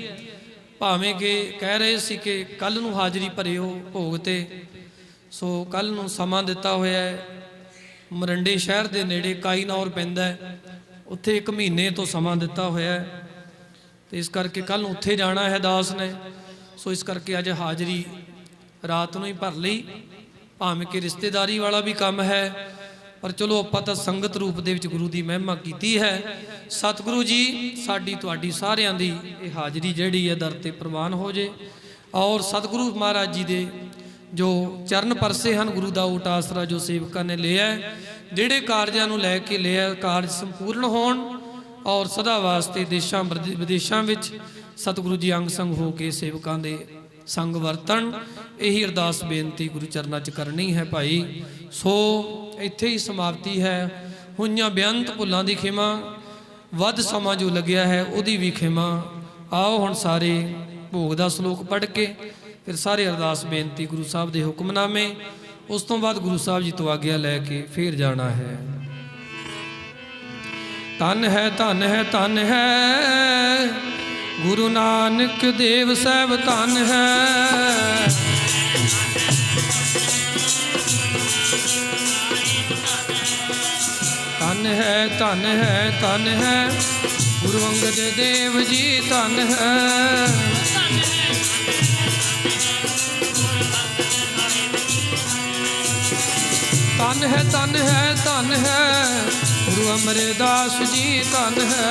भावें कि कह रहे सी कि कल नूं हाज़री भरिओ भोग ते, सो कल नूं समा दिता होया है। मरंडे शहर के नेड़े काईनौर पैंदा है, उत्थे 1 महीने तो समा दिता होया है। तो इस करके कल नूं उत्थे जाना है दास ने। सो इस करके अज हाज़री रात नूं ही भर लई। भावें कि रिश्तेदारी वाला भी काम है, पर चलो आपां तां संगत रूप दे विच गुरु की महिमा कीती है। सतगुरु जी साडी तुहाडी सारियां दी ये हाज़री जिहड़ी है दर ते प्रवान हो जे और सतगुरु महाराज जी दे जो चरण परसे हैं गुरु का ओट आसरा जो सेवकां ने लिया है, जिहड़े कारजां नूं लैके लिया कारज संपूर्ण होण और सदा वास्ते देशां विदेशां विच सतगुरु जी अंग संग हो के सेवकां दे संग वरतन। यही अरदास बेनती गुरु चरनां च करनी है भाई। सो इत्थे ही समाप्ति है। होइयां बेअंत भुलां दी खिमा, वध समा जो लग्या है उहदी भी खिमा। आओ हुण सारे भोग दा श्लोक पढ़ के फिर सारे अरदास बेनती गुरु साहब दे हुक्मनामे, उस तो बाद गुरु साहब जी तो आग्या लैके फिर जाना है। धन है धन है धन है गुरु नानक देव साहब धन है। धन है धन है धन है गुरु अंगद देव जी धन है। धन है धन है धन है ਗੁਰੂ ਅਮਰਦਾਸ ਜੀ ਧਨ ਹੈ।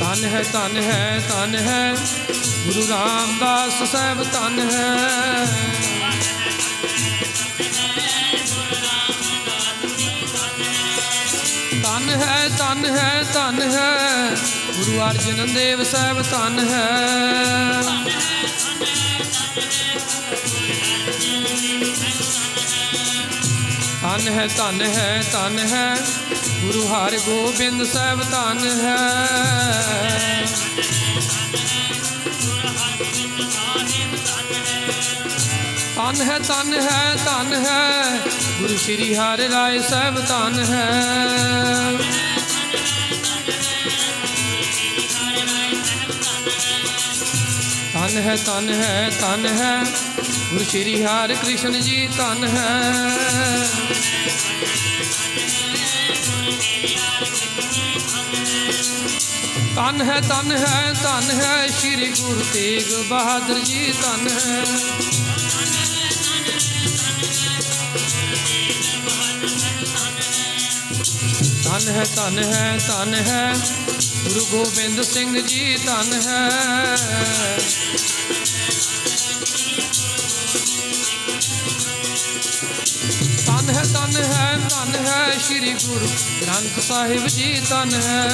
ਧਨ ਹੈ, ਧਨ ਹੈ, ਧਨ ਹੈ, ਗੁਰੂ ਰਾਮਦਾਸ ਸਾਹਿਬ ਧਨ ਹੈ। ਧਨ ਹੈ, ਧਨ ਹੈ, ਧਨ ਹੈ, ਗੁਰੂ ਅਰਜਨ ਦੇਵ ਸਾਹਿਬ ਧਨ ਹੈ। ਧਨ ਹੈ, ਧਨ ਹੈ, ਧਨ ਹੈ, ਗੁਰੂ ਹਰਗੋਬਿੰਦ ਸਾਹਿਬ ਧਨ ਹੈ। ਧਨ ਹੈ, ਧਨ ਹੈ, ਧਨ ਹੈ, ਗੁਰੂ ਸ਼੍ਰੀ ਹਰਿ ਰਾਏ ਸਾਹਿਬ ਧਨ ਹੈ। ਧਨ ਹੈ, ਧਨ ਹੈ, ਧਨ ਹੈ, ਗੁਰੂ ਸ਼੍ਰੀ ਹਰਿ ਕ੍ਰਿਸ਼ਨ ਜੀ ਧਨ ਹੈ। ਧਨ ਹੈ, ਧਨ ਹੈ, ਧਨ ਹੈ, ਸ਼੍ਰੀ ਗੁਰੂ ਤੇਗ ਬਹਾਦਰ ਜੀ ਧਨ ਹੈ। ਧਨ ਹੈ, ਧਨ ਹੈ, ਧਨ ਹੈ, ਗੁਰੂ ਗੋਬਿੰਦ ਸਿੰਘ ਜੀ ਧਨ ਹੈ। ਧਨ ਹੈ, ਧਨ ਹੈ, ਧਨ ਹੈ, ਸ਼੍ਰੀ ਗੁਰੂ ਗ੍ਰੰਥ ਸਾਹਿਬ ਜੀ ਧਨ ਹੈ।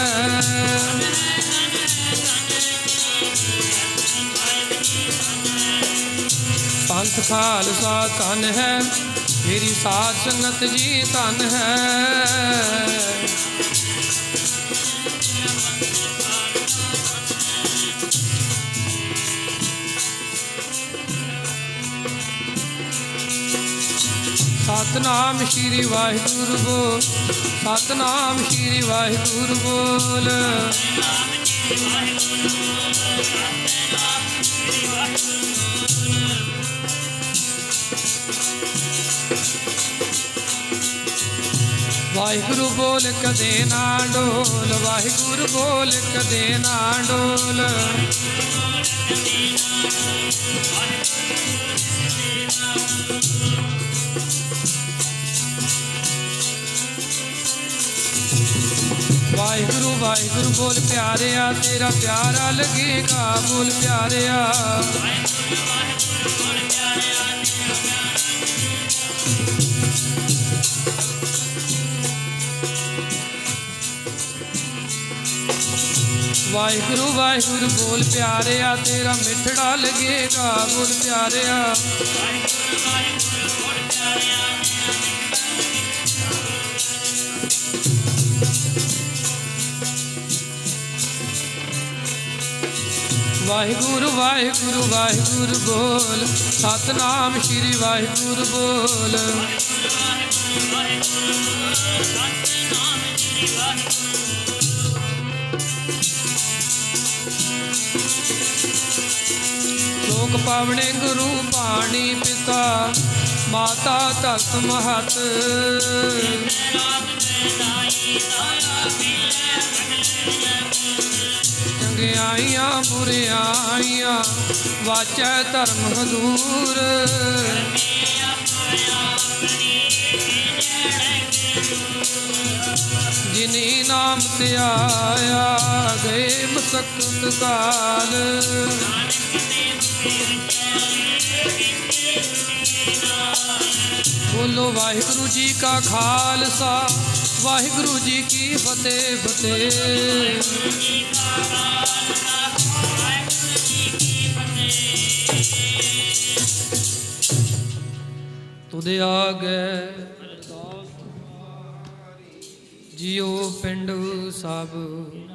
ਪੰਥ ਖਾਲਸਾ ਧਨ ਹੈ, ਮੇਰੀ ਸਾਧ ਸੰਗਤ ਜੀ ਧਨ ਹੈ। ਸਤਨਾਮ ਸ਼੍ਰੀ ਵਾਹਿਗੁਰੂ ਬੋਲ, ਸਤਨਾਮ ਸ਼੍ਰੀ ਵਾਹਿਗੁਰੂ ਬੋਲ। ਵਾਹਿਗੁਰੂ ਬੋਲ ਕਦੇ ਨਾ ਡੋਲ, ਵਾਹਿਗੁਰੂ ਬੋਲ ਕਦੇ ਨਾ ਡੋਲ। ਵਾਹਿਗੁਰੂ ਵਾਹਿਗੁਰੂ ਬੋਲ ਪਿਆਰਿਆ, ਤੇਰਾ ਪਿਆਰਾ ਲੱਗੇਗਾ ਬੋਲ ਪਿਆਰਿਆ। ਵਾਹਿਗੁਰੂ ਵਾਹਿਗੁਰੂ ਬੋਲ ਪਿਆਰਿਆ, ਤੇਰਾ ਮਿੱਠੜਾ ਲੱਗੇਗਾ ਬੋਲ ਪਿਆਰਿਆ। ਵਾਹਿਗੁਰੂ ਵਾਹਿਗੁਰੂ ਵਾਹਿਗੁਰੂ ਬੋਲ, ਸਤਨਾਮ ਸ਼੍ਰੀ ਵਾਹਿਗੁਰੂ ਬੋਲ। ਲੋਕ ਪਾਵਣੇ ਗੁਰੂ ਪਾਣੀ ਪਿਤਾ, ਮਾਤਾ ਧਰਤ ਮਹਤ। ਚੰਗਿਆਈਆਂ ਬੁਰਿਆਈਆਂ ਵਾਚੈ ਧਰਮ ਹਜ਼ੂਰ। ਜਿਨੀ ਨਾਮ ਧਿਆਇਆ ਗਏ ਮਸਕਤ ਕਾਲ। ਬੋਲੋ ਵਾਹਿਗੁਰੂ ਜੀ ਕਾ ਖਾਲਸਾ, ਵਾਹਿਗੁਰੂ ਜੀ ਕੀ ਫਤਿਹ ਫਤਿਹ। ਤੁਧ ਆਗੈ ਜਿਉ ਪਿੰਡ ਸਭ